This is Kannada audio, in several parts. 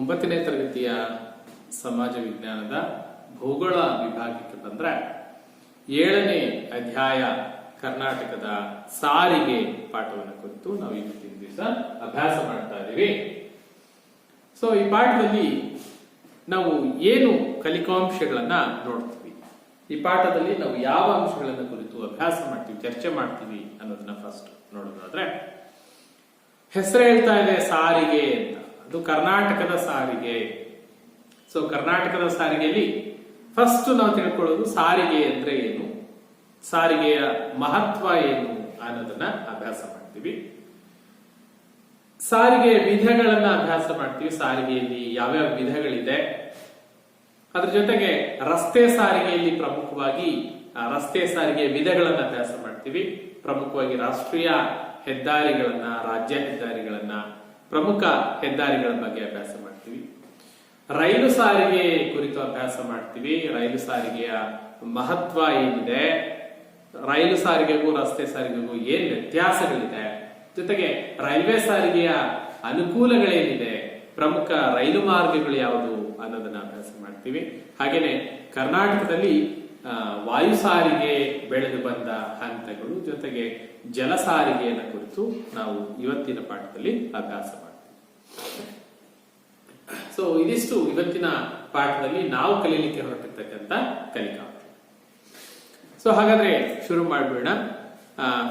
9ನೇ ತರಗತಿಯ ಸಮಾಜ ವಿಜ್ಞಾನದ ಭೂಗೋಳ ವಿಭಾಗಕ್ಕೆ ಬಂದ್ರೆ 7ನೇ ಅಧ್ಯಾಯ ಕರ್ನಾಟಕದ ಸಾರಿಗೆ ಪಾಠವನ್ನು ಕುರಿತು ನಾವು ಇವತ್ತಿನ ದಿವಸ ಅಭ್ಯಾಸ ಮಾಡ್ತಾ ಇದ್ದೀವಿ. ಸೊ ಈ ಪಾಠದಲ್ಲಿ ನಾವು ಏನು ಕಲಿಕಾಂಶಗಳನ್ನ ನೋಡ್ತೀವಿ, ಈ ಪಾಠದಲ್ಲಿ ನಾವು ಯಾವ ಅಂಶಗಳನ್ನ ಕುರಿತು ಅಭ್ಯಾಸ ಮಾಡ್ತೀವಿ, ಚರ್ಚೆ ಮಾಡ್ತೀವಿ ಅನ್ನೋದನ್ನ ಫಸ್ಟ್ ನೋಡೋದಾದ್ರೆ, ಹೆಸರು ಹೇಳ್ತಾ ಇದೆ ಸಾರಿಗೆ ಅಂತ. ಅದು ಕರ್ನಾಟಕದ ಸಾರಿಗೆ. ಸೊ ಕರ್ನಾಟಕದ ಸಾರಿಗೆಯಲ್ಲಿ ಫಸ್ಟ್ ನಾವು ತಿಳ್ಕೊಳ್ಳೋದು ಸಾರಿಗೆ ಅಂದ್ರೆ ಏನು, ಸಾರಿಗೆಯ ಮಹತ್ವ ಏನು ಅನ್ನೋದನ್ನ ಅಭ್ಯಾಸ ಮಾಡ್ತೀವಿ. ಸಾರಿಗೆಯ ವಿಧಗಳನ್ನ ಅಭ್ಯಾಸ ಮಾಡ್ತೀವಿ. ಸಾರಿಗೆಯಲ್ಲಿ ಯಾವ್ಯಾವ ವಿಧಗಳಿದೆ, ಅದ್ರ ಜೊತೆಗೆ ರಸ್ತೆ ಸಾರಿಗೆಯಲ್ಲಿ ಪ್ರಮುಖವಾಗಿ ರಸ್ತೆ ಸಾರಿಗೆಯ ವಿಧಗಳನ್ನ ಅಭ್ಯಾಸ ಮಾಡ್ತೀವಿ. ಪ್ರಮುಖವಾಗಿ ರಾಷ್ಟ್ರೀಯ ಹೆದ್ದಾರಿಗಳನ್ನ, ರಾಜ್ಯ ಹೆದ್ದಾರಿಗಳನ್ನ, ಪ್ರಮುಖ ಹೆದ್ದಾರಿಗಳ ಬಗ್ಗೆ ಅಭ್ಯಾಸ ಮಾಡ್ತೀವಿ. ರೈಲು ಸಾರಿಗೆ ಕುರಿತು ಅಭ್ಯಾಸ ಮಾಡ್ತೀವಿ. ರೈಲು ಸಾರಿಗೆಯ ಮಹತ್ವ ಏನಿದೆ, ರೈಲು ಸಾರಿಗೆಗೂ ರಸ್ತೆ ಸಾರಿಗೆಗೂ ಏನ್ ವ್ಯತ್ಯಾಸಗಳಿದೆ, ಜೊತೆಗೆ ರೈಲ್ವೆ ಸಾರಿಗೆಯ ಅನುಕೂಲಗಳೇನಿದೆ, ಪ್ರಮುಖ ರೈಲು ಮಾರ್ಗಗಳು ಯಾವುದು ಅನ್ನೋದನ್ನ ಅಭ್ಯಾಸ ಮಾಡ್ತೀವಿ. ಹಾಗೇನೆ ಕರ್ನಾಟಕದಲ್ಲಿ ವಾಯು ಸಾರಿಗೆ ಬೆಳೆದು ಬಂದ ಹಂತಗಳು, ಜೊತೆಗೆ ಜಲ ಸಾರಿಗೆಯನ್ನ ಕುರಿತು ನಾವು ಇವತ್ತಿನ ಪಾಠದಲ್ಲಿ ಅಭ್ಯಾಸ ಮಾಡ್ತೀವಿ. ಸೊ ಇದಿಷ್ಟು ಇವತ್ತಿನ ಪಾಠದಲ್ಲಿ ನಾವು ಕಲೀಲಿಕ್ಕೆ ಹೊರಟಿರ್ತಕ್ಕಂಥ ಕಲಿಕಾಂಶ. ಸೊ ಹಾಗಾದ್ರೆ ಶುರು ಮಾಡ್ಬೇಡ.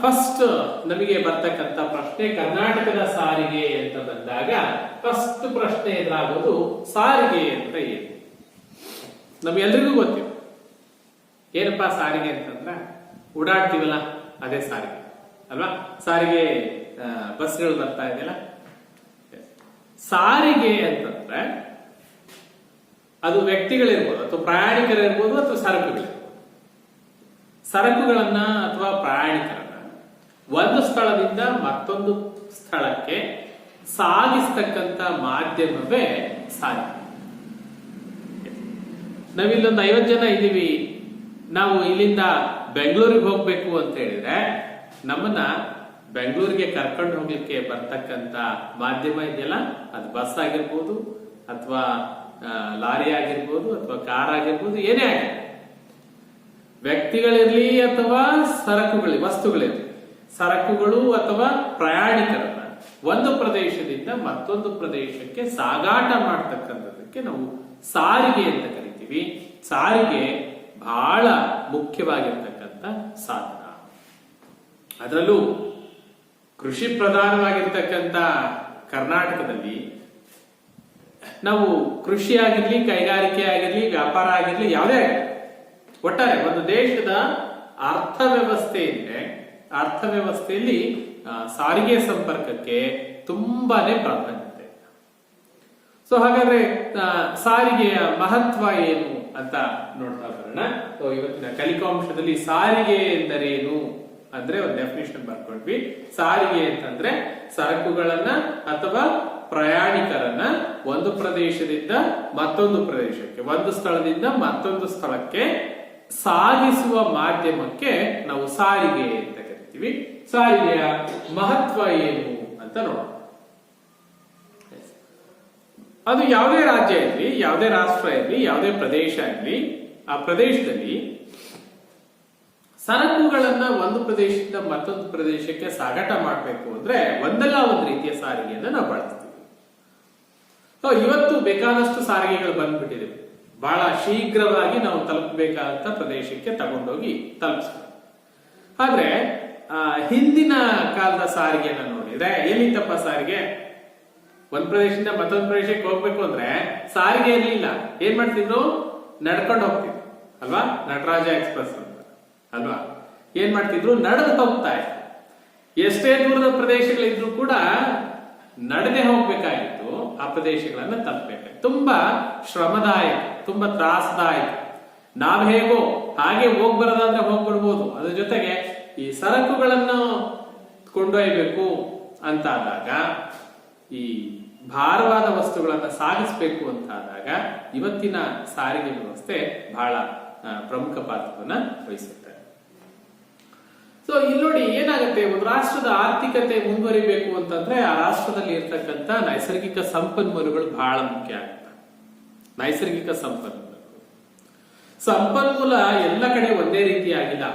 ಫಸ್ಟ್ ನಮಗೆ ಬರ್ತಕ್ಕಂಥ ಪ್ರಶ್ನೆ, ಕರ್ನಾಟಕದ ಸಾರಿಗೆ ಅಂತ ಬಂದಾಗ ಫಸ್ಟ್ ಪ್ರಶ್ನೆ ಎದುರಾಗೋದು ಸಾರಿಗೆ ಅಂತ ಏನು. ನಮ್ಗೆಲ್ರಿಗೂ ಗೊತ್ತಿದೆ ಏನಪ್ಪಾ ಸಾರಿಗೆ ಅಂತಂದ್ರೆ, ಓಡಾಡ್ತೀವಲ್ಲ ಅದೇ ಸಾರಿಗೆ ಅಲ್ವಾ. ಸಾರಿಗೆ ಬಸ್ಗಳು ಬರ್ತಾ ಇದೆಯಲ್ಲ. ಸಾರಿಗೆ ಅಂತಂದ್ರೆ ಅದು ವ್ಯಕ್ತಿಗಳಿರ್ಬೋದು, ಅಥವಾ ಪ್ರಯಾಣಿಕರಿರ್ಬೋದು, ಅಥವಾ ಸರಕುಗಳಿರ್ಬೋದು. ಸರಕುಗಳನ್ನ ಅಥವಾ ಪ್ರಯಾಣಿಕರನ್ನ ಒಂದು ಸ್ಥಳದಿಂದ ಮತ್ತೊಂದು ಸ್ಥಳಕ್ಕೆ ಸಾಗಿಸ್ತಕ್ಕಂಥ ಮಾಧ್ಯಮವೇ ಸಾರಿಗೆ. ನಾವಿಲ್ಲೊಂದು 50 ಜನ ಇದ್ದೀವಿ. ನಾವು ಇಲ್ಲಿಂದ ಬೆಂಗಳೂರಿಗೆ ಹೋಗ್ಬೇಕು ಅಂತ ಹೇಳಿದ್ರೆ ನಮ್ಮನ್ನ ಬೆಂಗಳೂರಿಗೆ ಕರ್ಕೊಂಡು ಹೋಗ್ಲಿಕ್ಕೆ ಬರ್ತಕ್ಕಂಥ ಮಾಧ್ಯಮ ಇದೆಯಲ್ಲ, ಅದು ಬಸ್ ಆಗಿರ್ಬೋದು, ಅಥವಾ ಲಾರಿ ಆಗಿರ್ಬೋದು, ಅಥವಾ ಕಾರ್ ಆಗಿರ್ಬೋದು, ಏನೇ ಆಗಿರ್ಬೋದು. ವ್ಯಕ್ತಿಗಳಿರ್ಲಿ ಅಥವಾ ವಸ್ತುಗಳಿರ್ಲಿ, ಸರಕುಗಳು ಅಥವಾ ಪ್ರಯಾಣಿಕರನ್ನ ಒಂದು ಪ್ರದೇಶದಿಂದ ಮತ್ತೊಂದು ಪ್ರದೇಶಕ್ಕೆ ಸಾಗಾಟ ಮಾಡ್ತಕ್ಕಂಥದಕ್ಕೆ ನಾವು ಸಾರಿಗೆ ಅಂತ ಕರಿತೀವಿ. ಸಾರಿಗೆ ಬಹಳ ಮುಖ್ಯವಾಗಿರ್ತಕ್ಕಂಥ ಸಾಧನ. ಅದರಲ್ಲೂ ಕೃಷಿ ಪ್ರಧಾನವಾಗಿರ್ತಕ್ಕಂಥ ಕರ್ನಾಟಕದಲ್ಲಿ ನಾವು ಕೃಷಿ ಆಗಿರ್ಲಿ, ಕೈಗಾರಿಕೆ ಆಗಿರ್ಲಿ, ವ್ಯಾಪಾರ ಆಗಿರ್ಲಿ, ಯಾವುದೇ ಒಟ್ಟಾರೆ ಒಂದು ದೇಶದ ಅರ್ಥವ್ಯವಸ್ಥೆ ಇದೆ. ಅರ್ಥವ್ಯವಸ್ಥೆಯಲ್ಲಿ ಸಾರಿಗೆ ಸಂಪರ್ಕಕ್ಕೆ ತುಂಬಾನೇ ಪ್ರಾಧಾನ್ಯತೆ. ಸೊ ಹಾಗಾದ್ರೆ ಸಾರಿಗೆಯ ಮಹತ್ವ ಏನು ಅಂತ ನೋಡ್ತಾ ಬರೋಣ. ಸೊ ಇವತ್ತಿನ ಕಲಿಕಾಂಶದಲ್ಲಿ ಸಾರಿಗೆ ಎಂದರೇನು ಅಂದ್ರೆ ಒಂದು ಡೆಫಿನೇಷನ್ ಬರ್ಕೊಡ್ವಿ. ಸಾರಿಗೆ ಅಂತಂದ್ರೆ ಸರಕುಗಳನ್ನ ಅಥವಾ ಪ್ರಯಾಣಿಕರನ್ನ ಒಂದು ಪ್ರದೇಶದಿಂದ ಮತ್ತೊಂದು ಪ್ರದೇಶಕ್ಕೆ, ಒಂದು ಸ್ಥಳದಿಂದ ಮತ್ತೊಂದು ಸ್ಥಳಕ್ಕೆ ಸಾಗಿಸುವ ಮಾಧ್ಯಮಕ್ಕೆ ನಾವು ಸಾರಿಗೆ ಅಂತ ಕರಿತೀವಿ. ಸಾರಿಗೆಯ ಮಹತ್ವ ಏನು ಅಂತ ನೋಡೋಣ. ಅದು ಯಾವುದೇ ರಾಜ್ಯ ಇರಲಿ, ಯಾವುದೇ ರಾಷ್ಟ್ರ ಇರಲಿ, ಯಾವುದೇ ಪ್ರದೇಶ ಇರಲಿ, ಆ ಪ್ರದೇಶದಲ್ಲಿ ಸರಕುಗಳನ್ನ ಒಂದು ಪ್ರದೇಶದಿಂದ ಮತ್ತೊಂದು ಪ್ರದೇಶಕ್ಕೆ ಸಾಗಾಟ ಮಾಡಬೇಕು ಅಂದ್ರೆ ಒಂದಲ್ಲ ಒಂದು ರೀತಿಯ ಸಾರಿಗೆಯನ್ನ ನಾವು ಬಳಸ್ತೀವಿ. ಇವತ್ತು ಬೇಕಾದಷ್ಟು ಸಾರಿಗೆಗಳು ಬಂದ್ಬಿಟ್ಟಿದೆ. ಬಹಳ ಶೀಘ್ರವಾಗಿ ನಾವು ತಲುಪಬೇಕಾದಂತ ಪ್ರದೇಶಕ್ಕೆ ತಗೊಂಡೋಗಿ ತಲುಪಿಸ್ತೀವಿ. ಆದ್ರೆ ಹಿಂದಿನ ಕಾಲದ ಸಾರಿಗೆಯನ್ನ ನೋಡಿದ್ರೆ ಎಲ್ಲಿತ್ತಪ್ಪ ಸಾರಿಗೆ? ಒಂದ್ ಪ್ರದೇಶದಿಂದ ಮತ್ತೊಂದು ಪ್ರದೇಶಕ್ಕೆ ಹೋಗ್ಬೇಕು ಅಂದ್ರೆ ಸಾರಿಗೆ ಇರ್ಲಿಲ್ಲ. ಏನ್ ಮಾಡ್ತಿದ್ರು? ನಡ್ಕೊಂಡು ಹೋಗ್ತಿದ್ರು ಅಲ್ವಾ. ನಟರಾಜ ಎಕ್ಸ್ಪ್ರೆಸ್ ಅಂತ ಅಲ್ವಾ. ಏನ್ ಮಾಡ್ತಿದ್ರು? ನಡೆದು ಹೋಗ್ತಾ ಇದ್ರು. ಎಷ್ಟೇ ದೂರದ ಪ್ರದೇಶಗಳಿದ್ರು ಕೂಡ ನಡೆದೇ ಹೋಗ್ಬೇಕಾಗಿತ್ತು. ಆ ಪ್ರದೇಶಗಳನ್ನ ತಲುಪಬೇಕಾಗಿತ್ತು. ತುಂಬಾ ಶ್ರಮದಾಯಕ, ತುಂಬಾ ತ್ರಾಸದಾಯಕ. ನಾವ್ ಹೇಗೋ ಹಾಗೆ ಹೋಗ್ಬರೋದಾದ್ರೆ ಹೋಗ್ಬಿಡ್ಬೋದು. ಅದ್ರ ಜೊತೆಗೆ ಈ ಸರಕುಗಳನ್ನು ಕೊಂಡೊಯ್ಯಬೇಕು ಅಂತ ಆದಾಗ, ಈ ಭಾರವಾದ ವಸ್ತುಗಳನ್ನ ಸಾಗಿಸ್ಬೇಕು ಅಂತ ಆದಾಗ ಇವತ್ತಿನ ಸಾರಿಗೆ ವ್ಯವಸ್ಥೆ ಬಹಳ ಪ್ರಮುಖ ಪಾತ್ರವನ್ನ ವಹಿಸುತ್ತೆ. ಸೊ ಇಲ್ಲಿ ನೋಡಿ ಏನಾಗುತ್ತೆ, ಒಂದು ರಾಷ್ಟ್ರದ ಆರ್ಥಿಕತೆ ಮುಂದುವರಿಬೇಕು ಅಂತಂದ್ರೆ ಆ ರಾಷ್ಟ್ರದಲ್ಲಿ ಇರ್ತಕ್ಕಂಥ ನೈಸರ್ಗಿಕ ಸಂಪನ್ಮೂಲಗಳು ಬಹಳ ಮುಖ್ಯ ಆಗುತ್ತೆ. ನೈಸರ್ಗಿಕ ಸಂಪನ್ಮೂಲ ಎಲ್ಲ ಕಡೆ ಒಂದೇ ರೀತಿ ಆಗಿಲ್ಲ.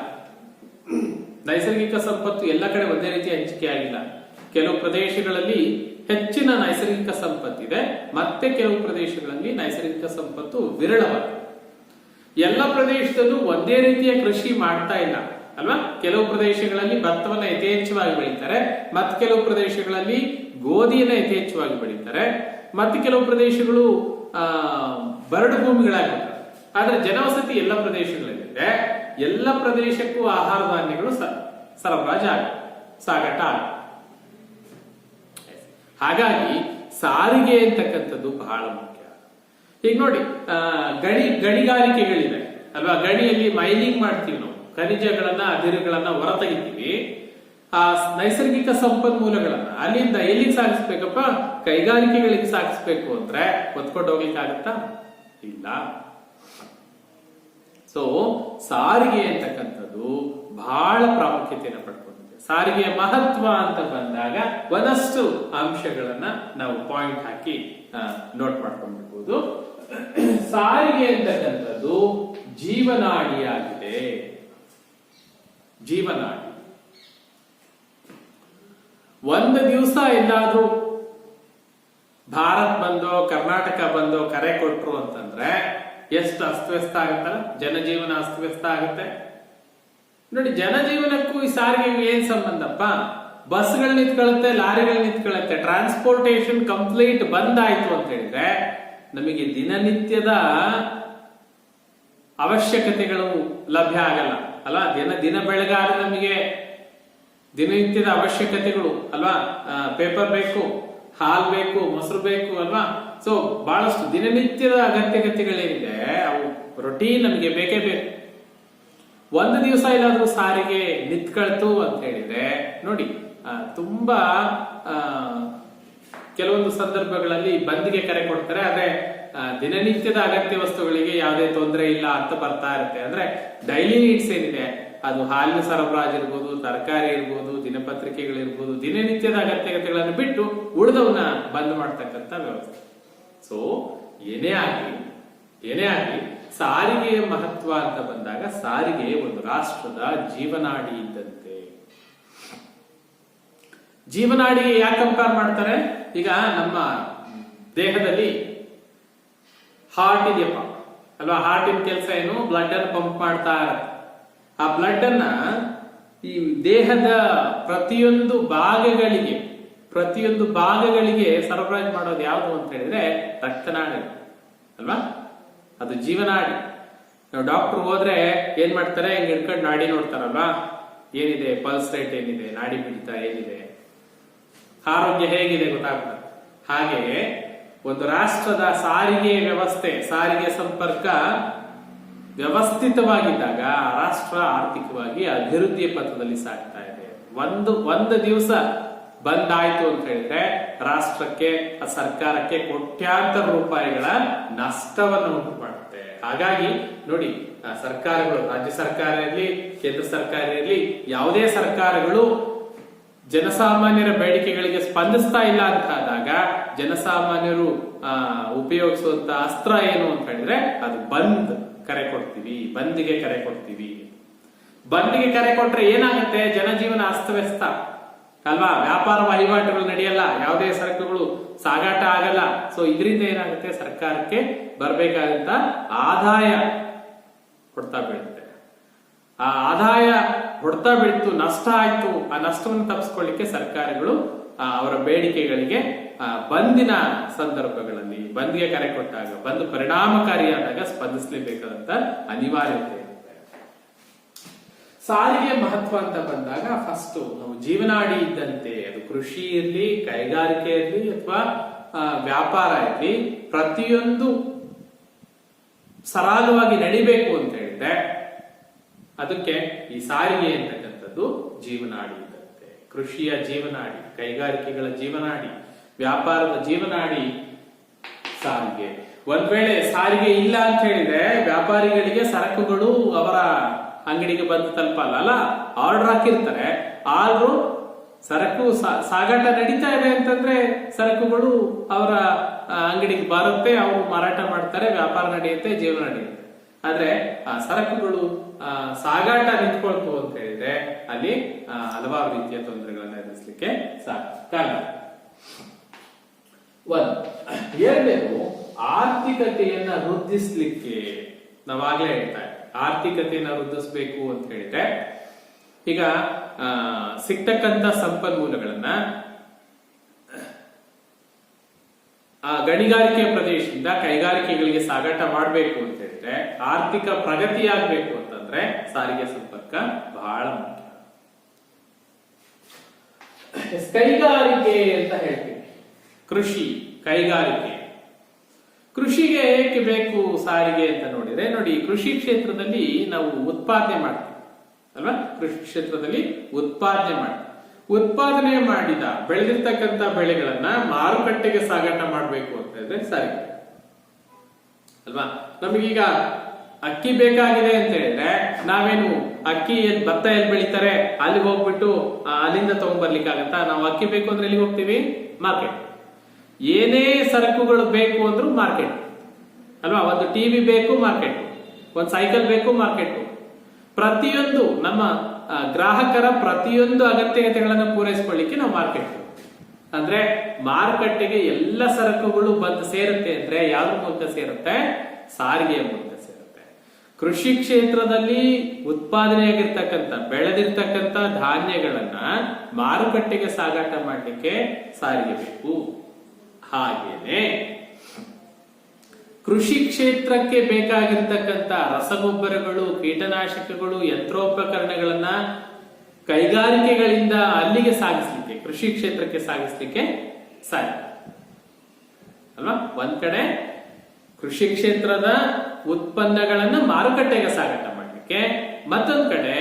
ನೈಸರ್ಗಿಕ ಸಂಪತ್ತು ಎಲ್ಲ ಕಡೆ ಒಂದೇ ರೀತಿ ಹಂಚಿಕೆ ಆಗಿಲ್ಲ. ಕೆಲವು ಪ್ರದೇಶಗಳಲ್ಲಿ ಹೆಚ್ಚಿನ ನೈಸರ್ಗಿಕ ಸಂಪತ್ತಿದೆ, ಮತ್ತೆ ಕೆಲವು ಪ್ರದೇಶಗಳಲ್ಲಿ ನೈಸರ್ಗಿಕ ಸಂಪತ್ತು ವಿರಳವಾಗಿದೆ. ಎಲ್ಲ ಪ್ರದೇಶದಲ್ಲೂ ಒಂದೇ ರೀತಿಯ ಕೃಷಿ ಮಾಡ್ತಾ ಇಲ್ಲ ಅಲ್ವಾ. ಕೆಲವು ಪ್ರದೇಶಗಳಲ್ಲಿ ಭತ್ತವನ್ನ ಯಥೇಚ್ಛವಾಗಿ ಬೆಳೀತಾರೆ, ಮತ್ತೆ ಕೆಲವು ಪ್ರದೇಶಗಳಲ್ಲಿ ಗೋಧಿಯನ್ನ ಯಥೇಚ್ಛವಾಗಿ ಬೆಳೀತಾರೆ, ಮತ್ತೆ ಕೆಲವು ಪ್ರದೇಶಗಳು ಬರಡು ಭೂಮಿಗಳಾಗಿರ್ತವೆ. ಆದ್ರೆ ಜನವಸತಿ ಎಲ್ಲ ಪ್ರದೇಶಗಳಲ್ಲಿದೆ. ಎಲ್ಲ ಪ್ರದೇಶಕ್ಕೂ ಆಹಾರ ಧಾನ್ಯಗಳು ಸರಬರಾಜು ಸಾಗಾಟ ಆಗ. ಹಾಗಾಗಿ ಸಾರಿಗೆ ಅಂತಕ್ಕಂಥದ್ದು ಬಹಳ ಮುಖ್ಯ. ಈಗ ನೋಡಿ, ಗಣಿಗಾರಿಕೆಗಳಿವೆ ಅಲ್ವಾ. ಗಣಿಯಲ್ಲಿ ಮೈನಿಂಗ್ ಮಾಡ್ತೀವಿ ನಾವು, ಖನಿಜಗಳನ್ನ ಅದಿರುಗಳನ್ನ ಹೊರತೆಗಿತೀವಿ. ಆ ನೈಸರ್ಗಿಕ ಸಂಪನ್ಮೂಲಗಳನ್ನ ಅಲ್ಲಿಂದ ಎಲ್ಲಿಗೆ ಸಾಗಿಸ್ಬೇಕಪ್ಪ, ಕೈಗಾರಿಕೆಗಳಿಗೆ ಸಾಗಿಸ್ಬೇಕು ಅಂದ್ರೆ ಹೊತ್ಕೊಂಡು ಹೋಗ್ಲಿಕ್ಕೆ ಆಗತ್ತಾ? ಇಲ್ಲ. ಸೊ ಸಾರಿಗೆ ಅಂತಕ್ಕಂಥದ್ದು ಬಹಳ ಪ್ರಾಮುಖ್ಯತೆಯನ್ನು ಪಡ್ಕೊಂಡಿದೆ. ಸಾರಿಗೆಯ ಮಹತ್ವ ಅಂತ ಬಂದಾಗ ಒಂದಷ್ಟು ಅಂಶಗಳನ್ನ ನಾವು ಪಾಯಿಂಟ್ ಹಾಕಿ ನೋಟ್ ಮಾಡ್ಕೊಂಡ್ಬಿಡ್ಬೋದು. ಸಾರಿಗೆ ಅಂತಕ್ಕಂಥದ್ದು ಜೀವನಾಡಿಯಾಗಿದೆ. ಜೀವನಾಡಿ. ಒಂದು ದಿವಸ ಎಲ್ಲಾದ್ರೂ ಭಾರತ್ ಬಂದೋ ಕರ್ನಾಟಕ ಬಂದೋ ಕರೆ ಕೊಟ್ರು ಅಂತಂದ್ರೆ ಎಷ್ಟು ಅಸ್ತವ್ಯಸ್ತ ಆಗತ್ತಲ್ಲ, ಜನಜೀವನ ಅಸ್ತವ್ಯಸ್ತ ಆಗುತ್ತೆ. ನೋಡಿ, ಜನಜೀವನಕ್ಕೂ ಈ ಸಾರಿಗೆಗೂ ಏನ್ ಸಂಬಂಧಪ್ಪ? ಬಸ್ಗಳು ನಿಂತ್ಕೊಳ್ಳುತ್ತೆ, ಲಾರಿಗಳು ನಿಂತ್ಕೊಳ್ಳುತ್ತೆ. ಟ್ರಾನ್ಸ್ಪೋರ್ಟೇಶನ್ ಕಂಪ್ಲೀಟ್ ಬಂದ್ ಆಯ್ತು ಅಂತ ಹೇಳಿದ್ರೆ ನಮಗೆ ದಿನನಿತ್ಯದ ಅವಶ್ಯಕತೆಗಳು ಲಭ್ಯ ಆಗಲ್ಲ ಅಲ್ವಾ. ದಿನ ಬೆಳಗಾದ್ರೆ ನಮಗೆ ದಿನನಿತ್ಯದ ಅವಶ್ಯಕತೆಗಳು ಅಲ್ವಾ. ಪೇಪರ್ ಬೇಕು, ಹಾಲ್ ಬೇಕು, ಮೊಸರು ಬೇಕು ಅಲ್ವಾ. ಸೊ ಬಹಳಷ್ಟು ದಿನನಿತ್ಯದ ಅಗತ್ಯತೆಗಳೇನಿದೆ ಅವು ರೊಟೀನ್ ನಮಗೆ ಬೇಕೇ ಬೇಕು. ಒಂದು ದಿವಸ ಏನಾದ್ರೂ ಸಾರಿಗೆ ನಿಂತ್ಕೊಳ್ತು ಅಂತ ಹೇಳಿದ್ರೆ ನೋಡಿ, ತುಂಬಾ ಕೆಲವೊಂದು ಸಂದರ್ಭಗಳಲ್ಲಿ ಬಂದ್ಗೆ ಕರೆ ಕೊಡ್ತಾರೆ. ಆದ್ರೆ ದಿನನಿತ್ಯದ ಅಗತ್ಯ ವಸ್ತುಗಳಿಗೆ ಯಾವುದೇ ತೊಂದರೆ ಇಲ್ಲ ಅಂತ ಬರ್ತಾ ಇರುತ್ತೆ. ಅಂದ್ರೆ ಡೈಲಿ ನೀಡ್ಸ್ ಏನಿದೆ, ಅದು ಹಾಲಿನ ಸರಬರಾಜು ಇರ್ಬೋದು, ತರಕಾರಿ ಇರ್ಬೋದು, ದಿನಪತ್ರಿಕೆಗಳಿರ್ಬೋದು, ದಿನನಿತ್ಯದ ಅಗತ್ಯತೆಗಳನ್ನು ಬಿಟ್ಟು ಉಳಿದವನ್ನ ಬಂದ್ ಮಾಡ್ತಕ್ಕಂಥ ವ್ಯವಸ್ಥೆ. ಸೊ ಏನೇ ಆಗ್ಲಿ ಸಾರಿಗೆಯ ಮಹತ್ವ ಅಂತ ಬಂದಾಗ ಸಾರಿಗೆ ಒಂದು ರಾಷ್ಟ್ರದ ಜೀವನಾಡಿ ಇದ್ದಂತೆ. ಜೀವನಾಡಿಗೆ ಯಾಕೆ ಕಂಪೇರ್ ಮಾಡ್ತಾರೆ? ಈಗ ನಮ್ಮ ದೇಹದಲ್ಲಿ ಹಾರ್ಟ್ ಇದೆಯಪ್ಪ ಅಲ್ವಾ. ಹಾರ್ಟಿನ ಕೆಲಸ ಏನು? ಬ್ಲಡ್ ಅನ್ನು ಪಂಪ್ ಮಾಡ್ತಾ ಇರುತ್ತೆ. ಆ ಬ್ಲಡ್ ಅನ್ನ ಈ ದೇಹದ ಪ್ರತಿಯೊಂದು ಭಾಗಗಳಿಗೆ ಸರಬರಾಜು ಮಾಡೋದು ಯಾವುದು ಅಂತ ಹೇಳಿದ್ರೆ ರಕ್ತನಾಡಿ ಅಲ್ವಾ. ಅದು ಜೀವನಾಡಿ. ನಾವು ಡಾಕ್ಟರ್ ಹೋದ್ರೆ ಏನ್ ಮಾಡ್ತಾರೆ, ಹಿಂಗ್ ಹಿಡ್ಕೊಂಡು ನಾಡಿ ನೋಡ್ತಾರಲ್ವಾ, ಏನಿದೆ ಪಲ್ಸ್ ರೇಟ್ ಏನಿದೆ, ನಾಡಿ ಮಿಡಿತ ಏನಿದೆ, ಆರೋಗ್ಯ ಹೇಗಿದೆ ಗೊತ್ತಾಗ್ತದೆ. ಹಾಗೆ ಒಂದು ರಾಷ್ಟ್ರದ ಸಾರಿಗೆ ವ್ಯವಸ್ಥೆ, ಸಾರಿಗೆ ಸಂಪರ್ಕ ವ್ಯವಸ್ಥಿತವಾಗಿದ್ದಾಗ ರಾಷ್ಟ್ರ ಆರ್ಥಿಕವಾಗಿ ಅಭಿವೃದ್ಧಿಯ ಪಥದಲ್ಲಿ ಸಾಗ್ತಾ ಇದೆ. ಒಂದು ದಿವಸ ಬಂದಾಯ್ತು ಅಂತ ಹೇಳಿದ್ರೆ ರಾಷ್ಟ್ರಕ್ಕೆ, ಸರ್ಕಾರಕ್ಕೆ ಕೋಟ್ಯಾಂತರ ರೂಪಾಯಿಗಳ ನಷ್ಟವನ್ನು ಉಂಟು ಮಾಡುತ್ತೆ. ಹಾಗಾಗಿ ನೋಡಿ, ಸರ್ಕಾರಗಳು, ರಾಜ್ಯ ಸರ್ಕಾರ ಇರಲಿ, ಕೇಂದ್ರ ಸರ್ಕಾರ ಇರಲಿ, ಯಾವುದೇ ಸರ್ಕಾರಗಳು ಜನಸಾಮಾನ್ಯರ ಬೇಡಿಕೆಗಳಿಗೆ ಸ್ಪಂದಿಸ್ತಾ ಇಲ್ಲ ಅಂತ ಆದಾಗ ಜನಸಾಮಾನ್ಯರು ಉಪಯೋಗಿಸುವಂತ ಅಸ್ತ್ರ ಏನು ಅಂತ ಹೇಳಿದ್ರೆ ಅದು ಬಂದ್ಗೆ ಕರೆ ಕೊಡ್ತೀವಿ. ಬಂದ್ಗೆ ಕರೆ ಕೊಟ್ರೆ ಏನಾಗುತ್ತೆ? ಜನಜೀವನ ಅಸ್ತವ್ಯಸ್ತ ಅಲ್ವಾ. ವ್ಯಾಪಾರ ವಹಿವಾಟುಗಳು ನಡೆಯಲ್ಲ, ಯಾವುದೇ ಸರಕುಗಳು ಸಾಗಾಟ ಆಗಲ್ಲ. ಸೊ ಇದರಿಂದ ಏನಾಗುತ್ತೆ? ಸರ್ಕಾರಕ್ಕೆ ಬರ್ಬೇಕಾದಂತ ಆದಾಯ ಹೊಡ್ತಾ ಬೀಳುತ್ತೆ. ಆ ಆದಾಯ ಹೊಡ್ತಾ ಬೀಳ್ತು, ನಷ್ಟ ಆಯ್ತು. ಆ ನಷ್ಟವನ್ನು ತಪ್ಪಿಸ್ಕೊಳ್ಳಿಕ್ಕೆ ಸರ್ಕಾರಗಳು ಅವರ ಬೇಡಿಕೆಗಳಿಗೆ ಬಂದಿನ ಸಂದರ್ಭಗಳಲ್ಲಿ, ಬಂದ್ಗೆ ಕರೆ ಕೊಟ್ಟಾಗ, ಬಂದು ಪರಿಣಾಮಕಾರಿಯಾದಾಗ ಸ್ಪಂದಿಸಲೇಬೇಕಾದಂತ ಅನಿವಾರ್ಯತೆ ಇರುತ್ತೆ. ಸಾರಿಗೆ ಮಹತ್ವ ಅಂತ ಬಂದಾಗ ಫಸ್ಟ್ ನಾವು ಜೀವನಾಡಿ ಇದ್ದಂತೆ, ಅದು ಕೃಷಿ ಇರ್ಲಿ, ಕೈಗಾರಿಕೆ ಇರ್ಲಿ, ಅಥವಾ ವ್ಯಾಪಾರ ಇರ್ಲಿ, ಪ್ರತಿಯೊಂದು ಸರಾಗವಾಗಿ ನಡಿಬೇಕು ಅಂತ ಹೇಳಿದ್ರೆ ಅದಕ್ಕೆ ಈ ಸಾರಿಗೆ ಅಂತಕ್ಕಂಥದ್ದು ಜೀವನಾಡಿ ಇದ್ದಂತೆ. ಕೃಷಿಯ ಜೀವನಾಡಿ, ಕೈಗಾರಿಕೆಗಳ ಜೀವನಾಡಿ, ವ್ಯಾಪಾರದ ಜೀವನಾಡಿ ಸಾರಿಗೆ. ಒಂದ್ ವೇಳೆ ಸಾರಿಗೆ ಇಲ್ಲ ಅಂತ ಹೇಳಿದ್ರೆ ವ್ಯಾಪಾರಿಗಳಿಗೆ ಸರಕುಗಳು ಅವರ ಅಂಗಡಿಗೆ ಬಂದು ತಲುಪಲ್ಲ ಅಲ್ಲ, ಆರ್ಡರ್ ಹಾಕಿರ್ತಾರೆ. ಆದ್ರೂ ಸರಕು ಸಾಗಾಟ ನಡೀತಾ ಇದೆ ಅಂತಂದ್ರೆ ಸರಕುಗಳು ಅವರ ಅಂಗಡಿಗೆ ಬರುತ್ತೆ, ಅವರು ಮಾರಾಟ ಮಾಡ್ತಾರೆ, ವ್ಯಾಪಾರ ನಡೆಯುತ್ತೆ, ಜೀವನ ನಡೆಯುತ್ತೆ. ಆದ್ರೆ ಆ ಸರಕುಗಳು ಸಾಗಾಟ ನಿಂತ್ಕೊಳ್ತು ಅಂತ ಹೇಳಿದ್ರೆ ಅಲ್ಲಿ ಹಲವಾರು ರೀತಿಯ ತೊಂದರೆಗಳನ್ನ ಎದುರಿಸಲಿಕ್ಕೆ ಕಾರಣ. ಎರಡನೇದು ಆರ್ಥಿಕತೆಯನ್ನ ವೃದ್ಧಿಸ್ಲಿಕ್ಕೆ. ನಾವಾಗ್ಲೇ ಹೇಳ್ತಾ ಇದ್ದೀವಿ ಆರ್ಥಿಕತೆಯನ್ನ ವೃದ್ಧಿಸ್ಬೇಕು ಅಂತ ಹೇಳಿದ್ರೆ ಈಗ ಸಿಗ್ತಕ್ಕಂತ ಸಂಪನ್ಮೂಲಗಳನ್ನ ಗಣಿಗಾರಿಕೆ ಪ್ರದೇಶದಿಂದ ಕೈಗಾರಿಕೆಗಳಿಗೆ ಸಾಗಾಟ ಮಾಡಬೇಕು ಅಂತ ಹೇಳಿದ್ರೆ, ಆರ್ಥಿಕ ಪ್ರಗತಿಯಾಗಬೇಕು ಅಂತಂದ್ರೆ ಸಾರಿಗೆ ಸಂಪರ್ಕ ಬಹಳ ಮುಖ್ಯ. ಕೈಗಾರಿಕೆ ಅಂತ ಹೇಳ್ತೀವಿ, ಕೃಷಿ, ಕೈಗಾರಿಕೆ. ಕೃಷಿಗೆ ಏಕೆ ಬೇಕು ಸಾರಿಗೆ ಅಂತ ನೋಡಿದ್ರೆ, ನೋಡಿ ಕೃಷಿ ಕ್ಷೇತ್ರದಲ್ಲಿ ನಾವು ಉತ್ಪಾದನೆ ಮಾಡ್ತೀವಿ ಅಲ್ವಾ, ಕೃಷಿ ಕ್ಷೇತ್ರದಲ್ಲಿ ಉತ್ಪಾದನೆ ಮಾಡಿದ ಬೆಳೆದಿರ್ತಕ್ಕಂಥ ಬೆಳೆಗಳನ್ನ ಮಾರುಕಟ್ಟೆಗೆ ಸಾಗಾಟ ಮಾಡಬೇಕು ಅಂತ ಹೇಳಿದ್ರೆ ಸಾರಿಗೆ ಅಲ್ವಾ. ನಮಗೀಗ ಅಕ್ಕಿ ಬೇಕಾಗಿದೆ ಅಂತ ಹೇಳಿದ್ರೆ ನಾವೇನು ಅಕ್ಕಿ ಭತ್ತ ಎಲ್ಲಿ ಬೆಳಿತಾರೆ ಅಲ್ಲಿಗೆ ಹೋಗ್ಬಿಟ್ಟು ಅಲ್ಲಿಂದ ತಗೊಂಡ್ಬರ್ಲಿಕ್ಕಾಗತ್ತಾ? ನಾವು ಅಕ್ಕಿ ಬೇಕು ಅಂದ್ರೆ ಎಲ್ಲಿಗೆ ಹೋಗ್ತೀವಿ? ಮಾರ್ಕೆಟ್. ಏನೇ ಸರಕುಗಳು ಬೇಕು ಅಂದ್ರೂ ಮಾರ್ಕೆಟ್ ಅಲ್ವಾ. ಒಂದು ಟಿವಿ ಬೇಕು ಮಾರ್ಕೆಟ್, ಒಂದು ಸೈಕಲ್ ಬೇಕು ಮಾರ್ಕೆಟ್. ಪ್ರತಿಯೊಂದು ನಮ್ಮ ಗ್ರಾಹಕರ ಪ್ರತಿಯೊಂದು ಅಗತ್ಯತೆಗಳನ್ನು ಪೂರೈಸಿಕೊಳ್ಳಿಕ್ಕೆ ನಾವು ಮಾರ್ಕೆಟ್. ಅಂದ್ರೆ ಮಾರುಕಟ್ಟೆಗೆ ಎಲ್ಲ ಸರಕುಗಳು ಬಂದು ಸೇರುತ್ತೆ ಅಂದ್ರೆ ಯಾವ್ದ್ರ ಮೂಲಕ ಸೇರುತ್ತೆ? ಸಾರಿಗೆಯ ಮೂಲಕ ಸೇರುತ್ತೆ. ಕೃಷಿ ಕ್ಷೇತ್ರದಲ್ಲಿ ಉತ್ಪಾದನೆಯಾಗಿರ್ತಕ್ಕಂಥ ಬೆಳೆದಿರ್ತಕ್ಕಂಥ ಧಾನ್ಯಗಳನ್ನ ಮಾರುಕಟ್ಟೆಗೆ ಸಾಗಾಟ ಮಾಡಲಿಕ್ಕೆ ಸಾರಿಗೆ ಬೇಕು. ಹಾಗೇನೆ ಕೃಷಿ ಕ್ಷೇತ್ರಕ್ಕೆ ಬೇಕಾಗಿರ್ತಕ್ಕಂಥ ರಸಗೊಬ್ಬರಗಳು, ಕೀಟನಾಶಕಗಳು, ಯಂತ್ರೋಪಕರಣಗಳನ್ನ ಕೈಗಾರಿಕೆಗಳಿಂದ ಅಲ್ಲಿಗೆ ಸಾಗಿಸ್ಲಿಕ್ಕೆ, ಕೃಷಿ ಕ್ಷೇತ್ರಕ್ಕೆ ಸಾಗಿಸ್ಲಿಕ್ಕೆ ಸಾಧ್ಯ ಅಲ್ವಾ. ಒಂದ್ ಕಡೆ ಕೃಷಿ ಕ್ಷೇತ್ರದ ಉತ್ಪನ್ನಗಳನ್ನ ಮಾರುಕಟ್ಟೆಗೆ ಸಾಗಾಟ ಮಾಡಲಿಕ್ಕೆ, ಮತ್ತೊಂದ್ ಕಡೆ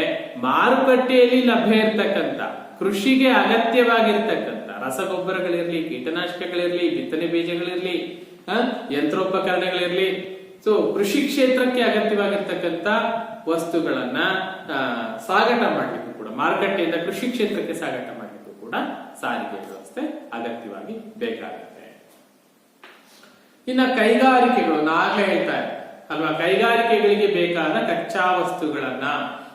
ಮಾರುಕಟ್ಟೆಯಲ್ಲಿ ಲಭ್ಯ ಇರತಕ್ಕಂಥ ಕೃಷಿಗೆ ಅಗತ್ಯವಾಗಿರ್ತಕ್ಕಂಥ ರಸಗೊಬ್ಬರಗಳಿರ್ಲಿ, ಕೀಟನಾಶಕಗಳಿರ್ಲಿ, ಬಿತ್ತನೆ ಬೀಜಗಳಿರ್ಲಿ, ಯಂತ್ರೋಪಕರಣಗಳಿರ್ಲಿ, ಸೊ ಕೃಷಿ ಕ್ಷೇತ್ರಕ್ಕೆ ಅಗತ್ಯವಾಗಿರ್ತಕ್ಕಂಥ ವಸ್ತುಗಳನ್ನ ಸಾಗಾಟ ಮಾಡ್ಲಿಕ್ಕೂ ಕೂಡ, ಮಾರುಕಟ್ಟೆಯಿಂದ ಕೃಷಿ ಕ್ಷೇತ್ರಕ್ಕೆ ಸಾಗಾಟ ಮಾಡ್ಲಿಕ್ಕೂ ಕೂಡ ಸಾರಿಗೆ ವ್ಯವಸ್ಥೆ ಅಗತ್ಯವಾಗಿ ಬೇಕಾಗುತ್ತೆ. ಇನ್ನ ಕೈಗಾರಿಕೆಗಳು, ನಾಗಲೇ ಹೇಳ್ತಾ ಇದ್ದೆ ಅಲ್ವಾ, ಕೈಗಾರಿಕೆಗಳಿಗೆ ಬೇಕಾದ ಕಚ್ಚಾ ವಸ್ತುಗಳನ್ನ,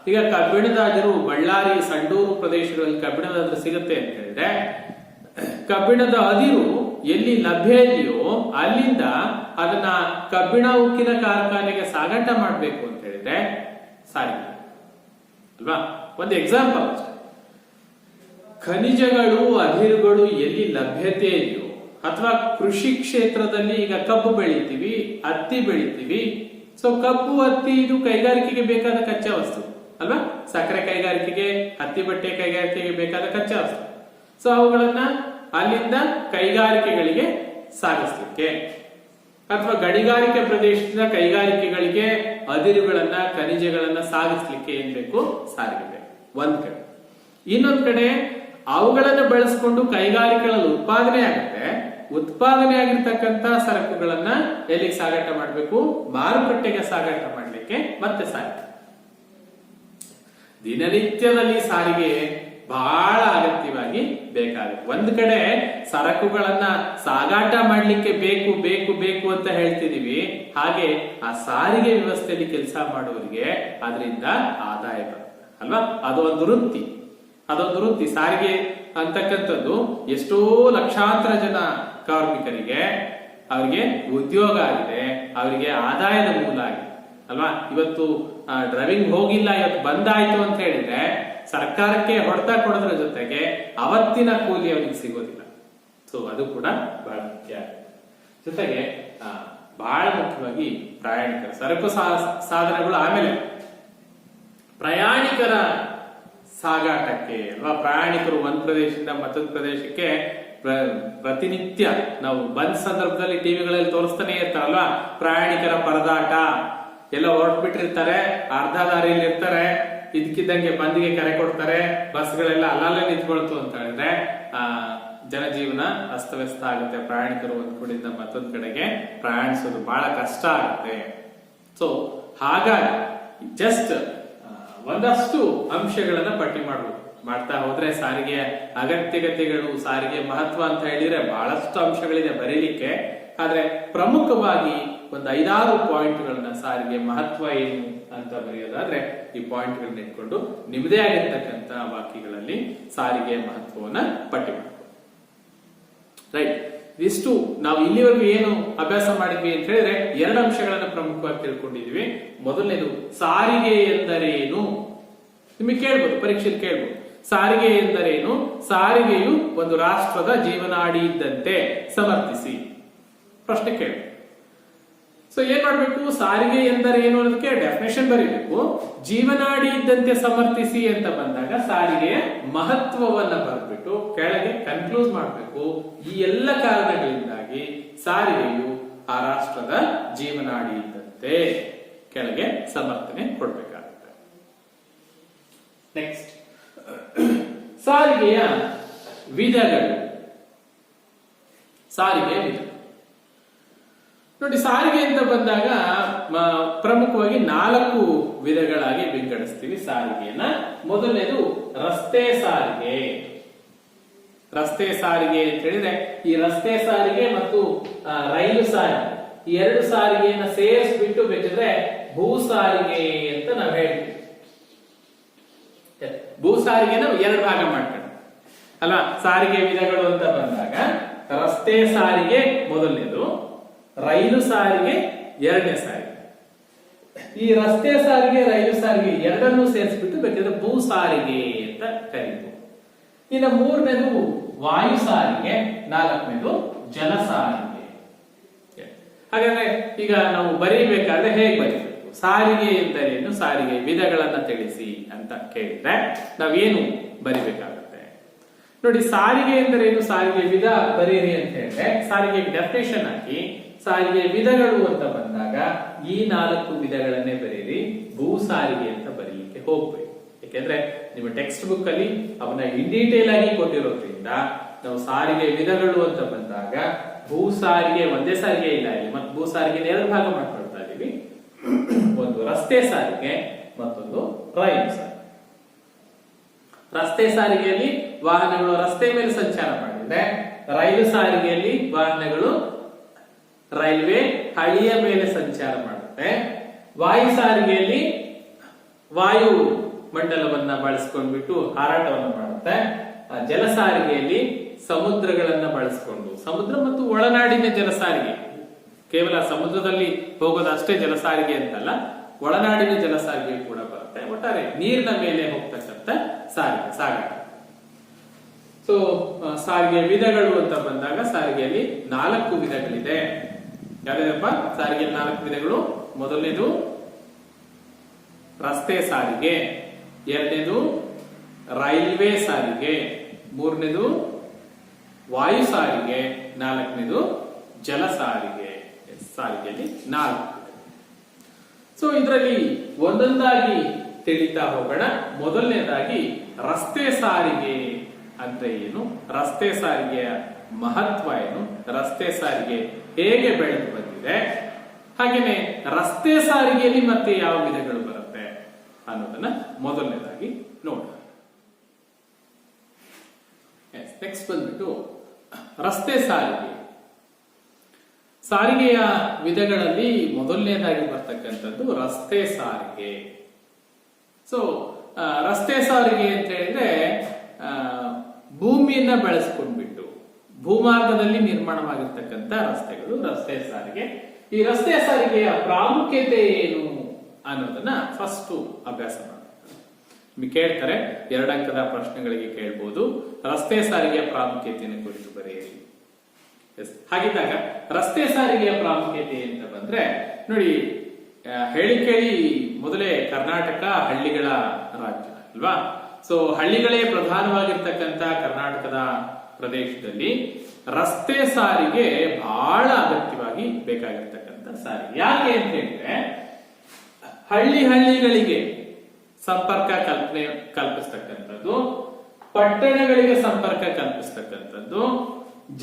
ಈಗ ಕಬ್ಬಿಣದ ಅದಿರು ಬಳ್ಳಾರಿ, ಸಂಡೂರು ಪ್ರದೇಶಗಳಲ್ಲಿ ಕಬ್ಬಿಣದ ಅದಿರು ಸಿಗುತ್ತೆ ಅಂತ ಹೇಳಿದ್ರೆ, ಕಬ್ಬಿಣದ ಅದಿರು ಎಲ್ಲಿ ಲಭ್ಯ ಇದೆಯೋ ಅಲ್ಲಿಂದ ಅದನ್ನ ಕಬ್ಬಿಣ ಉಕ್ಕಿನ ಕಾರ್ಖಾನೆಗೆ ಸಾಗಾಟ ಮಾಡಬೇಕು ಅಂತ ಹೇಳಿದ್ರೆ ಸಾರಿಗೆ ಅಲ್ವಾ. ಒಂದು ಎಕ್ಸಾಂಪಲ್ ಅಷ್ಟೇ, ಖನಿಜಗಳು, ಅದಿರುಗಳು ಎಲ್ಲಿ ಲಭ್ಯತೆ ಇದೆಯೋ, ಅಥವಾ ಕೃಷಿ ಕ್ಷೇತ್ರದಲ್ಲಿ ಈಗ ಕಬ್ಬು ಬೆಳಿತೀವಿ, ಹತ್ತಿ ಬೆಳಿತೀವಿ. ಸೊ ಕಬ್ಬು, ಹತ್ತಿ ಇದು ಕೈಗಾರಿಕೆಗೆ ಬೇಕಾದ ಕಚ್ಚಾ ವಸ್ತು ಅಲ್ವಾ. ಸಕ್ಕರೆ ಕೈಗಾರಿಕೆಗೆ, ಹತ್ತಿ ಬಟ್ಟೆ ಕೈಗಾರಿಕೆಗೆ ಬೇಕಾದ ಕಚ್ಚಾ ವಸ್ತು. ಸೊ ಅವುಗಳನ್ನ ಅಲ್ಲಿಂದ ಕೈಗಾರಿಕೆಗಳಿಗೆ ಸಾಗಿಸ್ಲಿಕ್ಕೆ, ಅಥವಾ ಗಣಿಗಾರಿಕೆ ಪ್ರದೇಶದಿಂದ ಕೈಗಾರಿಕೆಗಳಿಗೆ ಅದಿರುಗಳನ್ನ, ಖನಿಜಗಳನ್ನ ಸಾಗಿಸ್ಲಿಕ್ಕೆ ಏನ್ ಬೇಕು? ಸಾರಿಗೆ ಬೇಕು ಒಂದ್ ಕಡೆ. ಇನ್ನೊಂದ್ ಕಡೆ ಅವುಗಳನ್ನ ಬಳಸಿಕೊಂಡು ಕೈಗಾರಿಕೆಗಳಲ್ಲಿ ಉತ್ಪಾದನೆ ಆಗುತ್ತೆ. ಉತ್ಪಾದನೆ ಆಗಿರ್ತಕ್ಕಂಥ ಸರಕುಗಳನ್ನ ಎಲ್ಲಿಗೆ ಸಾಗಾಟ ಮಾಡಬೇಕು? ಮಾರುಕಟ್ಟೆಗೆ ಸಾಗಾಟ ಮಾಡಲಿಕ್ಕೆ ಮತ್ತೆ ಸಾರಿಗೆ. ದಿನನಿತ್ಯದಲ್ಲಿ ಸಾರಿಗೆ ಬಹಳ ಅಗತ್ಯವಾಗಿ ಬೇಕಾಗುತ್ತೆ. ಒಂದ್ ಕಡೆ ಸರಕುಗಳನ್ನ ಸಾಗಾಟ ಮಾಡ್ಲಿಕ್ಕೆ ಬೇಕು ಬೇಕು ಬೇಕು ಅಂತ ಹೇಳ್ತಿದೀವಿ, ಹಾಗೆ ಆ ಸಾರಿಗೆ ವ್ಯವಸ್ಥೆಯಲ್ಲಿ ಕೆಲಸ ಮಾಡುವವರಿಗೆ ಅದರಿಂದ ಆದಾಯ ಬರುತ್ತೆ ಅಲ್ವಾ. ಅದೊಂದು ವೃತ್ತಿ. ಸಾರಿಗೆ ಅಂತಕ್ಕಂಥದ್ದು ಎಷ್ಟೋ ಲಕ್ಷಾಂತರ ಜನ ಕಾರ್ಮಿಕರಿಗೆ ಅವರಿಗೆ ಉದ್ಯೋಗ ಆಗಿದೆ, ಅವರಿಗೆ ಆದಾಯದ ಮೂಲ ಆಗಿದೆ ಅಲ್ವಾ. ಇವತ್ತು ಡ್ರೈವಿಂಗ್ ಹೋಗಿಲ್ಲ, ಇವತ್ತು ಬಂದಾಯ್ತು ಅಂತ ಹೇಳಿದ್ರೆ ಸರ್ಕಾರಕ್ಕೆ ಹೊಡೆತ ಕೊಡೋದ್ರ ಜೊತೆಗೆ ಅವತ್ತಿನ ಕೂಲಿ ಅವನಿಗೆ ಸಿಗೋದಿಲ್ಲ. ಸೊ ಅದು ಕೂಡ ಬಹಳ ಮುಖ್ಯ. ಜೊತೆಗೆ ಬಹಳ ಮುಖ್ಯವಾಗಿ ಪ್ರಯಾಣಿಕರ ಸರಕು ಸಾಧನಗಳು, ಆಮೇಲೆ ಪ್ರಯಾಣಿಕರ ಸಾಗಾಟಕ್ಕೆ ಅಲ್ವಾ. ಪ್ರಯಾಣಿಕರು ಒಂದ್ ಪ್ರದೇಶದಿಂದ ಮತ್ತೊಂದು ಪ್ರದೇಶಕ್ಕೆ ಪ್ರತಿನಿತ್ಯ ನಾವು ಬಂದ್ ಸಂದರ್ಭದಲ್ಲಿ ಟಿವಿಗಳಲ್ಲಿ ತೋರಿಸ್ತಾನೆ ಇರ್ತಾರಲ್ವಾ, ಪ್ರಯಾಣಿಕರ ಪರದಾಟ. ಎಲ್ಲ ಹೊರಟ್ಬಿಟ್ಟಿರ್ತಾರೆ, ಅರ್ಧ ದಾರಿಯಲ್ಲಿ ಇರ್ತಾರೆ, ಇದಕ್ಕಿದ್ದಂಗೆ ಬಂದಿಗೆ ಕರೆ ಕೊಡ್ತಾರೆ, ಬಸ್ಗಳೆಲ್ಲ ಅಲ್ಲಲ್ಲೇ ನಿಂತ್ಕೊಳ್ತು ಅಂತ ಹೇಳಿದ್ರೆ ಜನಜೀವನ ಅಸ್ತವ್ಯಸ್ತ ಆಗುತ್ತೆ. ಪ್ರಯಾಣಿಕರು ಒಂದ್ ಕಡೆಯಿಂದ ಮತ್ತೊಂದ್ ಕಡೆಗೆ ಪ್ರಯಾಣಿಸೋದು ಬಹಳ ಕಷ್ಟ ಆಗುತ್ತೆ. ಸೊ ಹಾಗಾಗಿ ಜಸ್ಟ್ ಒಂದಷ್ಟು ಅಂಶಗಳನ್ನ ಪಟ್ಟಿ ಮಾಡ್ತಾ ಹೋದ್ರೆ ಸಾರಿಗೆಯ ಅಗತ್ಯತೆಗಳು, ಸಾರಿಗೆ ಮಹತ್ವ ಅಂತ ಹೇಳಿದ್ರೆ ಬಹಳಷ್ಟು ಅಂಶಗಳಿದೆ ಬರೀಲಿಕ್ಕೆ. ಆದ್ರೆ ಪ್ರಮುಖವಾಗಿ ಒಂದು 5-6 ಪಾಯಿಂಟ್ಗಳನ್ನ ಸಾರಿಗೆ ಮಹತ್ವ ಏನು ಅಂತ ಬರೆಯೋದಾದ್ರೆ ಈ ಪಾಯಿಂಟ್ಗಳನ್ನ ಇಟ್ಕೊಂಡು ನಿಮ್ಮದೇ ಆಗಿರ್ತಕ್ಕಂಥ ವಾಕ್ಯಗಳಲ್ಲಿ ಸಾರಿಗೆಯ ಮಹತ್ವವನ್ನ ಪಟ್ಟಿ ಮಾಡ್ಬೋದು. ರೈಟ್, ಇಷ್ಟು ನಾವು ಇಲ್ಲಿವರೆಗೂ ಏನು ಅಭ್ಯಾಸ ಮಾಡಿದ್ವಿ ಅಂತ ಹೇಳಿದ್ರೆ 2 ಅಂಶಗಳನ್ನ ಪ್ರಮುಖವಾಗಿ ತಿಳ್ಕೊಂಡಿದ್ವಿ. ಮೊದಲನೇದು ಸಾರಿಗೆ ಎಂದರೇನು, ನಿಮಗೆ ಕೇಳ್ಬೋದು, ಪರೀಕ್ಷೆಯಲ್ಲಿ ಕೇಳ್ಬೋದು. ಸಾರಿಗೆ ಎಂದರೇನು? ಸಾರಿಗೆಯು ಒಂದು ರಾಷ್ಟ್ರದ ಜೀವನಾಡಿ ಇದ್ದಂತೆ, ಸಮರ್ಥಿಸಿ ಪ್ರಶ್ನೆ ಕೇಳಿ. ಸೊ ಏನ್ ಮಾಡ್ಬೇಕು? ಸಾರಿಗೆ ಎಂದರೇನು ಅನ್ನೋದಕ್ಕೆ ಡೆಫಿನೇಷನ್ ಬರೀಬೇಕು. ಜೀವನಾಡಿ ಇದ್ದಂತೆ ಸಮರ್ಥಿಸಿ ಅಂತ ಬಂದಾಗ ಸಾರಿಗೆಯ ಮಹತ್ವವನ್ನ ಬರೆದ್ಬಿಟ್ಟು ಕೆಳಗೆ ಕನ್ಕ್ಲೂಸ್ ಮಾಡಬೇಕು. ಈ ಎಲ್ಲ ಕಾರಣಗಳಿಂದಾಗಿ ಸಾರಿಗೆಯು ಆ ರಾಷ್ಟ್ರದ ಜೀವನಾಡಿ ಇದ್ದಂತೆ ಕೆಳಗೆ ಸಮರ್ಥನೆ ಕೊಡ್ಬೇಕಾಗುತ್ತೆ. ನೆಕ್ಸ್ಟ್, ಸಾರಿಗೆಯ ವಿಧಗಳು. ಸಾರಿಗೆಯ ವಿಧ ನೋಡಿ, ಸಾರಿಗೆ ಅಂತ ಬಂದಾಗ ಪ್ರಮುಖವಾಗಿ 4 ವಿಧಗಳಾಗಿ ವಿಂಗಡಿಸ್ತೀವಿ ಸಾರಿಗೆಯನ್ನ. ಮೊದಲನೇದು ರಸ್ತೆ ಸಾರಿಗೆ. ರಸ್ತೆ ಸಾರಿಗೆ ಅಂತ ಹೇಳಿದ್ರೆ ಈ ರಸ್ತೆ ಸಾರಿಗೆ ಮತ್ತು ರೈಲು ಸಾರಿಗೆ, ಈ 2 ಸಾರಿಗೆಯನ್ನ ಸೇರಿಸ್ಬಿಟ್ಟು ಬೇಕಿದ್ರೆ ಭೂ ಸಾರಿಗೆ ಅಂತ ನಾವು ಹೇಳ್ತೀವಿ. ಭೂ ಸಾರಿಗೆನ 2 ಭಾಗ ಮಾಡ್ಕೊಂಡು ಅಲ್ವಾ. ಸಾರಿಗೆ ವಿಧಗಳು ಅಂತ ಬಂದಾಗ ರಸ್ತೆ ಸಾರಿಗೆ ಮೊದಲನೇದು, ರೈಲು ಸಾರಿಗೆ 2ನೇ ಸಾರಿಗೆ. ಈ ರಸ್ತೆ ಸಾರಿಗೆ, ರೈಲು ಸಾರಿಗೆ ಎರಡನ್ನೂ ಸೇರಿಸ್ಬಿಟ್ಟು ಬೇಕಿದ್ರೆ ಭೂ ಸಾರಿಗೆ ಅಂತ ಕರೀಬಹುದು. ಇನ್ನು 3ನೇದು ವಾಯು ಸಾರಿಗೆ, 4ನೇದು ಜಲ ಸಾರಿಗೆ. ಹಾಗಾದ್ರೆ ಈಗ ನಾವು ಬರೀಬೇಕಾದ್ರೆ ಹೇಗೆ ಬರೀಬೇಕು? ಸಾರಿಗೆ ಎಂದರೇನು, ಸಾರಿಗೆ ವಿಧಗಳನ್ನ ತಿಳಿಸಿ ಅಂತ ಕೇಳಿದ್ರೆ ನಾವೇನು ಬರಿಬೇಕಾಗುತ್ತೆ ನೋಡಿ. ಸಾರಿಗೆ ಎಂದರೇನು, ಸಾರಿಗೆ ವಿಧ ಬರೀರಿ ಅಂತ ಹೇಳಿದ್ರೆ ಸಾರಿಗೆ ಡೆಫಿನೇಷನ್ ಹಾಕಿ ಸಾರಿಗೆ ವಿಧಗಳು ಅಂತ ಬಂದಾಗ ಈ 4 ವಿಧಗಳನ್ನೇ ಬರೀರಿ. ಭೂ ಸಾರಿಗೆ ಅಂತ ಬರೀಲಿಕ್ಕೆ ಹೋಗ್ಬೇಕು. ಯಾಕೆಂದ್ರೆ ನಿಮ್ಮ ಟೆಕ್ಸ್ಟ್ ಬುಕ್ ಅಲ್ಲಿ ಅವನ್ನ ಇನ್ ಡೀಟೇಲ್ ಆಗಿ ಕೊಟ್ಟಿರೋದ್ರಿಂದ ನಾವು ಸಾರಿಗೆ ವಿಧಗಳು ಅಂತ ಬಂದಾಗ ಭೂ ಸಾರಿಗೆ ಒಂದೇ ಸಾರಿಗೆ ಇಲ್ಲ ಇಲ್ಲಿ, ಮತ್ತೆ ಭೂ ಸಾರಿಗೆ 2 ಭಾಗ ಮಾಡ್ಕೊಳ್ತಾ ಇದೀವಿ. ಒಂದು ರಸ್ತೆ ಸಾರಿಗೆ, ಮತ್ತೊಂದು ರೈಲು ಸಾರಿಗೆ. ರಸ್ತೆ ಸಾರಿಗೆಯಲ್ಲಿ ವಾಹನಗಳು ರಸ್ತೆ ಮೇಲೆ ಸಂಚಾರ ಮಾಡಿದ್ರೆ, ರೈಲು ಸಾರಿಗೆಯಲ್ಲಿ ವಾಹನಗಳು ರೈಲ್ವೆ ಹಳಿಯ ಮೇಲೆ ಸಂಚಾರ ಮಾಡುತ್ತೆ. ವಾಯು ಸಾರಿಗೆಯಲ್ಲಿ ವಾಯು ಮಂಡಲವನ್ನ ಬಳಸ್ಕೊಂಡ್ಬಿಟ್ಟು ಹಾರಾಟವನ್ನು ಮಾಡುತ್ತೆ. ಜಲ ಸಾರಿಗೆಯಲ್ಲಿ ಸಮುದ್ರಗಳನ್ನ ಬಳಸಿಕೊಂಡು, ಸಮುದ್ರ ಮತ್ತು ಒಳನಾಡಿನ ಜಲ ಸಾರಿಗೆ, ಕೇವಲ ಸಮುದ್ರದಲ್ಲಿ ಹೋಗೋದಷ್ಟೇ ಜಲ ಸಾರಿಗೆ ಅಂತಲ್ಲ, ಒಳನಾಡಿನ ಜಲ ಸಾರಿಗೆ ಕೂಡ ಬರುತ್ತೆ. ಒಟ್ಟಾರೆ ನೀರಿನ ಮೇಲೆ ಹೋಗ್ತಕ್ಕಂಥ ಸಾರಿಗೆ, ಸಾಗಾಟ. ಸೊ ಸಾರಿಗೆ ವಿಧಗಳು ಅಂತ ಬಂದಾಗ ಸಾರಿಗೆಯಲ್ಲಿ 4 ವಿಧಗಳಿದೆ. ಯಾವ್ಯಾವಪ್ಪ ಸಾರಿಗೆ 4 ವಿಧಗಳು? ಮೊದಲನೇದು ರಸ್ತೆ ಸಾರಿಗೆ, 2ನೇದು ರೈಲ್ವೆ ಸಾರಿಗೆ, 3ನೇದು ವಾಯು ಸಾರಿಗೆ, 4ನೇದು ಜಲ ಸಾರಿಗೆ. ಸಾರಿಗೆಯಲ್ಲಿ 4. ಸೊ ಇದರಲ್ಲಿ ಒಂದೊಂದಾಗಿ ತಿಳಿತಾ ಹೋಗೋಣ. ಮೊದಲನೇದಾಗಿ ರಸ್ತೆ ಸಾರಿಗೆ ಅಂದ್ರೆ ಏನು, ರಸ್ತೆ ಸಾರಿಗೆಯ ಮಹತ್ವ ಏನು, ರಸ್ತೆ ಸಾರಿಗೆ ಹೇಗೆ ಬೆಳೆದು ಬಂದಿದೆ, ಹಾಗೇನೆ ರಸ್ತೆ ಸಾರಿಗೆಯಲ್ಲಿ ಮತ್ತೆ ಯಾವ ವಿಧಗಳು ಬರುತ್ತೆ ಅನ್ನೋದನ್ನ ಮೊದಲನೇದಾಗಿ ನೋಡೋಣ. ನೆಕ್ಸ್ಟ್ ಬಂದ್ಬಿಟ್ಟು ರಸ್ತೆ ಸಾರಿಗೆ. ಸಾರಿಗೆಯ ವಿಧಗಳಲ್ಲಿ ಮೊದಲನೇದಾಗಿ ಬರ್ತಕ್ಕಂಥದ್ದು ರಸ್ತೆ ಸಾರಿಗೆ. ಸೊ ರಸ್ತೆ ಸಾರಿಗೆ ಅಂತ ಹೇಳಿದ್ರೆ ಭೂಮಿಯನ್ನ ಬಳಸ್ಕೊಂಡ್ಬಿಟ್ಟು ಭೂಮಾರ್ಗದಲ್ಲಿ ನಿರ್ಮಾಣವಾಗಿರ್ತಕ್ಕಂಥ ರಸ್ತೆಗಳು ರಸ್ತೆ ಸಾರಿಗೆ. ಈ ರಸ್ತೆ ಸಾರಿಗೆಯ ಪ್ರಾಮುಖ್ಯತೆ ಏನು ಅನ್ನೋದನ್ನ ಫಸ್ಟ್ ಅಭ್ಯಾಸ ಮಾಡೋಣ. ನಿಮಗೆ ಕೇಳ್ತಾರೆ, 2 ಅಂಕದ ಪ್ರಶ್ನೆಗಳಿಗೆ ಕೇಳ್ಬೋದು. ರಸ್ತೆ ಸಾರಿಗೆಯ ಪ್ರಾಮುಖ್ಯತೆಯನ್ನು ಕುರಿತು ಬರೆಯಿರಿ. ಹಾಗಿದ್ದಾಗ ರಸ್ತೆ ಸಾರಿಗೆಯ ಪ್ರಾಮುಖ್ಯತೆ ಅಂತ ಬಂದ್ರೆ ನೋಡಿ, ಹೇಳಿ ಕೇಳಿ ಮೊದಲೇ ಕರ್ನಾಟಕ ಹಳ್ಳಿಗಳ ರಾಜ್ಯ ಅಲ್ವಾ. ಸೊ ಹಳ್ಳಿಗಳೇ ಪ್ರಧಾನವಾಗಿರ್ತಕ್ಕಂಥ ಕರ್ನಾಟಕದ ಪ್ರದೇಶದಲ್ಲಿ ರಸ್ತೆ ಸಾರಿಗೆ ಬಹಳ ಅಗತ್ಯವಾಗಿ ಬೇಕಾಗಿರ್ತಕ್ಕಂಥ ಸಾರಿಗೆ. ಯಾಕೆ ಅಂತ ಹೇಳಿದ್ರೆ ಹಳ್ಳಿಗಳಿಗೆ ಸಂಪರ್ಕ ಕಲ್ಪಿಸ್ತಕ್ಕಂಥದ್ದು, ಪಟ್ಟಣಗಳಿಗೆ ಸಂಪರ್ಕ ಕಲ್ಪಿಸ್ತಕ್ಕಂಥದ್ದು,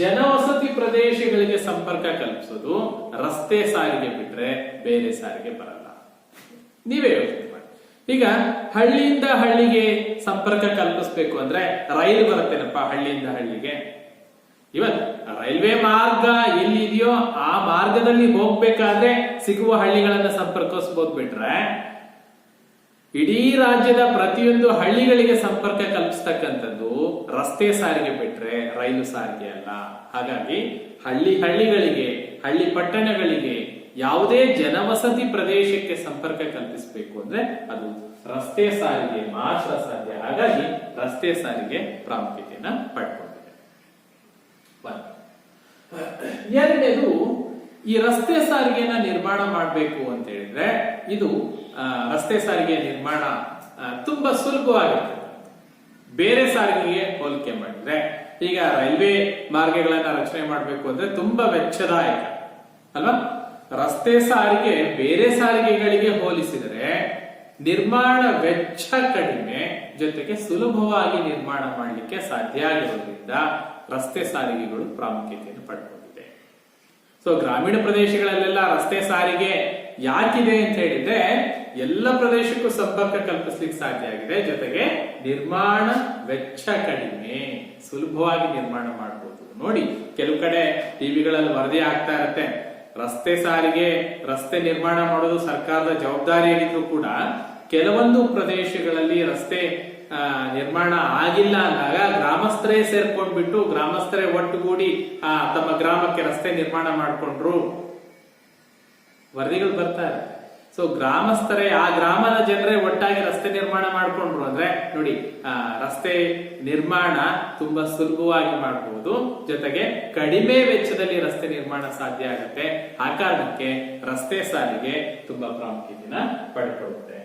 ಜನವಸತಿ ಪ್ರದೇಶಗಳಿಗೆ ಸಂಪರ್ಕ ಕಲ್ಪಿಸೋದು ರಸ್ತೆ ಸಾರಿಗೆ ಬಿಟ್ರೆ ಬೇರೆ ಸಾರಿಗೆ ಬರಲ್ಲ. ನೀವೇ ಯೋಚನೆ ಮಾಡಿ. ಈಗ ಹಳ್ಳಿಯಿಂದ ಹಳ್ಳಿಗೆ ಸಂಪರ್ಕ ಕಲ್ಪಿಸ್ಬೇಕು ಅಂದ್ರೆ ರೈಲು ಬರುತ್ತೇನಪ್ಪ ಹಳ್ಳಿಯಿಂದ ಹಳ್ಳಿಗೆ. ಇವತ್ತು ರೈಲ್ವೆ ಮಾರ್ಗ ಎಲ್ಲಿದೆಯೋ ಆ ಮಾರ್ಗದಲ್ಲಿ ಹೋಗ್ಬೇಕಾದ್ರೆ ಸಿಗುವ ಹಳ್ಳಿಗಳನ್ನ ಸಂಪರ್ಕಿಸಬಹುದು ಬಿಟ್ರೆ ಇಡೀ ರಾಜ್ಯದ ಪ್ರತಿಯೊಂದು ಹಳ್ಳಿಗಳಿಗೆ ಸಂಪರ್ಕ ಕಲ್ಪಿಸ್ತಕ್ಕಂಥದ್ದು ರಸ್ತೆ ಸಾರಿಗೆ ಬಿಟ್ರೆ ರೈಲು ಸಾರಿಗೆ ಅಲ್ಲ. ಹಾಗಾಗಿ ಹಳ್ಳಿಗಳಿಗೆ, ಹಳ್ಳಿ ಪಟ್ಟಣಗಳಿಗೆ, ಯಾವುದೇ ಜನವಸತಿ ಪ್ರದೇಶಕ್ಕೆ ಸಂಪರ್ಕ ಕಲ್ಪಿಸಬೇಕು ಅಂದ್ರೆ ಅದು ರಸ್ತೆ ಸಾರಿಗೆ ಮಾತ್ರ ಸಾಧ್ಯ. ಹಾಗಾಗಿ ರಸ್ತೆ ಸಾರಿಗೆ ಪ್ರಾಮುಖ್ಯತೆಯನ್ನ ಪಡ್ಕೊಂಡಿದೆ. ಎರಡನೇದು, ಈ ರಸ್ತೆ ಸಾರಿಗೆನ ನಿರ್ಮಾಣ ಮಾಡಬೇಕು ಅಂತ ಹೇಳಿದ್ರೆ ಇದು ರಸ್ತೆ ಸಾರಿಗೆ ನಿರ್ಮಾಣ ತುಂಬಾ ಸುಲಭವಾಗಿರ್ತದೆ ಬೇರೆ ಸಾರಿಗೆಗೆ ಹೋಲಿಕೆ ಮಾಡಿದ್ರೆ. ಈಗ ರೈಲ್ವೆ ಮಾರ್ಗಗಳನ್ನ ರಚನೆ ಮಾಡಬೇಕು ಅಂದ್ರೆ ತುಂಬಾ ವೆಚ್ಚದಾಯಕ ಅಲ್ವಾ. ರಸ್ತೆ ಸಾರಿಗೆ ಬೇರೆ ಸಾರಿಗೆಗಳಿಗೆ ಹೋಲಿಸಿದರೆ ನಿರ್ಮಾಣ ವೆಚ್ಚ ಕಡಿಮೆ, ಜೊತೆಗೆ ಸುಲಭವಾಗಿ ನಿರ್ಮಾಣ ಮಾಡಲಿಕ್ಕೆ ಸಾಧ್ಯ ಆಗಿರೋದ್ರಿಂದ ರಸ್ತೆ ಸಾರಿಗೆಗಳು ಪ್ರಾಮುಖ್ಯತೆಯನ್ನು ಪಡ್ಕೊಂಡಿದೆ. ಸೊ ಗ್ರಾಮೀಣ ಪ್ರದೇಶಗಳಲ್ಲೆಲ್ಲ ರಸ್ತೆ ಸಾರಿಗೆ ಯಾಕಿದೆ ಅಂತ ಹೇಳಿದ್ರೆ ಎಲ್ಲ ಪ್ರದೇಶಕ್ಕೂ ಸಂಪರ್ಕ ಕಲ್ಪಿಸ್ಲಿಕ್ಕೆ ಸಾಧ್ಯ ಆಗಿದೆ, ಜೊತೆಗೆ ನಿರ್ಮಾಣ ವೆಚ್ಚ ಕಡಿಮೆ, ಸುಲಭವಾಗಿ ನಿರ್ಮಾಣ ಮಾಡಬಹುದು. ನೋಡಿ, ಕೆಲವು ಕಡೆ ಟಿವಿಗಳಲ್ಲಿ ವರದಿ ಆಗ್ತಾ ಇರುತ್ತೆ, ರಸ್ತೆ ಸಾರಿಗೆ, ರಸ್ತೆ ನಿರ್ಮಾಣ ಮಾಡೋದು ಸರ್ಕಾರದ ಜವಾಬ್ದಾರಿಯಾಗಿದ್ರು ಕೂಡ ಕೆಲವೊಂದು ಪ್ರದೇಶಗಳಲ್ಲಿ ರಸ್ತೆ ನಿರ್ಮಾಣ ಆಗಿಲ್ಲ ಅಂದಾಗ ಗ್ರಾಮಸ್ಥರೇ ಸೇರ್ಕೊಂಡ್ಬಿಟ್ಟು ಗ್ರಾಮಸ್ಥರೇ ಒಟ್ಟುಗೂಡಿ ತಮ್ಮ ಗ್ರಾಮಕ್ಕೆ ರಸ್ತೆ ನಿರ್ಮಾಣ ಮಾಡಿಕೊಂಡ್ರು ವರದಿಗಳು ಬರ್ತಾ ಇದೆ. ಸೊ ಗ್ರಾಮಸ್ಥರೇ, ಆ ಗ್ರಾಮದ ಜನರೇ ಒಟ್ಟಾಗಿ ರಸ್ತೆ ನಿರ್ಮಾಣ ಮಾಡ್ಕೊಂಡ್ರು ಅಂದ್ರೆ ನೋಡಿ, ರಸ್ತೆ ನಿರ್ಮಾಣ ತುಂಬಾ ಸುಲಭವಾಗಿ ಮಾಡಬಹುದು, ಜೊತೆಗೆ ಕಡಿಮೆ ವೆಚ್ಚದಲ್ಲಿ ರಸ್ತೆ ನಿರ್ಮಾಣ ಸಾಧ್ಯ ಆಗುತ್ತೆ. ಆ ಕಾರಣಕ್ಕೆ ರಸ್ತೆ ಸಾರಿಗೆ ತುಂಬಾ ಪ್ರಾಮುಖ್ಯತೆಯನ್ನ ಪಡ್ಕೊಳ್ಳುತ್ತೆ.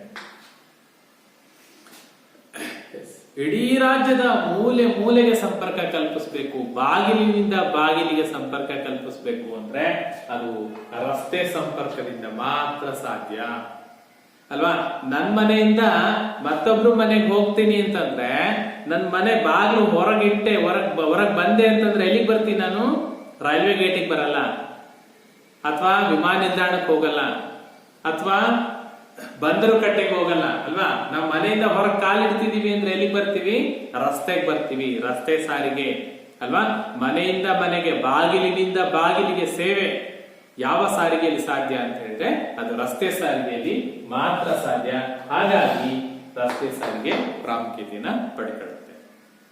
ಇಡೀ ರಾಜ್ಯದ ಮೂಲೆ ಮೂಲೆಗೆ ಸಂಪರ್ಕ ಕಲ್ಪಿಸಬೇಕು, ಬಾಗಿಲಿನಿಂದ ಬಾಗಿಲಿಗೆ ಸಂಪರ್ಕ ಕಲ್ಪಿಸಬೇಕು ಅಂದ್ರೆ ಅದು ರಸ್ತೆ ಸಂಪರ್ಕದಿಂದ ಮಾತ್ರ ಸಾಧ್ಯ ಅಲ್ವಾ. ನನ್ ಮನೆಯಿಂದ ಮತ್ತೊಬ್ರು ಮನೆಗೆ ಹೋಗ್ತೀನಿ ಅಂತಂದ್ರೆ ನನ್ ಮನೆ ಬಾಗಿಲು ಹೊರಗಿಟ್ಟೆ ಹೊರಗ್ ಬಂದೆ ಅಂತಂದ್ರೆ ಎಲ್ಲಿಗೆ ಬರ್ತೀನಿ ನಾನು? ರೈಲ್ವೆ ಗೇಟಿಗೆ ಬರಲ್ಲ, ಅಥವಾ ವಿಮಾನ ನಿಲ್ದಾಣಕ್ಕೆ ಹೋಗಲ್ಲ, ಅಥವಾ ಬಂದರು ಕಟ್ಟೆಗೆ ಹೋಗಲ್ಲ ಅಲ್ವಾ. ನಾವು ಮನೆಯಿಂದ ಹೊರಗೆ ಕಾಲಿಡ್ತಿದೀವಿ ಅಂದ್ರೆ ಎಲ್ಲಿಗೆ ಬರ್ತೀವಿ? ರಸ್ತೆಗೆ ಬರ್ತೀವಿ. ರಸ್ತೆ ಸಾರಿಗೆ ಅಲ್ವಾ. ಮನೆಯಿಂದ ಮನೆಗೆ, ಬಾಗಿಲಿನಿಂದ ಬಾಗಿಲಿಗೆ ಸೇವೆ ಯಾವ ಸಾರಿಗೆಯಲ್ಲಿ ಸಾಧ್ಯ ಅಂತ ಹೇಳಿದ್ರೆ ಅದು ರಸ್ತೆ ಸಾರಿಗೆಯಲ್ಲಿ ಮಾತ್ರ ಸಾಧ್ಯ. ಹಾಗಾಗಿ ರಸ್ತೆ ಸಾರಿಗೆ ಪ್ರಾಮುಖ್ಯತೆಯನ್ನ ಪಡ್ಕೊಳ್ಳುತ್ತೆ.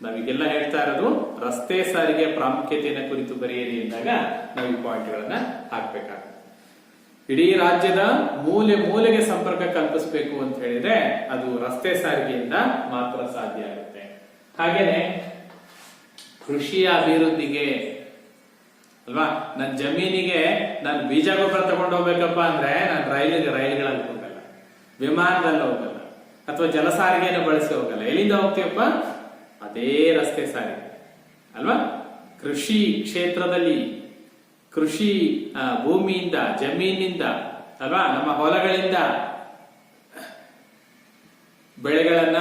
ನಾವೀಗೆಲ್ಲ ಹೇಳ್ತಾ ಇರೋದು ರಸ್ತೆ ಸಾರಿಗೆ ಪ್ರಾಮುಖ್ಯತೆಯನ್ನ ಕುರಿತು ಬರೆಯಿರಿ ಎಂದಾಗ ನಾವು ಈ ಪಾಯಿಂಟ್ಗಳನ್ನ ಹಾಕ್ಬೇಕಾಗುತ್ತೆ. ಇಡೀ ರಾಜ್ಯದ ಮೂಲೆ ಮೂಲೆಗೆ ಸಂಪರ್ಕ ಕಲ್ಪಿಸಬೇಕು ಅಂತ ಹೇಳಿದ್ರೆ ಅದು ರಸ್ತೆ ಸಾರಿಗೆಯಿಂದ ಮಾತ್ರ ಸಾಧ್ಯ ಆಗುತ್ತೆ. ಹಾಗೇನೆ ಕೃಷಿಯ ಅಭಿವೃದ್ಧಿಗೆ ಅಲ್ವಾ, ನನ್ನ ಜಮೀನಿಗೆ ನಾನು ಬೀಜ ಗೊಬ್ಬರ ತಗೊಂಡು ಹೋಗ್ಬೇಕಪ್ಪ ಅಂದ್ರೆ ನಾನು ರೈಲುಗಳಲ್ಲಿ ಹೋಗಲ್ಲ, ವಿಮಾನದಲ್ಲಿ ಹೋಗಲ್ಲ, ಅಥವಾ ಜಲ ಸಾರಿಗೆಯನ್ನು ಬಳಸಿ ಹೋಗಲ್ಲ. ಎಲ್ಲಿಂದ ಹೋಗ್ತೀವಪ್ಪ? ಅದೇ ರಸ್ತೆ ಸಾರಿಗೆ ಅಲ್ವಾ. ಕೃಷಿ ಕ್ಷೇತ್ರದಲ್ಲಿ, ಕೃಷಿ ಭೂಮಿಯಿಂದ, ಜಮೀನಿಂದ ಅಲ್ವಾ, ನಮ್ಮ ಹೊಲಗಳಿಂದ ಬೆಳೆಗಳನ್ನ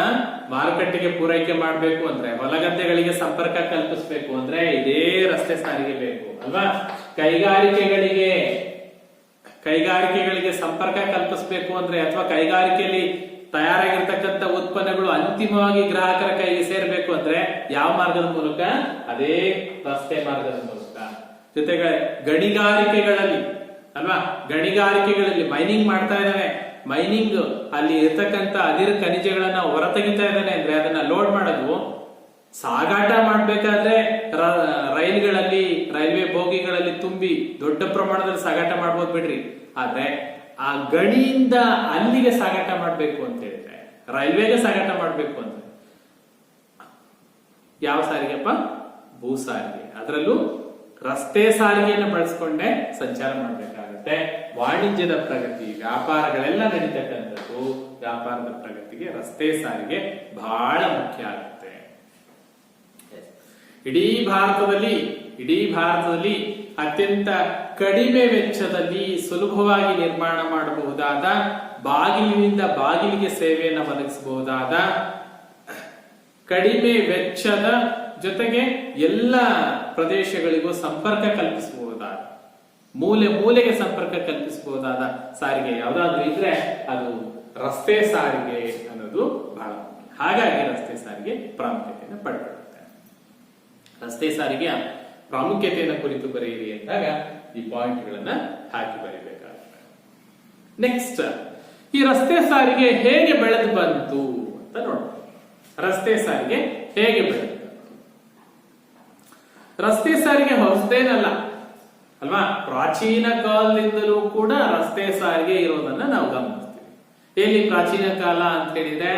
ಮಾರುಕಟ್ಟೆಗೆ ಪೂರೈಕೆ ಮಾಡಬೇಕು ಅಂದ್ರೆ, ಹೊಲಗದ್ದೆಗಳಿಗೆ ಸಂಪರ್ಕ ಕಲ್ಪಿಸಬೇಕು ಅಂದ್ರೆ ಇದೇ ರಸ್ತೆ ಸಾರಿಗೆ ಬೇಕು ಅಲ್ವಾ. ಕೈಗಾರಿಕೆಗಳಿಗೆ ಸಂಪರ್ಕ ಕಲ್ಪಿಸಬೇಕು ಅಂದ್ರೆ, ಅಥವಾ ಕೈಗಾರಿಕೆಯಲ್ಲಿ ತಯಾರಾಗಿರ್ತಕ್ಕಂಥ ಉತ್ಪನ್ನಗಳು ಅಂತಿಮವಾಗಿ ಗ್ರಾಹಕರ ಕೈಗೆ ಸೇರ್ಬೇಕು ಅಂದ್ರೆ ಯಾವ ಮಾರ್ಗದ ಮೂಲಕ? ಅದೇ ರಸ್ತೆ ಮಾರ್ಗದ ಮೂಲಕ. ಜೊತೆಗೆ ಗಣಿಗಾರಿಕೆಗಳಲ್ಲಿ ಅಲ್ವಾ, ಗಣಿಗಾರಿಕೆಗಳಲ್ಲಿ ಮೈನಿಂಗ್ ಮಾಡ್ತಾ ಇದ್ದಾನೆ, ಮೈನಿಂಗ್ ಅಲ್ಲಿ ಇರ್ತಕ್ಕಂಥ ಅದಿರು ಖನಿಜಗಳನ್ನ ಹೊರತೆಗಿತಾ ಇದ್ದಾನೆ ಅಂದ್ರೆ ಅದನ್ನ ಲೋಡ್ ಮಾಡೋದು, ಸಾಗಾಟ ಮಾಡ್ಬೇಕಾದ್ರೆ ರೈಲ್ಗಳಲ್ಲಿ, ರೈಲ್ವೆ ಬೋಗಿಗಳಲ್ಲಿ ತುಂಬಿ ದೊಡ್ಡ ಪ್ರಮಾಣದಲ್ಲಿ ಸಾಗಾಟ ಮಾಡ್ಬೋದು ಬಿಡ್ರಿ. ಆದ್ರೆ ಆ ಗಣಿಯಿಂದ ಅಲ್ಲಿಗೆ ಸಾಗಾಟ ಮಾಡ್ಬೇಕು ಅಂತ ಹೇಳಿದ್ರೆ, ರೈಲ್ವೆಗೆ ಸಾಗಾಟ ಮಾಡ್ಬೇಕು ಅಂತ ಯಾವ ಸಾರಿಗೆಪ್ಪ? ಭೂ ಸಾರಿಗೆ. ಅದರಲ್ಲೂ ರಸ್ತೆ ಸಾರಿಗೆಯನ್ನು ಬಳಸ್ಕೊಂಡೆ ಸಂಚಾರ ಮಾಡಬೇಕಾಗುತ್ತೆ. ವಾಣಿಜ್ಯದ ಪ್ರಗತಿ, ವ್ಯಾಪಾರಗಳೆಲ್ಲ ನಡೀತಕ್ಕಂಥದ್ದು, ವ್ಯಾಪಾರದ ಪ್ರಗತಿಗೆ ರಸ್ತೆ ಸಾರಿಗೆ ಬಹಳ ಮುಖ್ಯ ಆಗುತ್ತೆ. ಇಡೀ ಭಾರತದಲ್ಲಿ ಅತ್ಯಂತ ಕಡಿಮೆ ವೆಚ್ಚದಲ್ಲಿ ಸುಲಭವಾಗಿ ನಿರ್ಮಾಣ ಮಾಡಬಹುದಾದ, ಬಾಗಿಲಿನಿಂದ ಬಾಗಿಲಿಗೆ ಸೇವೆಯನ್ನು ಒದಗಿಸಬಹುದಾದ, ಕಡಿಮೆ ವೆಚ್ಚದ ಜೊತೆಗೆ ಎಲ್ಲ ಪ್ರದೇಶಗಳಿಗೂ ಸಂಪರ್ಕ ಕಲ್ಪಿಸಬಹುದಾದ, ಮೂಲೆ ಮೂಲೆಗೆ ಸಂಪರ್ಕ ಕಲ್ಪಿಸಬಹುದಾದ ಸಾರಿಗೆ ಯಾವ್ದಾದ್ರು ಇದ್ರೆ ಅದು ರಸ್ತೆ ಸಾರಿಗೆ ಅನ್ನೋದು ಬಹಳ ಮುಖ್ಯ. ಹಾಗಾಗಿ ರಸ್ತೆ ಸಾರಿಗೆ ಪ್ರಾಮುಖ್ಯತೆಯನ್ನು ಪಡೆದುಕೊಳ್ಳುತ್ತೆ. ರಸ್ತೆ ಸಾರಿಗೆಯ ಪ್ರಾಮುಖ್ಯತೆಯನ್ನು ಕುರಿತು ಬರೆಯಿರಿ ಅಂದಾಗ ಈ ಪಾಯಿಂಟ್ಗಳನ್ನ ಹಾಕಿ ಬರೀಬೇಕಾಗುತ್ತೆ. ನೆಕ್ಸ್ಟ್, ಈ ರಸ್ತೆ ಸಾರಿಗೆ ಹೇಗೆ ಬೆಳೆದು ಬಂತು ಅಂತ ನೋಡೋಣ. ರಸ್ತೆ ಸಾರಿಗೆ ಹೇಗೆ ಬೆಳೆದು ಬಂತು? ರಸ್ತೆ ಸಾರಿಗೆ ಹೊಸದೇನಲ್ಲ ಅಲ್ವಾ? ಪ್ರಾಚೀನ ಕಾಲದಿಂದಲೂ ಕೂಡ ರಸ್ತೆ ಸಾರಿಗೆ ಇರೋದನ್ನ ನಾವು ಗಮನಿಸ್ತೀವಿ. ಎಲ್ಲಿ ಪ್ರಾಚೀನ ಕಾಲ ಅಂತ ಹೇಳಿದ್ರೆ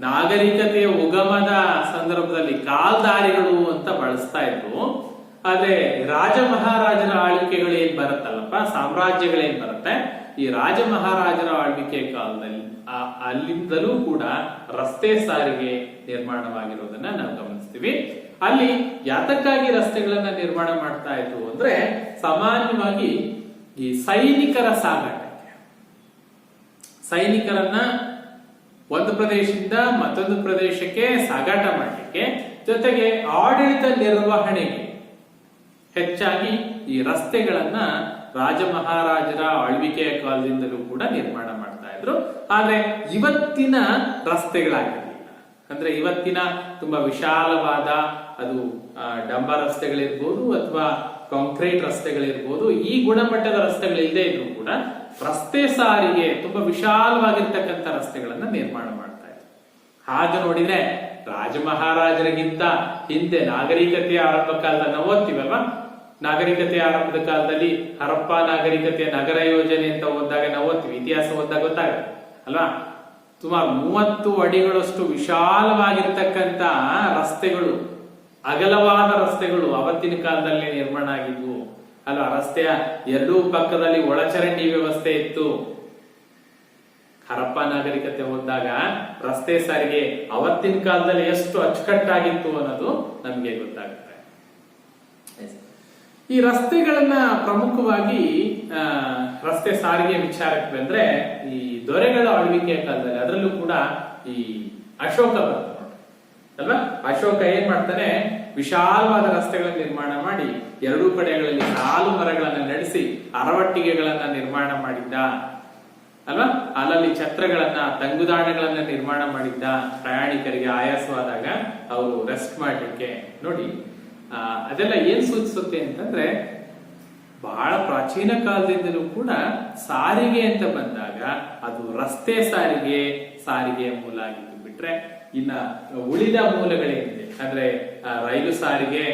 ನಾಗರಿಕತೆಯ ಉಗಮದ ಸಂದರ್ಭದಲ್ಲಿ ಕಾಲ್ದಾರಿಗಳು ಅಂತ ಬಳಸ್ತಾ ಇದ್ರು. ಆದ್ರೆ ರಾಜ ಮಹಾರಾಜರ ಆಳ್ವಿಕೆಗಳು ಏನ್ ಬರುತ್ತಲ್ಲಪ್ಪ, ಸಾಮ್ರಾಜ್ಯಗಳೇನ್ ಬರುತ್ತೆ, ಈ ರಾಜ ಮಹಾರಾಜರ ಆಳ್ವಿಕೆ ಕಾಲದಲ್ಲಿ ಅಲ್ಲಿಂದಲೂ ಕೂಡ ರಸ್ತೆ ಸಾರಿಗೆ ನಿರ್ಮಾಣವಾಗಿರೋದನ್ನ ನಾವು ಗಮನಿಸ್ತೀವಿ. ಅಲ್ಲಿ ಯಾತಕ್ಕಾಗಿ ರಸ್ತೆಗಳನ್ನ ನಿರ್ಮಾಣ ಮಾಡ್ತಾ ಇದ್ರು ಅಂದ್ರೆ ಸಾಮಾನ್ಯವಾಗಿ ಈ ಸೈನಿಕರ ಸಾಗಾಟಕ್ಕೆ, ಸೈನಿಕರನ್ನ ಒಂದು ಪ್ರದೇಶದಿಂದ ಮತ್ತೊಂದು ಪ್ರದೇಶಕ್ಕೆ ಸಾಗಾಟ ಮಾಡಲಿಕ್ಕೆ, ಜೊತೆಗೆ ಆಡಳಿತ ನಿರ್ವಹಣೆಗೆ ಹೆಚ್ಚಾಗಿ ಈ ರಸ್ತೆಗಳನ್ನ ರಾಜ ಮಹಾರಾಜರ ಆಳ್ವಿಕೆಯ ಕಾಲದಿಂದಲೂ ಕೂಡ ನಿರ್ಮಾಣ ಮಾಡ್ತಾ ಇದ್ರು. ಆದ್ರೆ ಇವತ್ತಿನ ರಸ್ತೆಗಳಾಗಿರಲಿಲ್ಲ. ಅಂದ್ರೆ ಇವತ್ತಿನ ತುಂಬಾ ವಿಶಾಲವಾದ ಅದು ಡಂಬರ್ ರಸ್ತೆಗಳಿರ್ಬೋದು ಅಥವಾ ಕಾಂಕ್ರೀಟ್ ರಸ್ತೆಗಳಿರ್ಬೋದು, ಈ ಗುಣಮಟ್ಟದ ರಸ್ತೆಗಳಿಲ್ಲದೆ ಇದ್ರು ಕೂಡ ರಸ್ತೆ ಸಾರಿಗೆ ತುಂಬಾ ವಿಶಾಲವಾಗಿರ್ತಕ್ಕಂಥ ರಸ್ತೆಗಳನ್ನ ನಿರ್ಮಾಣ ಮಾಡ್ತಾ ಇದ್ರು. ಹಾಗೆ ನೋಡಿದ್ರೆ ರಾಜ ಮಹಾರಾಜರಿಗಿಂತ ಹಿಂದೆ ನಾಗರಿಕತೆಯ ಆರಂಭ ಕಾಲದ ನಾವು ಓದ್ತೀವಲ್ವಾ, ನಾಗರಿಕತೆಯ ಆರಂಭದ ಕಾಲದಲ್ಲಿ ಹರಪ್ಪ ನಾಗರಿಕತೆಯ ನಗರ ಯೋಜನೆ ಅಂತ ಓದಿದಾಗ ನಾವು ಓದ್ತೀವಿ, ಇತಿಹಾಸ ಓದಿದಾಗ ಗೊತ್ತಾಗುತ್ತೆ ಅಲ್ವಾ. ಸುಮಾರು 30 ಅಡಿಗಳಷ್ಟು ವಿಶಾಲವಾಗಿರ್ತಕ್ಕಂಥ ರಸ್ತೆಗಳು, ಅಗಲವಾದ ರಸ್ತೆಗಳು ಅವತ್ತಿನ ಕಾಲದಲ್ಲಿ ನಿರ್ಮಾಣ ಆಗಿದ್ವು ಅಲ್ವಾ. ರಸ್ತೆಯ ಎರಡೂ ಪಕ್ಕದಲ್ಲಿ ಒಳಚರಂಡಿ ವ್ಯವಸ್ಥೆ ಇತ್ತು. ಹರಪ್ಪ ನಾಗರಿಕತೆ ಹೋದಾಗ ರಸ್ತೆ ಸಾರಿಗೆ ಅವತ್ತಿನ ಕಾಲದಲ್ಲಿ ಎಷ್ಟು ಅಚ್ಚುಕಟ್ಟಾಗಿತ್ತು ಅನ್ನೋದು ನಮ್ಗೆ ಗೊತ್ತಾಗುತ್ತೆ. ಈ ರಸ್ತೆಗಳನ್ನ ಪ್ರಮುಖವಾಗಿ ರಸ್ತೆ ಸಾರಿಗೆ ವಿಚಾರಕ್ಕೆ ಬಂದ್ರೆ ಈ ದೊರೆಗಳ ಆಳ್ವಿಕೆಯ ಕಾಲದಲ್ಲಿ, ಅದರಲ್ಲೂ ಕೂಡ ಈ ಅಶೋಕ ಬರ್ತಾನೆ ಅಲ್ವಾ. ಅಶೋಕ ಏನ್ ಮಾಡ್ತಾನೆ, ವಿಶಾಲವಾದ ರಸ್ತೆಗಳನ್ನ ನಿರ್ಮಾಣ ಮಾಡಿ ಎರಡೂ ಕಡೆಗಳಲ್ಲಿ ಸಾಲು ಮರಗಳನ್ನ ನಡೆಸಿ ಅರವಟ್ಟಿಗೆಗಳನ್ನ ನಿರ್ಮಾಣ ಮಾಡಿದ್ದ ಅಲ್ವಾ. ಅಲ್ಲಲ್ಲಿ ಛತ್ರಗಳನ್ನ, ತಂಗುದಾಣಗಳನ್ನ ನಿರ್ಮಾಣ ಮಾಡಿದ್ದ. ಪ್ರಯಾಣಿಕರಿಗೆ ಆಯಾಸವಾದಾಗ ಅವರು ರೆಸ್ಟ್ ಮಾಡ್ಲಿಕ್ಕೆ. ನೋಡಿ ಅದೆಲ್ಲ ಏನ್ ಸೂಚಿಸುತ್ತೆ ಅಂತಂದ್ರೆ ಬಹಳ ಪ್ರಾಚೀನ ಕಾಲದಿಂದಲೂ ಕೂಡ ಸಾರಿಗೆ ಅಂತ ಬಂದಾಗ ಅದು ರಸ್ತೆ ಸಾರಿಗೆಯ ಮೂಲ ಆಗಿದ್ದು ಬಿಟ್ರೆ ಇನ್ನ ಉಳಿದ ಮೂಲಗಳೇನಿದೆ ಅಂದ್ರೆ ರೈಲು ಸಾರಿಗೆ,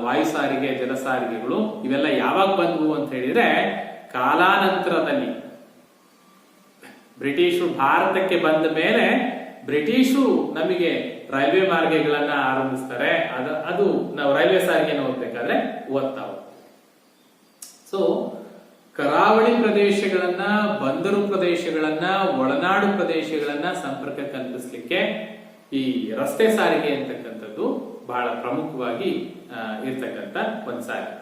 ವಾಯು ಸಾರಿಗೆ, ಜಲ ಸಾರಿಗೆಗಳು ಇವೆಲ್ಲ ಯಾವಾಗ ಬಂದವು ಅಂತ ಹೇಳಿದ್ರೆ ಕಾಲಾನಂತರದಲ್ಲಿ ಬ್ರಿಟಿಷರು ಭಾರತಕ್ಕೆ ಬಂದ ಮೇಲೆ ಬ್ರಿಟಿಷರು ನಮಗೆ ರೈಲ್ವೆ ಮಾರ್ಗಗಳನ್ನ ಆರಂಭಿಸ್ತಾರೆ. ಅದು ನಾವು ರೈಲ್ವೆ ಸಾರಿಗೆನ ಓದ್ಬೇಕಾದ್ರೆ ಓದ್ತಾವ. ಸೊ ಕರಾವಳಿ ಪ್ರದೇಶಗಳನ್ನ, ಬಂದರು ಪ್ರದೇಶಗಳನ್ನ, ಒಳನಾಡು ಪ್ರದೇಶಗಳನ್ನ ಸಂಪರ್ಕ ಕಲ್ಪಿಸ್ಲಿಕ್ಕೆ ಈ ರಸ್ತೆ ಸಾರಿಗೆ ಅಂತಕ್ಕಂಥದ್ದು ಬಹಳ ಪ್ರಮುಖವಾಗಿ ಇರ್ತಕ್ಕಂಥ ಒಂದು ಸಾರಿಗೆ.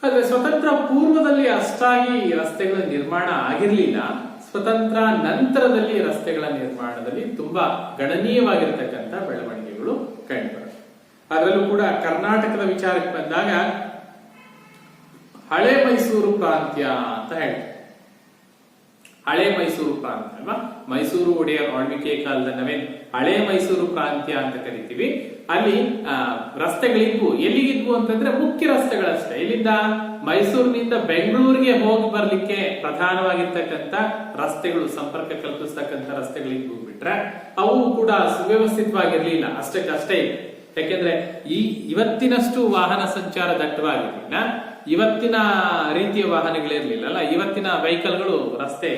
ಆದ್ರೆ ಸ್ವತಂತ್ರ ಪೂರ್ವದಲ್ಲಿ ಅಷ್ಟಾಗಿ ರಸ್ತೆಗಳ ನಿರ್ಮಾಣ ಆಗಿರ್ಲಿಲ್ಲ. ಸ್ವತಂತ್ರ ನಂತರದಲ್ಲಿ ರಸ್ತೆಗಳ ನಿರ್ಮಾಣದಲ್ಲಿ ತುಂಬಾ ಗಣನೀಯವಾಗಿರ್ತಕ್ಕಂಥ ಬೆಳವಣಿಗೆಗಳು ಕಂಡುಬರುತ್ತೆ. ಅದರಲ್ಲೂ ಕೂಡ ಕರ್ನಾಟಕದ ವಿಚಾರಕ್ಕೆ ಬಂದಾಗ ಹಳೆ ಮೈಸೂರು ಪ್ರಾಂತ್ಯ ಅಂತ ಹೇಳ್ತಾರೆ. ಹಳೆ ಮೈಸೂರು ಪ್ರಾಂತ್ಯ ಅಲ್ವಾ, ಮೈಸೂರು ಒಡೆಯರ್ ಆಳ್ವಿಕೆ ಕಾಲದ ನಾವೇನ್ ಹಳೆ ಮೈಸೂರು ಪ್ರಾಂತ್ಯ ಅಂತ ಕರಿತೀವಿ. ಅಲ್ಲಿ ರಸ್ತೆಗಳಿದ್ವು. ಎಲ್ಲಿಗಿದ್ವು ಅಂತಂದ್ರೆ ಮುಖ್ಯ ರಸ್ತೆಗಳಷ್ಟೇ. ಇಲ್ಲಿಂದ ಮೈಸೂರಿನಿಂದ ಬೆಂಗಳೂರಿಗೆ ಹೋಗಿ ಬರ್ಲಿಕ್ಕೆ ಪ್ರಧಾನವಾಗಿರ್ತಕ್ಕಂಥ ರಸ್ತೆಗಳು, ಸಂಪರ್ಕ ಕಲ್ಪಿಸ್ತಕ್ಕಂಥ ರಸ್ತೆಗಳಿದ್ವು ಬಿಟ್ರೆ ಅವು ಕೂಡ ಸುವ್ಯವಸ್ಥಿತವಾಗಿರ್ಲಿಲ್ಲ. ಅಷ್ಟೇ. ಯಾಕೆಂದ್ರೆ ಇವತ್ತಿನಷ್ಟು ವಾಹನ ಸಂಚಾರ ದಟ್ಟವಾಗಿರ್ಲಿಲ್ಲ. ಇವತ್ತಿನ ರೀತಿಯ ವಾಹನಗಳಿರ್ಲಿಲ್ಲ ಅಲ್ಲ. ಇವತ್ತಿನ ವೆಹಿಕಲ್ಗಳು ರಸ್ತೆ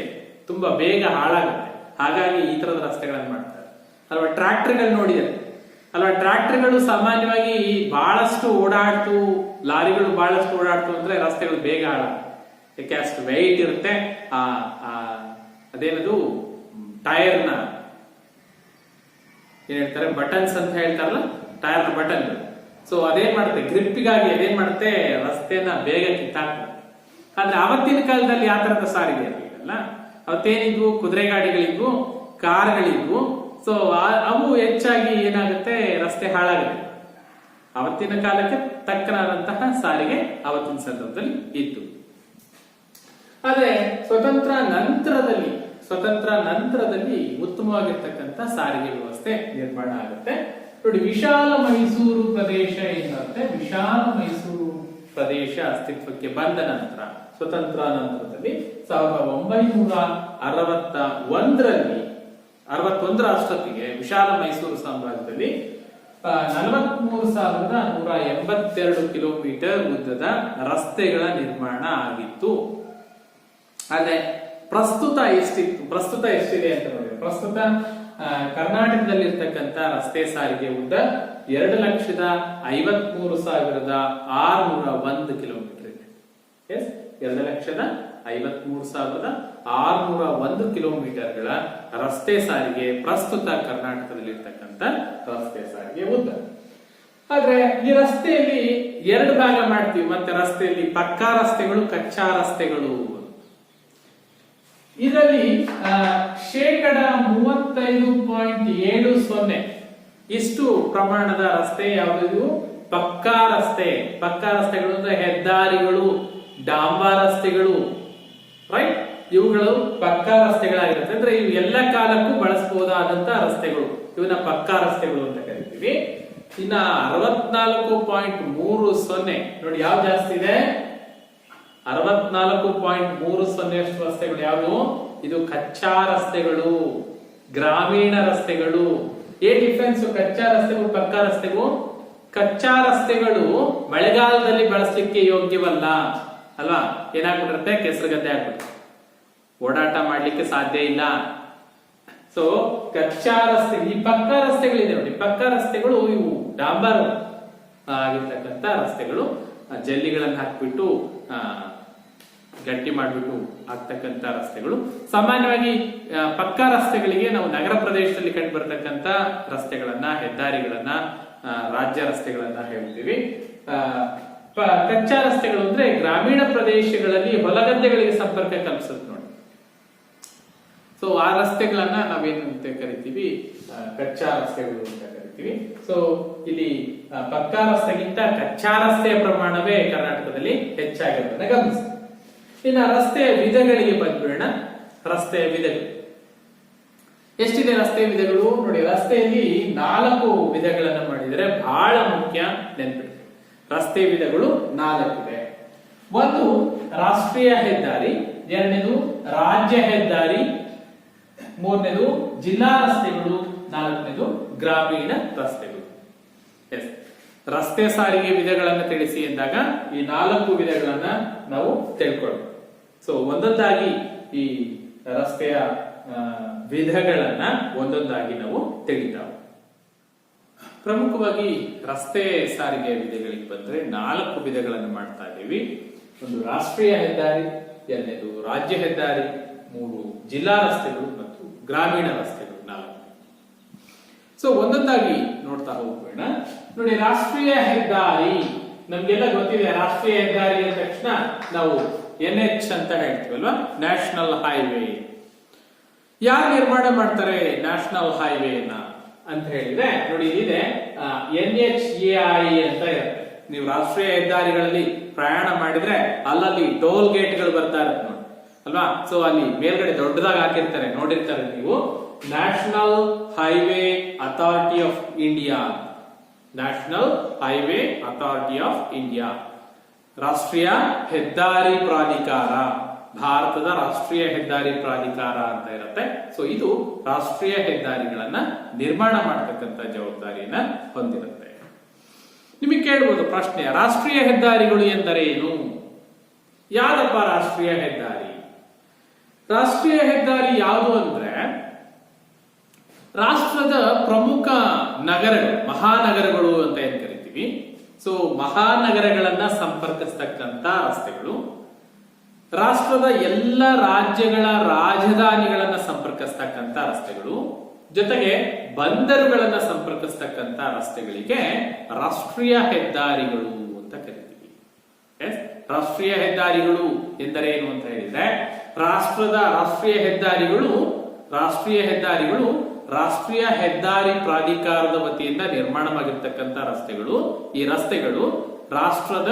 ತುಂಬಾ ಬೇಗ ಹಾಳಾಗುತ್ತೆ. ಹಾಗಾಗಿ ಈ ತರದ ರಸ್ತೆಗಳನ್ನು ಮಾಡ್ತಾರೆ ಅಲ್ವಾ. ಟ್ರಾಕ್ಟರ್ಗಳು ನೋಡಿದರೆ ಅಲ್ವಾ, ಟ್ರಾಕ್ಟರ್ಗಳು ಸಾಮಾನ್ಯವಾಗಿ ಬಹಳಷ್ಟು ಓಡಾಡ್ತು, ಲಾರಿಗಳು ಬಹಳಷ್ಟು ಓಡಾಡ್ತು ಅಂದ್ರೆ ರಸ್ತೆಗಳು ಬೇಗ ಹಾಳಾಗುತ್ತೆ. ಯಾಕೆ ಅಷ್ಟು ವೆಯ್ಟ್ ಇರುತ್ತೆ. ಅದೇನದು ಟೈರ್ನ ಏನ್ ಹೇಳ್ತಾರೆ, ಬಟನ್ಸ್ ಅಂತ ಹೇಳ್ತಾರಲ್ಲ, ಟೈರ್ನ ಬಟನ್. ಸೊ ಅದೇನ್ ಮಾಡುತ್ತೆ, ಗ್ರಿಪ್ಪಿಗಾಗಿ ಅದೇನ್ ಮಾಡುತ್ತೆ, ರಸ್ತೆನ ಬೇಗ ಕಿತ್ತಾಕ್ತದೆ. ಆದ್ರೆ ಅವತ್ತಿನ ಕಾಲದಲ್ಲಿ ಆ ತರದ ಸಾರಿಗೆ ಇರಲಿಲ್ಲ. ಅವತ್ತೇನಿದ್ವು, ಕುದುರೆ ಗಾಡಿಗಳಿದ್ವು, ಕಾರ್ಗಳಿದ್ವು. ಸೊ ಅವು ಹೆಚ್ಚಾಗಿ ಏನಾಗುತ್ತೆ, ರಸ್ತೆ ಹಾಳಾಗುತ್ತೆ. ಅವತ್ತಿನ ಕಾಲಕ್ಕೆ ತಕ್ಕನಾದಂತಹ ಸಾರಿಗೆ ಅವತ್ತಿನ ಸಂದರ್ಭದಲ್ಲಿ ಇತ್ತು. ಆದ್ರೆ ಸ್ವತಂತ್ರ ನಂತರದಲ್ಲಿ ಉತ್ತಮವಾಗಿರ್ತಕ್ಕಂಥ ಸಾರಿಗೆ ವ್ಯವಸ್ಥೆ ನಿರ್ಮಾಣ ಆಗುತ್ತೆ. ನೋಡಿ, ವಿಶಾಲ ಮೈಸೂರು ಪ್ರದೇಶ ಏನಂತೆ, ವಿಶಾಲ ಮೈಸೂರು ಪ್ರದೇಶ ಅಸ್ತಿತ್ವಕ್ಕೆ ಬಂದ ನಂತರ, ಸ್ವತಂತ್ರ ನಂತರದಲ್ಲಿ 1961ರ ಅಷ್ಟೊತ್ತಿಗೆ ವಿಶಾಲ ಮೈಸೂರು ಸಾಮ್ರಾಜ್ಯದಲ್ಲಿ 43,182 ಕಿಲೋಮೀಟರ್ ಉದ್ದದ ರಸ್ತೆಗಳ ನಿರ್ಮಾಣ ಆಗಿತ್ತು. ಆದ್ರೆ ಪ್ರಸ್ತುತ ಎಷ್ಟಿದೆ ಅಂತ ನೋಡಿ. ಪ್ರಸ್ತುತ ಕರ್ನಾಟಕದಲ್ಲಿರ್ತಕ್ಕಂಥ ರಸ್ತೆ ಸಾರಿಗೆ ಉದ್ದ 2,53,601 ಕಿಲೋಮೀಟರ್ ಇದೆ. 2,53,601 ಕಿಲೋಮೀಟರ್ಗಳ ರಸ್ತೆ ಸಾರಿಗೆ ಪ್ರಸ್ತುತ ಕರ್ನಾಟಕದಲ್ಲಿರ್ತಕ್ಕಂಥ ರಸ್ತೆ ಸಾರಿಗೆ ಉದ್ದ. ಆದ್ರೆ ಈ ರಸ್ತೆಯಲ್ಲಿ ಎರಡು ಭಾಗ ಮಾಡ್ತೀವಿ. ಮತ್ತೆ ರಸ್ತೆಯಲ್ಲಿ ಪಕ್ಕಾ ರಸ್ತೆಗಳು, ಕಚ್ಚಾ ರಸ್ತೆಗಳು. ಇದರಲ್ಲಿ 35.70% ಇಷ್ಟು ಪ್ರಮಾಣದ ರಸ್ತೆ ಯಾವುದು? ಪಕ್ಕಾ ರಸ್ತೆ. ಪಕ್ಕಾ ರಸ್ತೆಗಳು ಅಂದ್ರೆ ಹೆದ್ದಾರಿಗಳು, ಡಾಂಬಾ ರಸ್ತೆಗಳು, ರೈಟ್? ಇವುಗಳು ಪಕ್ಕಾ ರಸ್ತೆಗಳಾಗಿರುತ್ತೆ. ಅಂದ್ರೆ ಇವು ಎಲ್ಲ ಕಾಲಕ್ಕೂ ಬಳಸಬಹುದಾದಂತ ರಸ್ತೆಗಳು, ಇವನ್ನ ಪಕ್ಕಾ ರಸ್ತೆಗಳು ಅಂತ ಕರಿತೀವಿ. ಇನ್ನ 64.30 ನೋಡಿ, ಯಾವ್ದು ಜಾಸ್ತಿ ಇದೆ? 64.30 ರಸ್ತೆಗಳು ಯಾವುದು? ಇದು ಕಚ್ಚಾ ರಸ್ತೆಗಳು, ಗ್ರಾಮೀಣ ರಸ್ತೆಗಳು. ಏನ್ ಡಿಫ್ರೆನ್ಸ್ ಕಚ್ಚಾ ರಸ್ತೆಗೂ ಪಕ್ಕಾ ರಸ್ತೆಗೂ? ಕಚ್ಚಾ ರಸ್ತೆಗಳು ಮಳೆಗಾಲದಲ್ಲಿ ಬಳಸಲಿಕ್ಕೆ ಯೋಗ್ಯವಲ್ಲ ಅಲ್ವಾ? ಏನಾಗ್ಬಿಟ್ಟಿರುತ್ತೆ? ಕೆಸರುಗದ್ದೆ ಆಗ್ಬಿಡುತ್ತೆ, ಓಡಾಟ ಮಾಡ್ಲಿಕ್ಕೆ ಸಾಧ್ಯ ಇಲ್ಲ. ಸೊ ಕಚ್ಚಾ ರಸ್ತೆ, ಈ ಪಕ್ಕಾ ರಸ್ತೆಗಳಿದೆ ನೋಡಿ, ಪಕ್ಕಾ ರಸ್ತೆಗಳು ಇವು ಡಾಂಬರ್ ಆಗಿರ್ತಕ್ಕಂಥ ರಸ್ತೆಗಳು, ಜಲ್ಲಿಗಳನ್ನು ಹಾಕ್ಬಿಟ್ಟು ಗಟ್ಟಿ ಮಾಡಿಬಿಟ್ಟು ಆಗ್ತಕ್ಕಂಥ ರಸ್ತೆಗಳು. ಸಾಮಾನ್ಯವಾಗಿ ಪಕ್ಕಾ ರಸ್ತೆಗಳಿಗೆ ನಾವು ನಗರ ಪ್ರದೇಶದಲ್ಲಿ ಕಂಡು ಬರ್ತಕ್ಕಂಥ ರಸ್ತೆಗಳನ್ನ, ಹೆದ್ದಾರಿಗಳನ್ನ, ರಾಜ್ಯ ರಸ್ತೆಗಳನ್ನ ಹೇಳ್ತೀವಿ. ಕಚ್ಚಾ ರಸ್ತೆಗಳು ಅಂದ್ರೆ ಗ್ರಾಮೀಣ ಪ್ರದೇಶಗಳಲ್ಲಿ ಹೊಲಗದ್ದೆಗಳಿಗೆ ಸಂಪರ್ಕ ಕಲ್ಪಿಸುತ್ತೆ ನೋಡಿ. ಸೊ ಆ ರಸ್ತೆಗಳನ್ನ ನಾವೇನಂತ ಕರಿತೀವಿ? ಕಚ್ಚಾ ರಸ್ತೆಗಳು ಅಂತ ಕರಿತೀವಿ. ಸೊ ಇಲ್ಲಿ ಪಕ್ಕಾ ರಸ್ತೆಗಿಂತ ಕಚ್ಚಾ ರಸ್ತೆಯ ಪ್ರಮಾಣವೇ ಕರ್ನಾಟಕದಲ್ಲಿ ಹೆಚ್ಚಾಗಿರೋದನ್ನ ಗಮನಿಸಿ. ಇನ್ನ ರಸ್ತೆಯ ವಿಧಗಳಿಗೆ ಬಂದ್ಬಿಡೋಣ. ರಸ್ತೆಯ ವಿಧಗಳು ಎಷ್ಟಿದೆ? ರಸ್ತೆಯ ವಿಧಗಳು ನೋಡಿ, ರಸ್ತೆಯಲ್ಲಿ 4 ವಿಧಗಳನ್ನ ಮಾಡಿದರೆ ಬಹಳ ಮುಖ್ಯ, ನೆನ್ಪಿಡಿ. ರಸ್ತೆ ವಿಧಗಳು 4 ಇದೆ. ಒಂದು ರಾಷ್ಟ್ರೀಯ ಹೆದ್ದಾರಿ, ಎರಡನೇದು ರಾಜ್ಯ ಹೆದ್ದಾರಿ, ಮೂರನೇದು ಜಿಲ್ಲಾ ರಸ್ತೆಗಳು, ನಾಲ್ಕನೇದು ಗ್ರಾಮೀಣ ರಸ್ತೆಗಳು. ಎಸ್, ರಸ್ತೆ ಸಾರಿಗೆ ವಿಧಗಳನ್ನು ತಿಳಿಸಿ ಎಂದಾಗ ಈ 4 ವಿಧಗಳನ್ನ ನಾವು ತಿಳ್ಕೊಳ್ಬೇಕು. ಸೊ ಒಂದೊಂದಾಗಿ ಈ ರಸ್ತೆಯ ವಿಧಗಳನ್ನ ಒಂದೊಂದಾಗಿ ನಾವು ತಿಳಿತಾವೆ. ಪ್ರಮುಖವಾಗಿ ರಸ್ತೆ ಸಾರಿಗೆ ವಿಧಗಳಿಗೆ ಬಂದ್ರೆ 4 ವಿಧಗಳನ್ನು ಮಾಡ್ತಾ ಇದ್ದೀವಿ. ಒಂದು ರಾಷ್ಟ್ರೀಯ ಹೆದ್ದಾರಿ, ಎರಡನೇದು ರಾಜ್ಯ ಹೆದ್ದಾರಿ, 3 ಜಿಲ್ಲಾ ರಸ್ತೆಗಳು ಮತ್ತು ಗ್ರಾಮೀಣ ರಸ್ತೆಗಳು 4. ಸೊ ಒಂದೊಂದಾಗಿ ನೋಡ್ತಾ ಹೋಗೋಣ. ನೋಡಿ, ರಾಷ್ಟ್ರೀಯ ಹೆದ್ದಾರಿ ನಮ್ಗೆಲ್ಲ ಗೊತ್ತಿದೆ. ರಾಷ್ಟ್ರೀಯ ಹೆದ್ದಾರಿ ಅಂದ ತಕ್ಷಣ ನಾವು NH ಅಂತ ಹೇಳ್ತೀವಲ್ವಾ, ನ್ಯಾಷನಲ್ ಹೈವೇ. ಯಾರು ನಿರ್ಮಾಣ ಮಾಡ್ತಾರೆ ನ್ಯಾಷನಲ್ ಹೈವೇನ ಅಂತ ಹೇಳಿದ್ರೆ ನೋಡಿ, ಇದಿದೆ NHAI ಅಂತ ಇರುತ್ತೆ. ನೀವು ರಾಷ್ಟ್ರೀಯ ಹೆದ್ದಾರಿಗಳಲ್ಲಿ ಪ್ರಯಾಣ ಮಾಡಿದ್ರೆ ಅಲ್ಲಲ್ಲಿ ಟೋಲ್ ಗೇಟ್ಗಳು ಬರ್ತಾ ಇರುತ್ತೆ ನೋಡಿ ಅಲ್ವಾ. ಸೊ ಅಲ್ಲಿ ಮೇಲ್ಗಡೆ ದೊಡ್ಡದಾಗಿ ಹಾಕಿರ್ತಾರೆ, ನೋಡಿರ್ತಾರೆ ನೀವು, national highway authority of India. National highway authority of India, ರಾಷ್ಟ್ರೀಯ ಹೆದ್ದಾರಿ ಪ್ರಾಧಿಕಾರ, ಭಾರತದ ರಾಷ್ಟ್ರೀಯ ಹೆದ್ದಾರಿ ಪ್ರಾಧಿಕಾರ ಅಂತ ಇರುತ್ತೆ. ಸೊ ಇದು ರಾಷ್ಟ್ರೀಯ ಹೆದ್ದಾರಿಗಳನ್ನ ನಿರ್ಮಾಣ ಮಾಡತಕ್ಕಂತ ಜವಾಬ್ದಾರಿಯನ್ನ ಹೊಂದಿರುತ್ತೆ. ನಿಮಗೆ ಕೇಳಬಹುದು ಪ್ರಶ್ನೆ, ರಾಷ್ಟ್ರೀಯ ಹೆದ್ದಾರಿಗಳು ಎಂದರೇನು? ಯಾವ್ದಪ್ಪ ರಾಷ್ಟ್ರೀಯ ಹೆದ್ದಾರಿ? ರಾಷ್ಟ್ರೀಯ ಹೆದ್ದಾರಿ ಯಾವುದು ಅಂದ್ರೆ ರಾಷ್ಟ್ರದ ಪ್ರಮುಖ ನಗರಗಳು, ಮಹಾನಗರಗಳು ಅಂತ ಏನ್ ಕರಿತೀವಿ. ಸೊ ಮಹಾನಗರಗಳನ್ನ ಸಂಪರ್ಕಿಸ್ತಕ್ಕಂತ ರಸ್ತೆಗಳು, ರಾಷ್ಟ್ರದ ಎಲ್ಲ ರಾಜ್ಯಗಳ ರಾಜಧಾನಿಗಳನ್ನ ಸಂಪರ್ಕಿಸ್ತಕ್ಕಂತ ರಸ್ತೆಗಳು, ಜೊತೆಗೆ ಬಂದರುಗಳನ್ನ ಸಂಪರ್ಕಿಸ್ತಕ್ಕಂತ ರಸ್ತೆಗಳಿಗೆ ರಾಷ್ಟ್ರೀಯ ಹೆದ್ದಾರಿಗಳು ಅಂತ ಕರಿತೀವಿ. ರಾಷ್ಟ್ರೀಯ ಹೆದ್ದಾರಿಗಳು ಎಂದರೇನು ಅಂತ ಹೇಳಿದ್ರೆ, ರಾಷ್ಟ್ರೀಯ ಹೆದ್ದಾರಿಗಳು ರಾಷ್ಟ್ರೀಯ ಹೆದ್ದಾರಿ ಪ್ರಾಧಿಕಾರದ ವತಿಯಿಂದ ನಿರ್ಮಾಣವಾಗಿರ್ತಕ್ಕಂಥ ರಸ್ತೆಗಳು. ಈ ರಸ್ತೆಗಳು ರಾಷ್ಟ್ರದ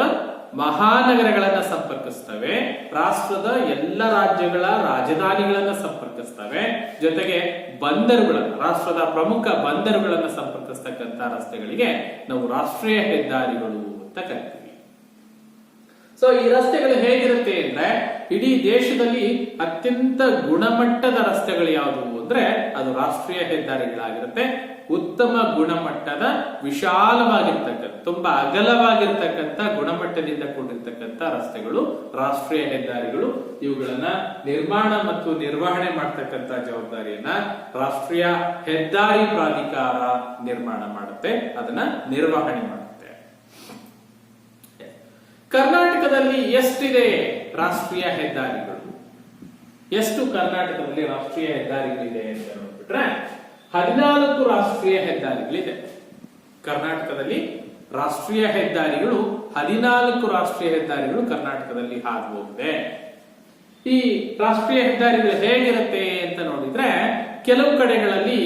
ಮಹಾನಗರಗಳನ್ನ ಸಂಪರ್ಕಿಸ್ತವೆ, ರಾಷ್ಟ್ರದ ಎಲ್ಲ ರಾಜ್ಯಗಳ ರಾಜಧಾನಿಗಳನ್ನ ಸಂಪರ್ಕಿಸ್ತವೆ, ಜೊತೆಗೆ ಬಂದರುಗಳನ್ನ, ರಾಷ್ಟ್ರದ ಪ್ರಮುಖ ಬಂದರುಗಳನ್ನ ಸಂಪರ್ಕಿಸ್ತಕ್ಕಂಥ ರಸ್ತೆಗಳಿಗೆ ನಾವು ರಾಷ್ಟ್ರೀಯ ಹೆದ್ದಾರಿಗಳು ಅಂತ ಕರಿತೀವಿ. ಸೊ ಈ ರಸ್ತೆಗಳು ಹೇಗಿರುತ್ತೆ ಅಂದ್ರೆ, ಇಡೀ ದೇಶದಲ್ಲಿ ಅತ್ಯಂತ ಗುಣಮಟ್ಟದ ರಸ್ತೆಗಳು ಯಾವುವು ಅಂದ್ರೆ ಅದು ರಾಷ್ಟ್ರೀಯ ಹೆದ್ದಾರಿಗಳಾಗಿರುತ್ತೆ. ಉತ್ತಮ ಗುಣಮಟ್ಟದ, ವಿಶಾಲವಾಗಿರ್ತಕ್ಕಂಥ, ತುಂಬಾ ಅಗಲವಾಗಿರ್ತಕ್ಕಂಥ, ಗುಣಮಟ್ಟದಿಂದ ಕೂಡಿರ್ತಕ್ಕಂಥ ರಸ್ತೆಗಳು ರಾಷ್ಟ್ರೀಯ ಹೆದ್ದಾರಿಗಳು. ಇವುಗಳನ್ನ ನಿರ್ಮಾಣ ಮತ್ತು ನಿರ್ವಹಣೆ ಮಾಡ್ತಕ್ಕಂಥ ಜವಾಬ್ದಾರಿಯನ್ನ ರಾಷ್ಟ್ರೀಯ ಹೆದ್ದಾರಿ ಪ್ರಾಧಿಕಾರ ನಿರ್ಮಾಣ ಮಾಡುತ್ತೆ, ಅದನ್ನ ನಿರ್ವಹಣೆ ಮಾಡುತ್ತೆ. ಕರ್ನಾಟಕದಲ್ಲಿ ಎಷ್ಟಿದೆ ರಾಷ್ಟ್ರೀಯ ಹೆದ್ದಾರಿಗಳು? ಎಷ್ಟು ಕರ್ನಾಟಕದಲ್ಲಿ ರಾಷ್ಟ್ರೀಯ ಹೆದ್ದಾರಿಗಳಿದೆ ಅಂತ ನೋಡ್ಬಿಟ್ರೆ 14 ರಾಷ್ಟ್ರೀಯ ಹೆದ್ದಾರಿಗಳಿದೆ. ಕರ್ನಾಟಕದಲ್ಲಿ ರಾಷ್ಟ್ರೀಯ ಹೆದ್ದಾರಿಗಳು 14 ರಾಷ್ಟ್ರೀಯ ಹೆದ್ದಾರಿಗಳು ಕರ್ನಾಟಕದಲ್ಲಿ ಹಾದು ಹೋಗಿದೆ. ಈ ರಾಷ್ಟ್ರೀಯ ಹೆದ್ದಾರಿಗಳು ಹೇಗಿರುತ್ತೆ ಅಂತ ನೋಡಿದ್ರೆ, ಕೆಲವು ಕಡೆಗಳಲ್ಲಿ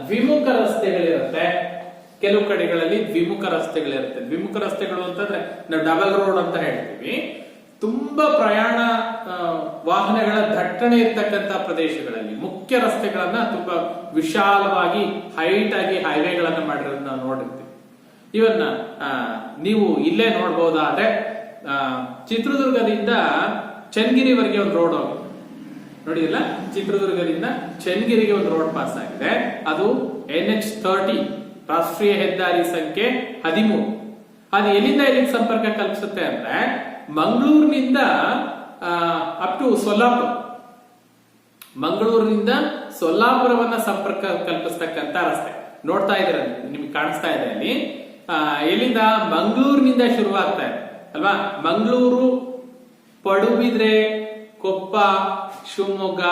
ದ್ವಿಮುಖ ರಸ್ತೆಗಳಿರುತ್ತೆ, ಕೆಲವು ಕಡೆಗಳಲ್ಲಿ ದ್ವಿಮುಖ ರಸ್ತೆಗಳಿರುತ್ತೆ. ದ್ವಿಮುಖ ರಸ್ತೆಗಳು ಅಂತಂದ್ರೆ ನಾವು ಡಬಲ್ ರೋಡ್ ಅಂತ ಹೇಳ್ತೀವಿ. ತುಂಬಾ ಪ್ರಯಾಣ ವಾಹನಗಳ ದಟ್ಟಣೆ ಇರ್ತಕ್ಕಂಥ ಪ್ರದೇಶಗಳಲ್ಲಿ ಮುಖ್ಯ ರಸ್ತೆಗಳನ್ನ ತುಂಬಾ ವಿಶಾಲವಾಗಿ ಹೈಟ್ ಆಗಿ ಹೈವೇಗಳನ್ನ ಮಾಡಿರೋದನ್ನ ನಾವು ನೋಡಿರ್ತೀವಿ. ಇವನ್ನ ನೀವು ಇಲ್ಲೇ ನೋಡ್ಬಹುದಾದ್ರೆ, ಚಿತ್ರದುರ್ಗದಿಂದ ಚನ್ನಗಿರಿವರೆಗೆ ಒಂದು ರೋಡ್ ಹೋಗುತ್ತೆ ನೋಡಿದಿಲ್ಲ. ಚಿತ್ರದುರ್ಗದಿಂದ ಚನ್ನಗಿರಿಗೆ ಒಂದು ರೋಡ್ ಪಾಸ್ ಆಗಿದೆ. ಅದು NH30 ರಾಷ್ಟ್ರೀಯ ಹೆದ್ದಾರಿ ಸಂಖ್ಯೆ 13. ಅದು ಎಲ್ಲಿಂದ ಎಲ್ಲಿಗೆ ಸಂಪರ್ಕ ಕಲ್ಪಿಸುತ್ತೆ ಅಂದ್ರೆ, ಮಂಗಳೂರಿನಿಂದ ಅಪ್ ಟು ಸೊಲ್ಲಾಪುರ, ಮಂಗಳೂರಿನಿಂದ ಸೊಲ್ಲಾಪುರವನ್ನ ಸಂಪರ್ಕ ಕಲ್ಪಿಸ್ತಕ್ಕಂಥ ರಸ್ತೆ ನೋಡ್ತಾ ಇದ್ದೀರ, ನಿಮ್ಗೆ ಕಾಣಿಸ್ತಾ ಇದೆ ಅಲ್ಲಿ. ಎಲ್ಲಿಂದ? ಮಂಗಳೂರಿನಿಂದ ಶುರುವಾಗ್ತಾ ಇದೆ ಅಲ್ವಾ. ಮಂಗಳೂರು, ಪಡುಬಿದ್ರೆ, ಕೊಪ್ಪ, ಶಿವಮೊಗ್ಗ,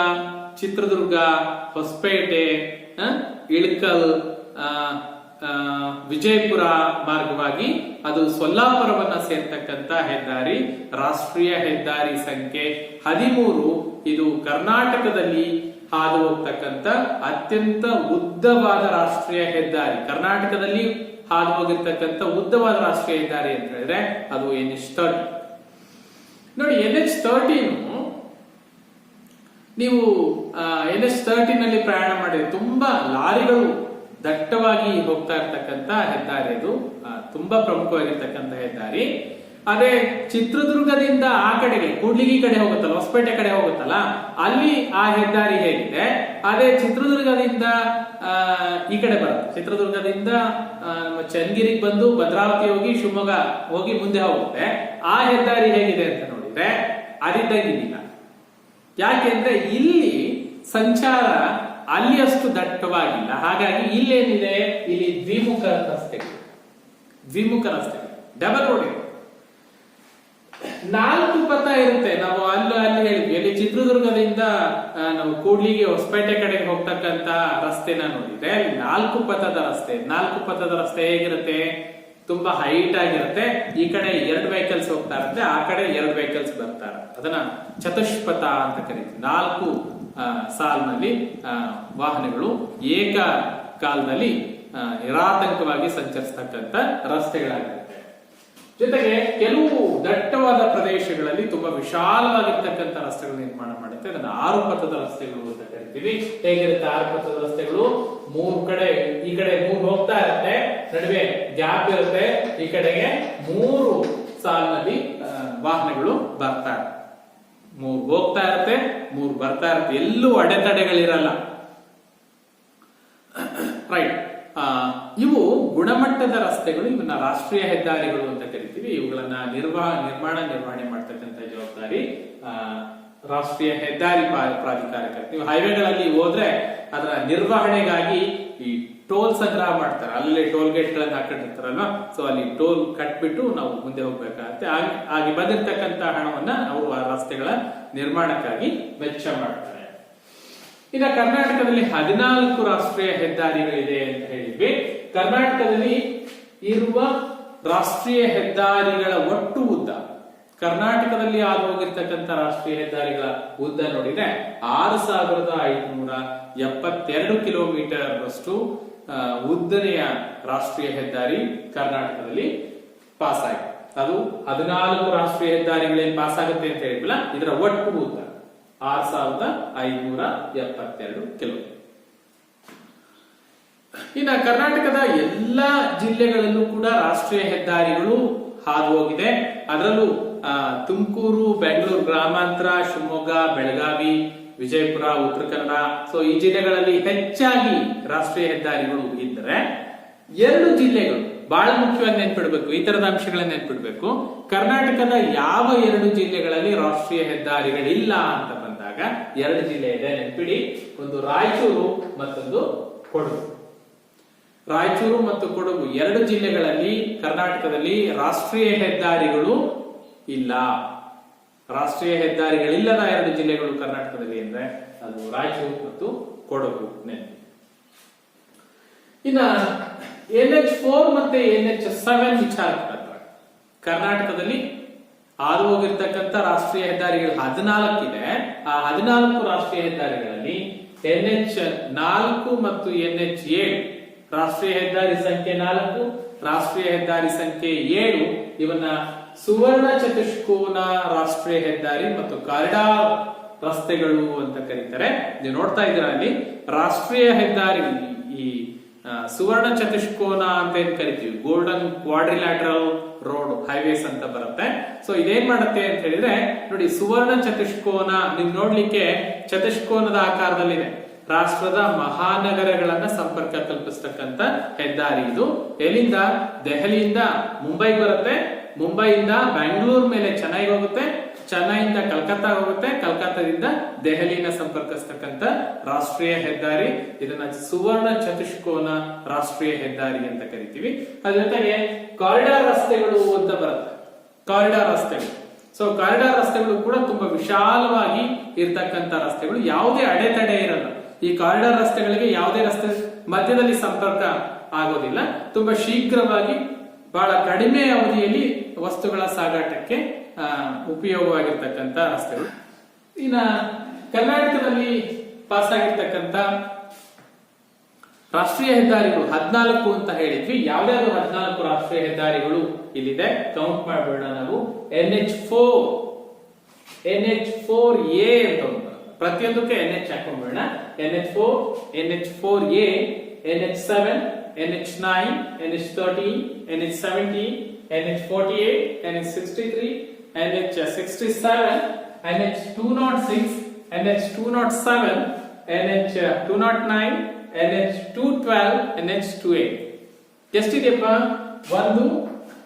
ಚಿತ್ರದುರ್ಗ, ಹೊಸಪೇಟೆ, ಇಳಕಲ್, ವಿಜಯಪುರ ಮಾರ್ಗವಾಗಿ ಅದು ಸೊಲ್ಲಾಪುರವನ್ನ ಸೇರ್ತಕ್ಕಂಥ ಹೆದ್ದಾರಿ ರಾಷ್ಟ್ರೀಯ ಹೆದ್ದಾರಿ ಸಂಖ್ಯೆ 13. ಇದು ಕರ್ನಾಟಕದಲ್ಲಿ ಹಾದು ಹೋಗ್ತಕ್ಕಂಥ ಅತ್ಯಂತ ಉದ್ದವಾದ ರಾಷ್ಟ್ರೀಯ ಹೆದ್ದಾರಿ. ಕರ್ನಾಟಕದಲ್ಲಿ ಹಾದು ಹೋಗಿರ್ತಕ್ಕಂಥ ಉದ್ದವಾದ ರಾಷ್ಟ್ರೀಯ ಹೆದ್ದಾರಿ ಅಂತ ಹೇಳಿದ್ರೆ ಅದು NH30. ನೋಡಿ, NH30 ನೀವು NH30 ನಲ್ಲಿ ಪ್ರಯಾಣ ಮಾಡಿದ್ರೆ ತುಂಬಾ ಲಾರಿಗಳು ದಟ್ಟವಾಗಿ ಹೋಗ್ತಾ ಇರ್ತಕ್ಕಂಥ ಹೆದ್ದಾರಿ. ಅದು ತುಂಬಾ ಪ್ರಮುಖವಾಗಿರ್ತಕ್ಕಂಥ ಹೆದ್ದಾರಿ. ಅದೇ ಚಿತ್ರದುರ್ಗದಿಂದ ಆ ಕಡೆಗೆ ಕೂಡ್ಲಿಗಿ ಕಡೆ ಹೋಗುತ್ತಲ್ಲ, ಹೊಸಪೇಟೆ ಕಡೆ ಹೋಗುತ್ತಲ್ಲ, ಅಲ್ಲಿ ಆ ಹೆದ್ದಾರಿ ಹೇಗಿದೆ. ಅದೇ ಚಿತ್ರದುರ್ಗದಿಂದ ಈ ಕಡೆ ಬರುತ್ತೆ, ಚಿತ್ರದುರ್ಗದಿಂದ ಚನ್ನಗಿರಿಗೆ ಬಂದು ಭದ್ರಾವತಿ ಹೋಗಿ ಶಿವಮೊಗ್ಗ ಹೋಗಿ ಮುಂದೆ ಹೋಗುತ್ತೆ. ಆ ಹೆದ್ದಾರಿ ಹೇಗಿದೆ ಅಂತ ನೋಡಿದ್ರೆ ಅದಿದ್ದಂಗಿಲ್ಲ. ಯಾಕೆಂದ್ರೆ ಇಲ್ಲಿ ಸಂಚಾರ ಅಲ್ಲಿ ಅಷ್ಟು ದಟ್ಟವಾಗಿಲ್ಲ. ಹಾಗಾಗಿ ಇಲ್ಲೇನಿದೆ, ಇಲ್ಲಿ ದ್ವಿಮುಖ ರಸ್ತೆಗಳು, ಡಬಲ್ ರೋಡ್ ಇದೆ. 4 ಪಥ ಇರುತ್ತೆ. ನಾವು ಅಲ್ಲಿ ಹೇಳಿದ್ವಿ, ಅಲ್ಲಿ ಚಿತ್ರದುರ್ಗದಿಂದ ನಾವು ಕೂಡ್ಲಿಗೆ ಹೊಸಪೇಟೆ ಕಡೆಗೆ ಹೋಗ್ತಕ್ಕಂತ ರಸ್ತೆನ ನೋಡಿದ್ರೆ 4 ಪಥದ ರಸ್ತೆ. 4 ಪಥದ ರಸ್ತೆ ಹೇಗಿರುತ್ತೆ? ತುಂಬಾ ಹೈಟ್ ಆಗಿರುತ್ತೆ. ಈ ಕಡೆ 2 ವೆಹಿಕಲ್ಸ್ ಹೋಗ್ತಾ ಇರುತ್ತೆ, ಆ ಕಡೆ 2 ವೆಹಿಕಲ್ಸ್ ಬರ್ತಾರೆ. ಅದನ್ನ ಚತುಷ್ಪಥ ಅಂತ ಕರೀತೀವಿ. 4 ಸಾಲಿನಲ್ಲಿ ವಾಹನಗಳು ಏಕ ಕಾಲದಲ್ಲಿ ನಿರಾತಂಕವಾಗಿ ಸಂಚರಿಸತಕ್ಕಂಥ ರಸ್ತೆಗಳಾಗಿರುತ್ತೆ. ಜೊತೆಗೆ ಕೆಲವು ದಟ್ಟವಾದ ಪ್ರದೇಶಗಳಲ್ಲಿ ತುಂಬಾ ವಿಶಾಲವಾಗಿರ್ತಕ್ಕಂಥ ರಸ್ತೆಗಳು ನಿರ್ಮಾಣ ಮಾಡುತ್ತೆ. ಅದನ್ನ 6 ಪಥದ ರಸ್ತೆಗಳು ಅಂತ ಕರಿತೀವಿ. ಹೇಗಿರುತ್ತೆ 6 ಪಥದ ರಸ್ತೆಗಳು? 3 ಕಡೆ, ಈ ಕಡೆ 3 ಹೋಗ್ತಾ ಇರುತ್ತೆ, ನಡುವೆ ಗ್ಯಾಪ್ ಇರುತ್ತೆ, ಈ ಕಡೆಗೆ 3 ಸಾಲಿನಲ್ಲಿ ವಾಹನಗಳು ಬರ್ತಾರೆ. 3 ಹೋಗ್ತಾ ಇರುತ್ತೆ, 3 ಬರ್ತಾ ಇರುತ್ತೆ. ಎಲ್ಲೂ ಅಡೆತಡೆಗಳಿರಲ್ಲ. ರೈಟ್. ಇವು ಗುಣಮಟ್ಟದ ರಸ್ತೆಗಳು. ಇವನ್ನ ರಾಷ್ಟ್ರೀಯ ಹೆದ್ದಾರಿಗಳು ಅಂತ ಕರಿತೀವಿ. ಇವುಗಳನ್ನ ನಿರ್ವಹಣೆ ಮಾಡ್ತಕ್ಕಂಥ ಜವಾಬ್ದಾರಿ ರಾಷ್ಟ್ರೀಯ ಹೆದ್ದಾರಿ ಪ್ರಾಧಿಕಾರಕ್ಕೆ. ನೀವು ಹೈವೇಗಳಲ್ಲಿ ಹೋದ್ರೆ ಅದರ ನಿರ್ವಹಣೆಗಾಗಿ ಈ ಟೋಲ್ ಸಂಗ್ರಹ ಮಾಡ್ತಾರೆ. ಅಲ್ಲೇ ಟೋಲ್ ಗೇಟ್ ಗಳನ್ನ ಹಾಕೊಂಡಿರ್ತಾರಲ್ವಾ, ಸೊ ಅಲ್ಲಿ ಟೋಲ್ ಕಟ್ಬಿಟ್ಟು ನಾವು ಮುಂದೆ ಹೋಗ್ಬೇಕಾಗತ್ತೆ. ಹಾಗೆ ಬಂದಿರ್ತಕ್ಕಂಥ ಹಣವನ್ನ ಅವರು ಆ ರಸ್ತೆಗಳ ನಿರ್ಮಾಣಕ್ಕಾಗಿ ವೆಚ್ಚ ಮಾಡ್ತಾರೆ. ಇನ್ನ ಕರ್ನಾಟಕದಲ್ಲಿ 14 ರಾಷ್ಟ್ರೀಯ ಹೆದ್ದಾರಿಗಳಿದೆ ಅಂತ ಹೇಳಿದ್ವಿ. ಕರ್ನಾಟಕದಲ್ಲಿ ಇರುವ ರಾಷ್ಟ್ರೀಯ ಹೆದ್ದಾರಿಗಳ ಒಟ್ಟು ಉದ್ದ, ಕರ್ನಾಟಕದಲ್ಲಿ ಹಾದು ಹೋಗಿರ್ತಕ್ಕಂಥ ರಾಷ್ಟ್ರೀಯ ಹೆದ್ದಾರಿಗಳ ಉದ್ದ ನೋಡಿದ್ರೆ 6572 ಕಿಲೋಮೀಟರ್ ಅಷ್ಟು ಉದ್ದನೆಯ ರಾಷ್ಟ್ರೀಯ ಹೆದ್ದಾರಿ ಕರ್ನಾಟಕದಲ್ಲಿ ಪಾಸ್ ಆಗಿದೆ. ಅದು 14 ರಾಷ್ಟ್ರೀಯ ಹೆದ್ದಾರಿಗಳೇನು ಪಾಸ್ ಆಗುತ್ತೆ ಅಂತ ಹೇಳಿಲ್ಲ, ಇದರ ಒಟ್ಟು ಉದ್ದ 6572 ಕಿಲೋಮೀಟರ್. ಇನ್ನು ಕರ್ನಾಟಕದ ಎಲ್ಲಾ ಜಿಲ್ಲೆಗಳಲ್ಲೂ ಕೂಡ ರಾಷ್ಟ್ರೀಯ ಹೆದ್ದಾರಿಗಳು ಹಾದು ಹೋಗಿದೆ. ಅದರಲ್ಲೂ ತುಮಕೂರು, ಬೆಂಗಳೂರು ಗ್ರಾಮಾಂತರ, ಶಿವಮೊಗ್ಗ, ಬೆಳಗಾವಿ, ವಿಜಯಪುರ, ಉತ್ತರ ಕನ್ನಡ, ಸೊ ಈ ಜಿಲ್ಲೆಗಳಲ್ಲಿ ಹೆಚ್ಚಾಗಿ ರಾಷ್ಟ್ರೀಯ ಹೆದ್ದಾರಿಗಳು ಇದ್ದರೆ 2 ಜಿಲ್ಲೆಗಳು ಬಹಳ ಮುಖ್ಯವಾಗಿ ನೆನ್ಪಿಡ್ಬೇಕು, ಈ ತರದ ಅಂಶಗಳನ್ನ ನೆನ್ಪಿಡ್ಬೇಕು. ಕರ್ನಾಟಕದ ಯಾವ 2 ಜಿಲ್ಲೆಗಳಲ್ಲಿ ರಾಷ್ಟ್ರೀಯ ಹೆದ್ದಾರಿಗಳಿಲ್ಲ ಅಂತ ಬಂದಾಗ 2 ಜಿಲ್ಲೆ ಇದೆ, ನೆನ್ಪಿಡಿ. ಒಂದು ರಾಯಚೂರು, ಮತ್ತೊಂದು ಕೊಡಗು. ರಾಯಚೂರು ಮತ್ತು ಕೊಡಗು 2 ಜಿಲ್ಲೆಗಳಲ್ಲಿ ಕರ್ನಾಟಕದಲ್ಲಿ ರಾಷ್ಟ್ರೀಯ ಹೆದ್ದಾರಿಗಳು ಇಲ್ಲ. ರಾಷ್ಟ್ರೀಯ ಹೆದ್ದಾರಿಗಳಿಲ್ಲದ 2 ಜಿಲ್ಲೆಗಳು ಕರ್ನಾಟಕದಲ್ಲಿ ಅಂದ್ರೆ ಅದು ರಾಯಚೂರು ಮತ್ತು ಕೊಡಗು. ಇನ್ನ NH4 ಮತ್ತೆ NH7 ವಿಚಾರ ಕರ್ನಾಟಕದಲ್ಲಿ ಹಾದು ಹೋಗಿರ್ತಕ್ಕಂಥ ರಾಷ್ಟ್ರೀಯ ಹೆದ್ದಾರಿಗಳು 14 ಇದೆ. ಆ 14 ರಾಷ್ಟ್ರೀಯ ಹೆದ್ದಾರಿಗಳಲ್ಲಿ NH4 ಮತ್ತು NH7 ರಾಷ್ಟ್ರೀಯ ಹೆದ್ದಾರಿ ಸಂಖ್ಯೆ 4, ರಾಷ್ಟ್ರೀಯ ಹೆದ್ದಾರಿ ಸಂಖ್ಯೆ 7 ಇವನ್ನ ಸುವರ್ಣ ಚತುಷ್ಕೋನ ರಾಷ್ಟ್ರೀಯ ಹೆದ್ದಾರಿ ಮತ್ತು ಕಾರಿಡಾರ್ ರಸ್ತೆಗಳು ಅಂತ ಕರೀತಾರೆ. ನೀವು ನೋಡ್ತಾ ಇದ್ದೀರಾ ಅಲ್ಲಿ ರಾಷ್ಟ್ರೀಯ ಹೆದ್ದಾರಿ, ಈ ಸುವರ್ಣ ಚತುಷ್ಕೋನ ಅಂತ ಏನ್ ಕರಿತೀವಿ, ಗೋಲ್ಡನ್ ಕ್ವಾಡ್ರಿಲ್ಯಾಟರಲ್ ರೋಡ್ ಹೈವೇಸ್ ಅಂತ ಬರುತ್ತೆ. ಸೊ ಇದೇನ್ ಮಾಡುತ್ತೆ ಅಂತ ಹೇಳಿದ್ರೆ ನೋಡಿ, ಸುವರ್ಣ ಚತುಷ್ಕೋನ ನೀವು ನೋಡ್ಲಿಕ್ಕೆ ಚತುಷ್ಕೋನದ ಆಕಾರದಲ್ಲಿದೆ. ರಾಷ್ಟ್ರದ ಮಹಾನಗರಗಳನ್ನ ಸಂಪರ್ಕ ಕಲ್ಪಿಸ್ತಕ್ಕಂಥ ಹೆದ್ದಾರಿ ಇದು. ಎಲ್ಲಿಂದ? ದೆಹಲಿಯಿಂದ ಮುಂಬೈಗೆ ಬರುತ್ತೆ, ಮುಂಬೈಯಿಂದ ಬ್ಯಾಂಗ್ಳೂರ್ ಮೇಲೆ ಚೆನ್ನೈಗೆ ಹೋಗುತ್ತೆ, ಚೆನ್ನೈಯಿಂದ ಕಲ್ಕತ್ತಾ ಹೋಗುತ್ತೆ, ಕಲ್ಕತ್ತಾದಿಂದ ದೆಹಲಿನ ಸಂಪರ್ಕಿಸ್ತಕ್ಕಂಥ ರಾಷ್ಟ್ರೀಯ ಹೆದ್ದಾರಿ. ಇದನ್ನ ಸುವರ್ಣ ಚತುಷ್ಕೋನ ರಾಷ್ಟ್ರೀಯ ಹೆದ್ದಾರಿ ಅಂತ ಕರಿತೀವಿ. ಅದ್ರ ಜೊತೆಗೆ ಕಾರಿಡಾರ್ ರಸ್ತೆಗಳು ಅಂತ ಬರುತ್ತೆ, ಕಾರಿಡಾರ್ ರಸ್ತೆಗಳು. ಸೊ ಕಾರಿಡಾರ್ ರಸ್ತೆಗಳು ಕೂಡ ತುಂಬಾ ವಿಶಾಲವಾಗಿ ಇರ್ತಕ್ಕಂಥ ರಸ್ತೆಗಳು, ಯಾವುದೇ ಅಡೆತಡೆ ಇರಲ್ಲ. ಈ ಕಾರಿಡಾರ್ ರಸ್ತೆಗಳಿಗೆ ಯಾವುದೇ ರಸ್ತೆ ಮಧ್ಯದಲ್ಲಿ ಸಂಪರ್ಕ ಆಗೋದಿಲ್ಲ. ತುಂಬಾ ಶೀಘ್ರವಾಗಿ ಬಹಳ ಕಡಿಮೆ ಅವಧಿಯಲ್ಲಿ ವಸ್ತುಗಳ ಸಾಗಾಟಕ್ಕೆ ಉಪಯೋಗವಾಗಿರ್ತಕ್ಕಂಥ ರಸ್ತೆಗಳು. ಇನ್ನ ಕರ್ನಾಟಕದಲ್ಲಿ ಪಾಸ್ ಆಗಿರ್ತಕ್ಕಂಥ ರಾಷ್ಟ್ರೀಯ ಹೆದ್ದಾರಿಗಳು 14 ಅಂತ ಹೇಳಿದ್ವಿ. ಯಾವ್ದಾದ್ರು 14 ರಾಷ್ಟ್ರೀಯ ಹೆದ್ದಾರಿಗಳು ಇಲ್ಲಿದೆ, ಕೌಂಟ್ ಮಾಡಬೇಡ ನಾವು. NH4A ಅಂತ ಪ್ರತಿಯೊಂದಕ್ಕೆ NH ಹಾಕೊಂಡ್ಬೇಡ. NH4, NH4A, NH7, NH9, NH13, NH17, NH48, NH63, NH67, NH206, NH207, NH209, NH212, NH28. ಎಷ್ಟಿದೆಯಪ್ಪ? 1,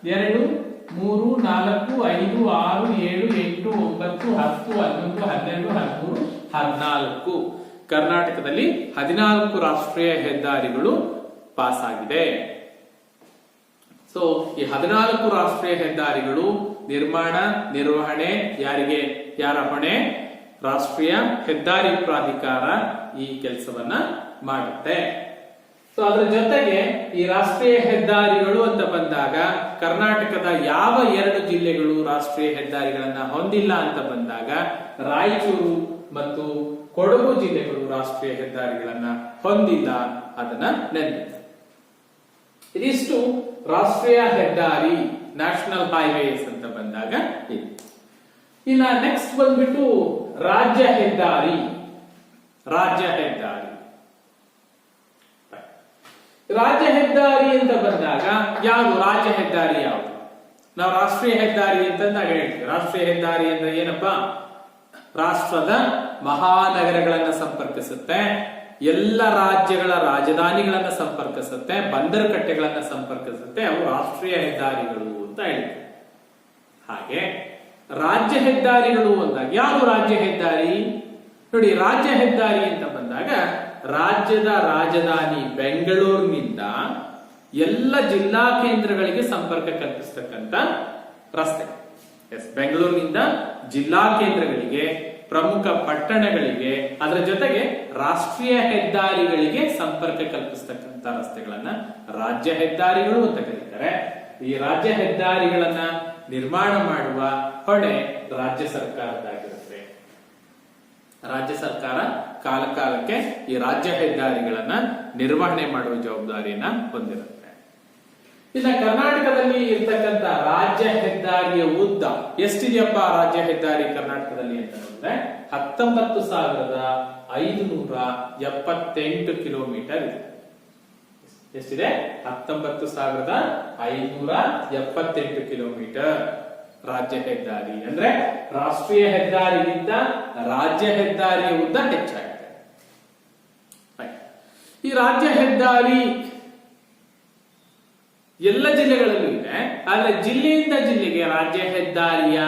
2, 3, 4, 5, 6, 7, 8, 9, 10, 11, 12, 13, 14 ಕರ್ನಾಟಕದಲ್ಲಿ 14 ರಾಷ್ಟ್ರೀಯ ಹೆದ್ದಾರಿಗಳು ಪಾಸ್ ಆಗಿದೆ. ಸೊ ಈ 14 ರಾಷ್ಟ್ರೀಯ ಹೆದ್ದಾರಿಗಳು ನಿರ್ಮಾಣ ನಿರ್ವಹಣೆ ಯಾರ ಹೊಣೆ? ರಾಷ್ಟ್ರೀಯ ಹೆದ್ದಾರಿ ಪ್ರಾಧಿಕಾರ ಈ ಕೆಲಸವನ್ನ ಮಾಡುತ್ತೆ. ಸೊ ಅದರ ಜೊತೆಗೆ ಈ ರಾಷ್ಟ್ರೀಯ ಹೆದ್ದಾರಿಗಳು ಅಂತ ಬಂದಾಗ ಕರ್ನಾಟಕದ ಯಾವ 2 ಜಿಲ್ಲೆಗಳು ರಾಷ್ಟ್ರೀಯ ಹೆದ್ದಾರಿಗಳನ್ನ ಹೊಂದಿಲ್ಲ ಅಂತ ಬಂದಾಗ ರಾಯಚೂರು ಮತ್ತು ಕೊಡಗು ಜಿಲ್ಲೆಗಳು ರಾಷ್ಟ್ರೀಯ ಹೆದ್ದಾರಿಗಳನ್ನ ಹೊಂದಿಲ್ಲ. ಅದನ್ನ ನೆನಪಿಡಿ. ಇದಿಷ್ಟು ರಾಷ್ಟ್ರೀಯ ಹೆದ್ದಾರಿ, ನ್ಯಾಷನಲ್ ಹೈವೇಸ್ ಅಂತ ಬಂದಾಗ ಇದೆ. ಇನ್ನ ನೆಕ್ಸ್ಟ್ ಬಂದ್ಬಿಟ್ಟು ರಾಜ್ಯ ಹೆದ್ದಾರಿ. ರಾಜ್ಯ ಹೆದ್ದಾರಿ ಅಂತ ಬಂದಾಗ ಯಾವುದು ರಾಜ್ಯ ಹೆದ್ದಾರಿ? ಯಾವುದು? ನಾವು ರಾಷ್ಟ್ರೀಯ ಹೆದ್ದಾರಿ ಅಂತಂದಾಗ ಹೇಳ್ತೀವಿ. ರಾಷ್ಟ್ರೀಯ ಹೆದ್ದಾರಿ ಅಂದ್ರೆ ಏನಪ್ಪಾ? ರಾಷ್ಟ್ರದ ಮಹಾನಗರಗಳನ್ನ ಸಂಪರ್ಕಿಸುತ್ತೆ, ಎಲ್ಲ ರಾಜ್ಯಗಳ ರಾಜಧಾನಿಗಳನ್ನ ಸಂಪರ್ಕಿಸುತ್ತೆ, ಬಂದರು ಕಟ್ಟೆಗಳನ್ನ ಸಂಪರ್ಕಿಸುತ್ತೆ. ಅವು ರಾಷ್ಟ್ರೀಯ ಹೆದ್ದಾರಿಗಳು ಅಂತ ಹೇಳ್ತೀವಿ. ಹಾಗೆ ರಾಜ್ಯ ಹೆದ್ದಾರಿಗಳು ಅಂದಾಗ ಯಾವುದು ರಾಜ್ಯ ಹೆದ್ದಾರಿ? ನೋಡಿ, ರಾಜ್ಯ ಹೆದ್ದಾರಿ ಅಂತ ಬಂದಾಗ ರಾಜ್ಯದ ರಾಜಧಾನಿ ಬೆಂಗಳೂರಿನಿಂದ ಎಲ್ಲ ಜಿಲ್ಲಾ ಕೇಂದ್ರಗಳಿಗೆ ಸಂಪರ್ಕ ಕಲ್ಪಿಸ್ತಕ್ಕಂಥ ರಸ್ತೆ. ಬೆಂಗಳೂರಿನಿಂದ ಜಿಲ್ಲಾ ಕೇಂದ್ರಗಳಿಗೆ, ಪ್ರಮುಖ ಪಟ್ಟಣಗಳಿಗೆ, ಅದರ ಜೊತೆಗೆ ರಾಷ್ಟ್ರೀಯ ಹೆದ್ದಾರಿಗಳಿಗೆ ಸಂಪರ್ಕ ಕಲ್ಪಿಸ್ತಕ್ಕಂಥ ರಸ್ತೆಗಳನ್ನ ರಾಜ್ಯ ಹೆದ್ದಾರಿಗಳು ಅಂತ ಕರೀತಾರೆ. ಈ ರಾಜ್ಯ ಹೆದ್ದಾರಿಗಳನ್ನ ನಿರ್ಮಾಣ ಮಾಡುವ ಹೊಣೆ ರಾಜ್ಯ ಸರ್ಕಾರದ್ದಾಗಿರುತ್ತೆ. ರಾಜ್ಯ ಸರ್ಕಾರ ಕಾಲಕಾಲಕ್ಕೆ ಈ ರಾಜ್ಯ ಹೆದ್ದಾರಿಗಳನ್ನ ನಿರ್ವಹಣೆ ಮಾಡುವ ಜವಾಬ್ದಾರಿಯನ್ನ ಹೊಂದಿರುತ್ತೆ. ಇನ್ನ ಕರ್ನಾಟಕದಲ್ಲಿ ಇರ್ತಕ್ಕಂಥ ರಾಜ್ಯ ಹೆದ್ದಾರಿಯ ಉದ್ದ ಎಷ್ಟಿದೆಯಪ್ಪ ರಾಜ್ಯ ಹೆದ್ದಾರಿ ಕರ್ನಾಟಕದಲ್ಲಿ ಅಂತ ನೋಡಿದ್ರೆ 19,578 ಕಿಲೋಮೀಟರ್ ಇದೆ. ಎಷ್ಟಿದೆ? 19,578 ಕಿಲೋಮೀಟರ್ ರಾಜ್ಯ ಹೆದ್ದಾರಿ. ಅಂದ್ರೆ ರಾಷ್ಟ್ರೀಯ ಹೆದ್ದಾರಿಗಿಂತ ರಾಜ್ಯ ಹೆದ್ದಾರಿಯ ಉದ್ದ ಹೆಚ್ಚಾಗಿದೆ. ಈ ರಾಜ್ಯ ಹೆದ್ದಾರಿ ಎಲ್ಲ ಜಿಲ್ಲೆಗಳಲ್ಲೂ ಇದೆ, ಆದ್ರೆ ಜಿಲ್ಲೆಯಿಂದ ಜಿಲ್ಲೆಗೆ ರಾಜ್ಯ ಹೆದ್ದಾರಿಯ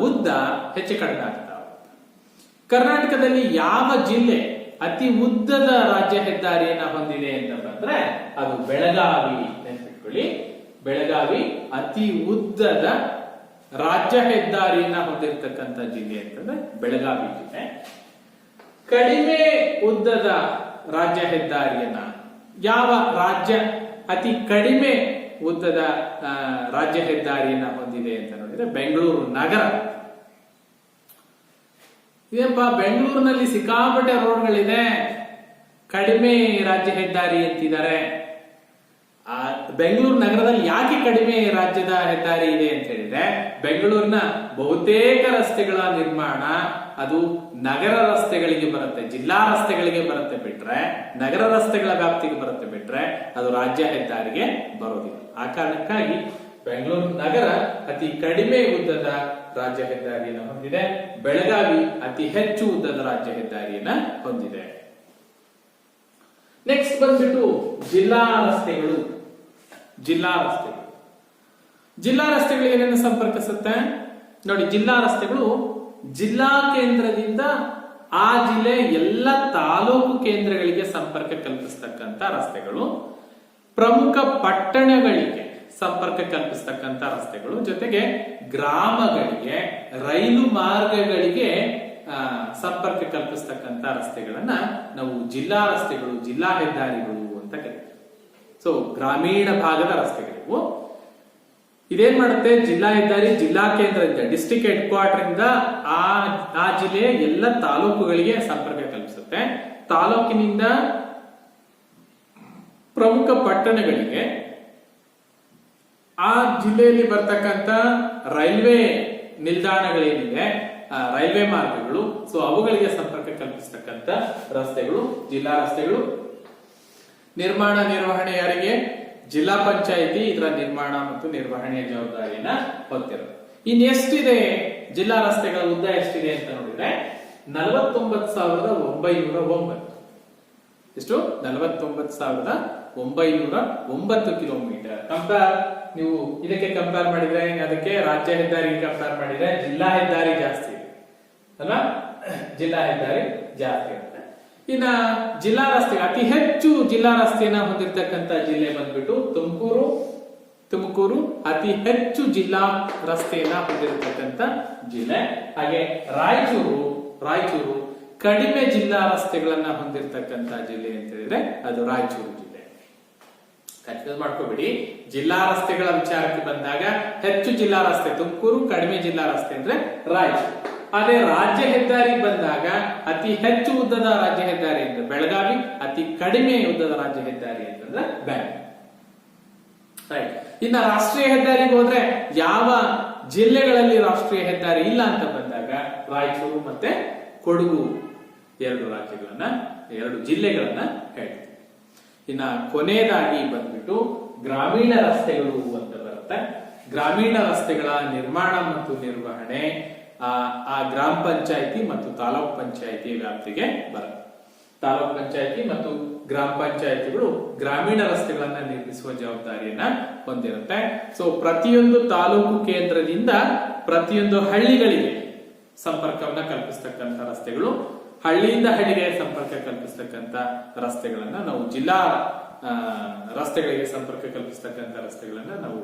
ಉದ್ದ ಹೆಚ್ಚು ಕಡಿಮೆ ಆಗ್ತಾ ಹೋಗುತ್ತೆ. ಕರ್ನಾಟಕದಲ್ಲಿ ಯಾವ ಜಿಲ್ಲೆ ಅತಿ ಉದ್ದದ ರಾಜ್ಯ ಹೆದ್ದಾರಿಯನ್ನ ಹೊಂದಿದೆ ಅಂತ ಬಂದ್ರೆ ಅದು ಬೆಳಗಾವಿ. ನೆನಪಿಟ್ಕೊಳ್ಳಿ, ಬೆಳಗಾವಿ ಅತಿ ಉದ್ದದ ರಾಜ್ಯ ಹೆದ್ದಾರಿಯನ್ನ ಹೊಂದಿರತಕ್ಕಂತ ಜಿಲ್ಲೆ ಅಂತಂದ್ರೆ ಬೆಳಗಾವಿ ಜಿಲ್ಲೆ. ಕಡಿಮೆ ಉದ್ದದ ರಾಜ್ಯ ಹೆದ್ದಾರಿಯನ್ನ ಯಾವ ರಾಜ್ಯ ಅತಿ ಕಡಿಮೆ ಉದ್ದದ ರಾಜ್ಯ ಹೆದ್ದಾರಿಯನ್ನ ಹೊಂದಿದೆ ಅಂತ ನೋಡಿದ್ರೆ ಬೆಂಗಳೂರು ನಗರ. ಇದೇನಪ್ಪ, ಬೆಂಗಳೂರಿನಲ್ಲಿ ಸಿಕ್ಕಾಪಟ್ಟೆ ರೋಡ್ಗಳಿದೆ, ಕಡಿಮೆ ರಾಜ್ಯ ಹೆದ್ದಾರಿ ಅಂತಿದ್ದಾರೆ. ಬೆಂಗಳೂರು ನಗರದಲ್ಲಿ ಯಾಕೆ ಕಡಿಮೆ ರಾಜ್ಯದ ಹೆದ್ದಾರಿ ಇದೆ ಅಂತ ಹೇಳಿದ್ರೆ ಬೆಂಗಳೂರಿನ ಬಹುತೇಕ ರಸ್ತೆಗಳ ನಿರ್ಮಾಣ ಅದು ನಗರ ರಸ್ತೆಗಳಿಗೆ ಬರುತ್ತೆ, ಜಿಲ್ಲಾ ರಸ್ತೆಗಳಿಗೆ ಬರುತ್ತೆ ಬಿಟ್ರೆ, ನಗರ ರಸ್ತೆಗಳ ವ್ಯಾಪ್ತಿಗೆ ಬರುತ್ತೆ ಬಿಟ್ರೆ ಅದು ರಾಜ್ಯ ಹೆದ್ದಾರಿಗೆ ಬರೋದಿಲ್ಲ. ಆ ಕಾರಣಕ್ಕಾಗಿ ಬೆಂಗಳೂರು ನಗರ ಅತಿ ಕಡಿಮೆ ಉದ್ದದ ರಾಜ್ಯ ಹೆದ್ದಾರಿಯನ್ನು ಹೊಂದಿದೆ, ಬೆಳಗಾವಿ ಅತಿ ಹೆಚ್ಚು ಉದ್ದದ ರಾಜ್ಯ ಹೆದ್ದಾರಿಯನ್ನ ಹೊಂದಿದೆ. ನೆಕ್ಸ್ಟ್ ಬಂದ್ಬಿಟ್ಟು ಜಿಲ್ಲಾ ರಸ್ತೆಗಳು. ಜಿಲ್ಲಾ ರಸ್ತೆಗಳು ಏನೇನು ಸಂಪರ್ಕಿಸುತ್ತೆ ನೋಡಿ. ಜಿಲ್ಲಾ ರಸ್ತೆಗಳು ಜಿಲ್ಲಾ ಕೇಂದ್ರದಿಂದ ಆ ಜಿಲ್ಲೆ ಎಲ್ಲ ತಾಲೂಕು ಕೇಂದ್ರಗಳಿಗೆ ಸಂಪರ್ಕ ಕಲ್ಪಿಸ್ತಕ್ಕಂಥ ರಸ್ತೆಗಳು, ಪ್ರಮುಖ ಪಟ್ಟಣಗಳಿಗೆ ಸಂಪರ್ಕ ಕಲ್ಪಿಸ್ತಕ್ಕಂಥ ರಸ್ತೆಗಳು, ಜೊತೆಗೆ ಗ್ರಾಮಗಳಿಗೆ, ರೈಲು ಮಾರ್ಗಗಳಿಗೆ ಸಂಪರ್ಕ ಕಲ್ಪಿಸ್ತಕ್ಕಂಥ ರಸ್ತೆಗಳನ್ನ ನಾವು ಜಿಲ್ಲಾ ರಸ್ತೆಗಳು, ಜಿಲ್ಲಾ ಹೆದ್ದಾರಿಗಳು ಅಂತ ಕರಿತೀವಿ. ಸೊ ಗ್ರಾಮೀಣ ಭಾಗದ ರಸ್ತೆಗಳಿವು. ಇದೇನ್ ಮಾಡುತ್ತೆ, ಜಿಲ್ಲಾ ಹೆದ್ದಾರಿ ಜಿಲ್ಲಾ ಕೇಂದ್ರದಿಂದ, ಡಿಸ್ಟ್ರಿಕ್ಟ್ ಹೆಡ್ ಕ್ವಾರ್ಟರ್ ಇಂದ ಆ ಜಿಲ್ಲೆಯ ಎಲ್ಲ ತಾಲೂಕುಗಳಿಗೆ ಸಂಪರ್ಕ ಕಲ್ಪಿಸುತ್ತೆ. ತಾಲೂಕಿನಿಂದ ಪ್ರಮುಖ ಪಟ್ಟಣಗಳಿಗೆ, ಆ ಜಿಲ್ಲೆಯಲ್ಲಿ ಬರ್ತಕ್ಕಂಥ ರೈಲ್ವೆ ನಿಲ್ದಾಣಗಳೇನಿದೆ, ರೈಲ್ವೆ ಮಾರ್ಗಗಳು, ಸೊ ಅವುಗಳಿಗೆ ಸಂಪರ್ಕ ಕಲ್ಪಿಸತಕ್ಕಂಥ ರಸ್ತೆಗಳು ಜಿಲ್ಲಾ ರಸ್ತೆಗಳು. ನಿರ್ಮಾಣ ನಿರ್ವಹಣೆ ಯಾರಿಗೆ? ಜಿಲ್ಲಾ ಪಂಚಾಯಿತಿ ಇದರ ನಿರ್ಮಾಣ ಮತ್ತು ನಿರ್ವಹಣೆಯ ಜವಾಬ್ದಾರಿಯನ್ನ ಹೊತ್ತಿರುತ್ತೆ. ಇನ್ ಎಷ್ಟಿದೆ ಜಿಲ್ಲಾ ರಸ್ತೆಗಳ ಉದ್ದ ಎಷ್ಟಿದೆ ಅಂತ ನೋಡಿದ್ರೆ 49,909. ಎಷ್ಟು? 49,909 ಕಿಲೋಮೀಟರ್. ನೀವು ಇದಕ್ಕೆ ಕಂಪೇರ್ ಮಾಡಿದ್ರೆ, ಅದಕ್ಕೆ ರಾಜ್ಯ ಹೆದ್ದಾರಿಗೆ ಕಂಪೇರ್ ಮಾಡಿದ್ರೆ ಜಿಲ್ಲಾ ಹೆದ್ದಾರಿ ಜಾಸ್ತಿ ಇದೆ ಅಲ್ಲ, ಜಿಲ್ಲಾ ಹೆದ್ದಾರಿ ಜಾಸ್ತಿ ಇರುತ್ತೆ. ಇನ್ನ ಜಿಲ್ಲಾ ರಸ್ತೆ ಅತಿ ಹೆಚ್ಚು ಜಿಲ್ಲಾ ರಸ್ತೆಯನ್ನ ಹೊಂದಿರತಕ್ಕಂತ ಜಿಲ್ಲೆ ಬಂದ್ಬಿಟ್ಟು ತುಮಕೂರು ಅತಿ ಹೆಚ್ಚು ಜಿಲ್ಲಾ ರಸ್ತೆಯನ್ನ ಹೊಂದಿರತಕ್ಕಂತ ಜಿಲ್ಲೆ. ಹಾಗೆ ರಾಯಚೂರು ಕಡಿಮೆ ಜಿಲ್ಲಾ ರಸ್ತೆಗಳನ್ನ ಹೊಂದಿರತಕ್ಕಂತ ಜಿಲ್ಲೆ ಅಂತ ಹೇಳಿದ್ರೆ ಅದು ರಾಯಚೂರು ಜಿಲ್ಲೆ. ಕನ್ಫ್ಯೂಸ್ ಮಾಡ್ಕೋಬೇಡಿ. ಜಿಲ್ಲಾ ರಸ್ತೆಗಳ ವಿಚಾರಕ್ಕೆ ಬಂದಾಗ ಹೆಚ್ಚು ಜಿಲ್ಲಾ ರಸ್ತೆ ತುಮಕೂರು, ಕಡಿಮೆ ಜಿಲ್ಲಾ ರಸ್ತೆ ಅಂದ್ರೆ ರಾಯಚೂರು. ಅದೇ ರಾಜ್ಯ ಹೆದ್ದಾರಿ ಬಂದಾಗ ಅತಿ ಹೆಚ್ಚು ಉದ್ದದ ರಾಜ್ಯ ಹೆದ್ದಾರಿ ಅಂದ್ರೆ ಬೆಳಗಾವಿ, ಅತಿ ಕಡಿಮೆ ಉದ್ದದ ರಾಜ್ಯ ಹೆದ್ದಾರಿ ಅಂತಂದ್ರೆ ಬೆಂಗಳೂರು. ರೈಟ್. ಇನ್ನ ರಾಷ್ಟ್ರೀಯ ಹೆದ್ದಾರಿಗೆ ಹೋದ್ರೆ ಯಾವ ಜಿಲ್ಲೆಗಳಲ್ಲಿ ರಾಷ್ಟ್ರೀಯ ಹೆದ್ದಾರಿ ಇಲ್ಲ ಅಂತ ಬಂದಾಗ ರಾಯಚೂರು ಮತ್ತೆ ಕೊಡಗು ಎರಡು ಜಿಲ್ಲೆಗಳನ್ನ ಹೇಳ್ತೀವಿ. ಇನ್ನ ಕೊನೆಯದಾಗಿ ಬಂದ್ಬಿಟ್ಟು ಗ್ರಾಮೀಣ ರಸ್ತೆಗಳು ಅಂತ ಬರುತ್ತೆ. ಗ್ರಾಮೀಣ ರಸ್ತೆಗಳ ನಿರ್ಮಾಣ ಮತ್ತು ನಿರ್ವಹಣೆ ಆ ಗ್ರಾಮ ಪಂಚಾಯಿತಿ ಮತ್ತು ತಾಲೂಕ್ ಪಂಚಾಯಿತಿ ವ್ಯಾಪ್ತಿಗೆ ಬರುತ್ತೆ. ತಾಲೂಕ್ ಪಂಚಾಯಿತಿ ಮತ್ತು ಗ್ರಾಮ ಪಂಚಾಯಿತಿಗಳು ಗ್ರಾಮೀಣ ರಸ್ತೆಗಳನ್ನ ನಿರ್ಮಿಸುವ ಜವಾಬ್ದಾರಿಯನ್ನ ಹೊಂದಿರುತ್ತೆ. ಸೊ ಪ್ರತಿಯೊಂದು ತಾಲೂಕು ಕೇಂದ್ರದಿಂದ ಪ್ರತಿಯೊಂದು ಹಳ್ಳಿಗಳಿಗೆ ಸಂಪರ್ಕವನ್ನ ಕಲ್ಪಿಸ್ತಕ್ಕಂಥ ರಸ್ತೆಗಳು, ಹಳ್ಳಿಯಿಂದ ಹಳ್ಳಿಗೆ ಸಂಪರ್ಕ ಕಲ್ಪಿಸ್ತಕ್ಕಂಥ ರಸ್ತೆಗಳನ್ನ ನಾವು ಜಿಲ್ಲಾ ರಸ್ತೆಗಳಿಗೆ ಸಂಪರ್ಕ ಕಲ್ಪಿಸ್ತಕ್ಕಂಥ ರಸ್ತೆಗಳನ್ನ ನಾವು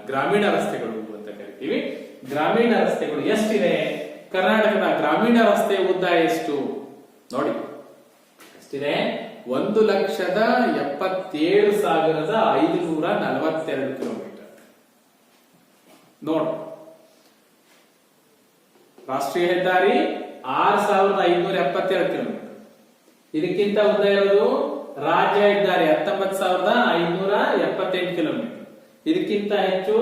ಗ್ರಾಮೀಣ ರಸ್ತೆಗಳು ಅಂತ ಕರಿತೀವಿ. ಗ್ರಾಮೀಣ ರಸ್ತೆಗಳು ಎಷ್ಟಿದೆ? ಕರ್ನಾಟಕದ ಗ್ರಾಮೀಣ ರಸ್ತೆ ಉದ್ದ ಎಷ್ಟು ನೋಡಿ, ಎಷ್ಟಿದೆ? 1,77,542 ಕಿಲೋಮೀಟರ್. ನೋಡು, ರಾಷ್ಟ್ರೀಯ ಹೆದ್ದಾರಿ 6,572 ಕಿಲೋಮೀಟರ್. ಇದಕ್ಕಿಂತ ಉದ್ದ ಇರೋದು ರಾಜ್ಯ ಹೆದ್ದಾರಿ 19,578 ಕಿಲೋಮೀಟರ್. ಇದಕ್ಕಿಂತ ಹೆಚ್ಚು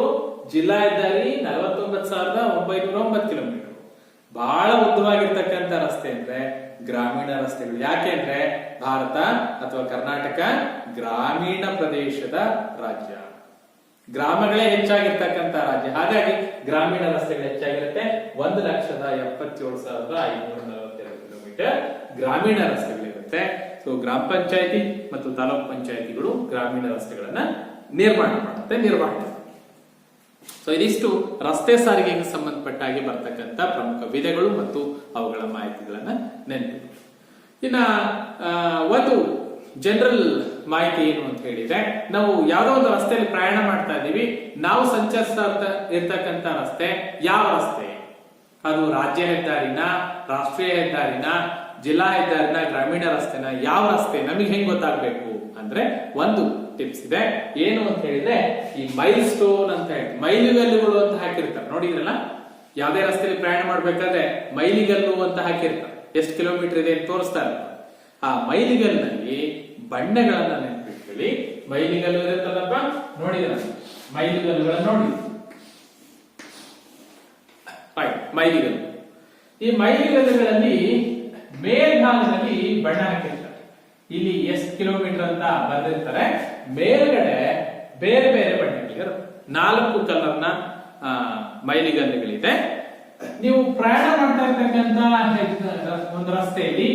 ಜಿಲ್ಲಾ ಹೆದ್ದಾರಿ 49,909 ಕಿಲೋಮೀಟರ್. ಬಹಳ ಉದ್ದವಾಗಿರ್ತಕ್ಕಂಥ ರಸ್ತೆ ಅಂದ್ರೆ ಗ್ರಾಮೀಣ ರಸ್ತೆಗಳು. ಯಾಕೆಂದ್ರೆ ಭಾರತ ಅಥವಾ ಕರ್ನಾಟಕ ಗ್ರಾಮೀಣ ಪ್ರದೇಶದ ರಾಜ್ಯ, ಗ್ರಾಮಗಳೇ ಹೆಚ್ಚಾಗಿರ್ತಕ್ಕಂಥ ರಾಜ್ಯ. ಹಾಗಾಗಿ ಗ್ರಾಮೀಣ ರಸ್ತೆಗಳು ಹೆಚ್ಚಾಗಿರುತ್ತೆ. 1,77,542 ಕಿಲೋಮೀಟರ್ ಗ್ರಾಮೀಣ ರಸ್ತೆಗಳಿರುತ್ತೆ. ಸೊ ಗ್ರಾಮ ಪಂಚಾಯತಿ ಮತ್ತು ತಾಲೂಕು ಪಂಚಾಯತಿಗಳು ಗ್ರಾಮೀಣ ರಸ್ತೆಗಳನ್ನ ನಿರ್ಮಾಣ ಮಾಡುತ್ತೆ. ಸೊ ಇದಿಷ್ಟು ರಸ್ತೆ ಸಾರಿಗೆಗೆ ಸಂಬಂಧಪಟ್ಟ ಹಾಗೆ ಬರ್ತಕ್ಕಂಥ ಪ್ರಮುಖ ವಿಧಗಳು ಮತ್ತು ಅವುಗಳ ಮಾಹಿತಿಗಳನ್ನ ನೆನಪು. ಇನ್ನ ಒಂದು ಜನರಲ್ ಮಾಹಿತಿ ಏನು ಅಂತ ಹೇಳಿದ್ರೆ, ನಾವು ಯಾವುದೋ ಒಂದು ರಸ್ತೆಯಲ್ಲಿ ಪ್ರಯಾಣ ಮಾಡ್ತಾ ಇದ್ದೀವಿ. ನಾವು ಸಂಚರಿಸ್ತಾ ಇರ್ತಕ್ಕಂಥ ರಸ್ತೆ ಯಾವ ರಸ್ತೆ? ಅದು ರಾಜ್ಯ ಹೆದ್ದಾರಿನ, ರಾಷ್ಟ್ರೀಯ ಹೆದ್ದಾರಿನ, ಜಿಲ್ಲಾ ಹೆದ್ದಾರಿನ, ಗ್ರಾಮೀಣ ರಸ್ತೆನ, ಯಾವ ರಸ್ತೆ? ನಮಗೆ ಹೆಂಗ್ ಗೊತ್ತಾಗ್ಬೇಕು ಅಂದ್ರೆ ಒಂದು ಟಿಪ್ಸ್ ಇದೆ. ಏನು ಅಂತ ಹೇಳಿದ್ರೆ, ಈ ಮೈಲ್ ಸ್ಟೋನ್ ಅಂತ ಹೇಳಿ ಮೈಲಿಗಲ್ಲುಗಳು ಅಂತ ಹಾಕಿರ್ತಾರೆ, ನೋಡಿದ್ರಲ್ಲ? ಯಾವುದೇ ರಸ್ತೆಯಲ್ಲಿ ಪ್ರಯಾಣ ಮಾಡ್ಬೇಕಾದ್ರೆ ಮೈಲಿಗಲ್ಲು ಅಂತ ಹಾಕಿರ್ತಾರೆ. ಎಷ್ಟು ಕಿಲೋಮೀಟರ್ ಇದೆ ಅಂತ ತೋರಿಸ್ತಾರೆ. ಆ ಮೈಲಿಗಲ್ಲಿನಲ್ಲಿ ಬಣ್ಣಗಳನ್ನ ನೆನಪಿಟ್ಕೊಳ್ಳಿ. ಮೈಲಿಗಲ್ಲು ಇರುತ್ತಲ್ಲಪ್ಪ, ನೋಡಿದ್ರ? ಮೈಲಿಗಲ್ಲುಗಳನ್ನ ನೋಡಿ. ಮೈಲಿಗಲ್ಲು, ಈ ಮೈಲಿಗಲ್ಲುಗಳಲ್ಲಿ ಮೇಲ್ಭಾಗದಲ್ಲಿ ಬಣ್ಣ ಹಾಕಿರ್ತಾರೆ. ಇಲ್ಲಿ ಎಷ್ಟು ಕಿಲೋಮೀಟರ್ ಅಂತ ಬರೆದಿರ್ತಾರೆ. ಮೇಲ್ಗಡೆ ಬೇರೆ ಬೇರೆ ಬಣ್ಣಗಳಿದೆ. 4 ಕಲರ್ನ ಮೈಲಿಗಲ್ಲುಗಳಿದೆ. ನೀವು ಪ್ರಯಾಣ ಮಾಡ್ತಾ ಇರ್ತಕ್ಕಂಥ ಒಂದು ರಸ್ತೆಯಲ್ಲಿ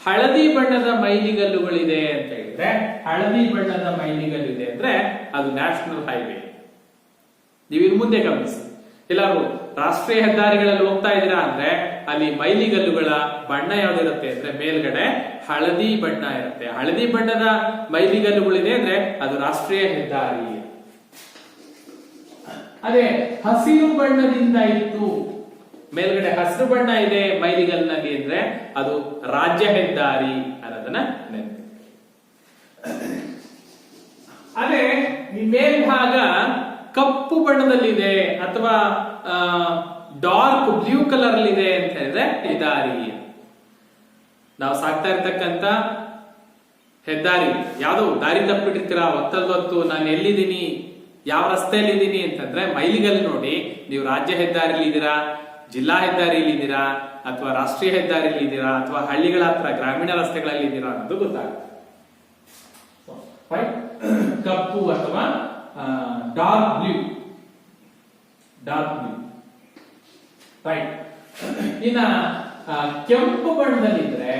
ಹಳದಿ ಬಣ್ಣದ ಮೈಲಿಗಲ್ಲುಗಳಿದೆ ಅಂತ ಹೇಳಿದ್ರೆ, ಹಳದಿ ಬಣ್ಣದ ಮೈಲಿಗಲ್ಲು ಇದೆ ಅಂದ್ರೆ ಅದು ನ್ಯಾಷನಲ್ ಹೈವೇ. ನೀವು ಇನ್ನು ಮುಂದೆ ಗಮನಿಸಿ, ಎಲ್ಲರೂ ರಾಷ್ಟ್ರೀಯ ಹೆದ್ದಾರಿಗಳಲ್ಲಿ ಹೋಗ್ತಾ ಇದ್ದೀರಾ ಅಂದ್ರೆ ಅಲ್ಲಿ ಮೈಲಿಗಲ್ಲುಗಳ ಬಣ್ಣ ಯಾವ್ದಿರುತ್ತೆ ಅಂದ್ರೆ ಮೇಲ್ಗಡೆ ಹಳದಿ ಬಣ್ಣ ಇರುತ್ತೆ. ಹಳದಿ ಬಣ್ಣದ ಮೈಲಿಗಲ್ಲುಗಳಿದೆ ಅಂದ್ರೆ ಅದು ರಾಷ್ಟ್ರೀಯ ಹೆದ್ದಾರಿ. ಅದೇ ಹಸಿರು ಬಣ್ಣದಿಂದ ಇತ್ತು, ಮೇಲ್ಗಡೆ ಹಸಿರು ಬಣ್ಣ ಇದೆ ಮೈಲಿಗಲ್ಲಿನಲ್ಲಿ ಅಂದ್ರೆ ಅದು ರಾಜ್ಯ ಹೆದ್ದಾರಿ ಅನ್ನೋದನ್ನ ನೆನಪು. ಅದೇ ಮೇಲ್ಭಾಗ ಕಪ್ಪು ಬಣ್ಣದಲ್ಲಿದೆ ಅಥವಾ ಡಾರ್ಕ್ ಬ್ಲೂ ಕಲರ್ ಅಲ್ಲಿ ಇದೆ ಅಂತ ಹೇಳಿದ್ರೆ ಹೆದ್ದಾರಿ. ನಾವು ಸಾಕ್ತಾ ಇರ್ತಕ್ಕಂಥ ಹೆದ್ದಾರಿ ಯಾವ್ದು ದಾರಿ ತಪ್ಪಿಟ್ಟಿರ್ತೀರಾ, ಹೊತ್ತು ನಾನು ಎಲ್ಲಿದ್ದೀನಿ, ಯಾವ ರಸ್ತೆಯಲ್ಲಿ ಇದ್ದೀನಿ ಅಂತಂದ್ರೆ ಮೈಲಿಗಲ್ಲು ನೋಡಿ ನೀವು ರಾಜ್ಯ ಹೆದ್ದಾರಿಲಿ ಇದ್ದೀರಾ, ಜಿಲ್ಲಾ ಹೆದ್ದಾರಿಲಿ ಇದ್ದೀರಾ, ಅಥವಾ ರಾಷ್ಟ್ರೀಯ ಹೆದ್ದಾರಿಲಿ ಇದ್ದೀರಾ, ಅಥವಾ ಹಳ್ಳಿಗಳ ಹತ್ರ ಗ್ರಾಮೀಣ ರಸ್ತೆಗಳಲ್ಲಿ ಇದ್ದೀರಾ ಅನ್ನೋದು ಗೊತ್ತಾಗುತ್ತೆ. ಕಪ್ಪು ಅಥವಾ ಡಾರ್ಕ್ ಬ್ಲೂ. ರೈಟ್. ಇನ್ನ ಕೆಂಪು ಬಣ್ಣದಲ್ಲಿದ್ರೆ,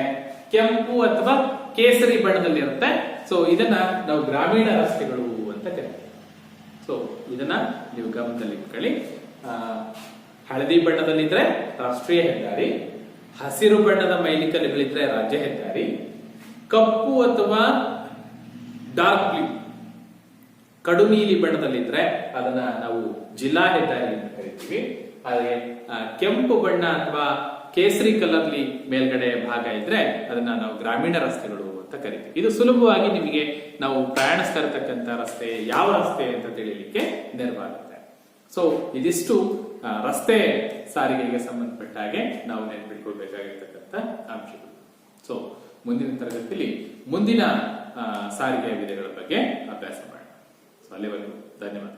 ಕೆಂಪು ಅಥವಾ ಕೇಸರಿ ಬಣ್ಣದಲ್ಲಿ ಇರುತ್ತೆ. ಸೊ ಇದನ್ನ ನಾವು ಗ್ರಾಮೀಣ ರಸ್ತೆಗಳು ಅಂತ ಕರಿತೀವಿ. ಸೊ ಇದನ್ನ ನೀವು ಗಮನದಲ್ಲಿ ಇಟ್ಕೊಳ್ಳಿ. ಹಳದಿ ಬಣ್ಣದಲ್ಲಿದ್ರೆ ರಾಷ್ಟ್ರೀಯ ಹೆದ್ದಾರಿ, ಹಸಿರು ಬಣ್ಣದ ಮೈಲಿಗಲ್ಲುಗಳಿದ್ರೆ ರಾಜ್ಯ ಹೆದ್ದಾರಿ, ಕಪ್ಪು ಅಥವಾ ಡಾರ್ಕ್ ಬ್ಲೂ ಕಡು ನೀಲಿ ಬಣ್ಣದಲ್ಲಿದ್ರೆ ಅದನ್ನ ನಾವು ಜಿಲ್ಲಾ ಹೆದ್ದಾರಿ ಅಂತ ಕರಿತೀವಿ. ಹಾಗೆ ಕೆಂಪು ಬಣ್ಣ ಅಥವಾ ಕೇಸರಿ ಕಲರ್ಲಿ ಮೇಲ್ಗಡೆ ಭಾಗ ಇದ್ರೆ ಅದನ್ನ ನಾವು ಗ್ರಾಮೀಣ ರಸ್ತೆಗಳು ಅಂತ ಕರಿತೀವಿ. ಇದು ಸುಲಭವಾಗಿ ನಿಮಗೆ ನಾವು ಪ್ರಯಾಣಿಸ್ತಾ ಇರತಕ್ಕಂತ ರಸ್ತೆ ಯಾವ ರಸ್ತೆ ಅಂತ ತಿಳಿಯಲಿಕ್ಕೆ ನೆರವಾಗುತ್ತೆ. ಸೊ ಇದಿಷ್ಟು ರಸ್ತೆ ಸಾರಿಗೆಗೆ ಸಂಬಂಧಪಟ್ಟ ಹಾಗೆ ನಾವು ನೆನಪಿಟ್ಕೊಳ್ಬೇಕಾಗಿರ್ತಕ್ಕಂಥ ಅಂಶಗಳು. ಸೊ ಮುಂದಿನ ತರಗತಿಯಲ್ಲಿ ಮುಂದಿನ ಸಾರಿಗೆಯ ವಿಧಗಳ ಬಗ್ಗೆ ಅಭ್ಯಾಸ ಮಾಡೋಣ. ಸೊ ಅಲ್ಲಿವರೆಗೂ ಧನ್ಯವಾದ.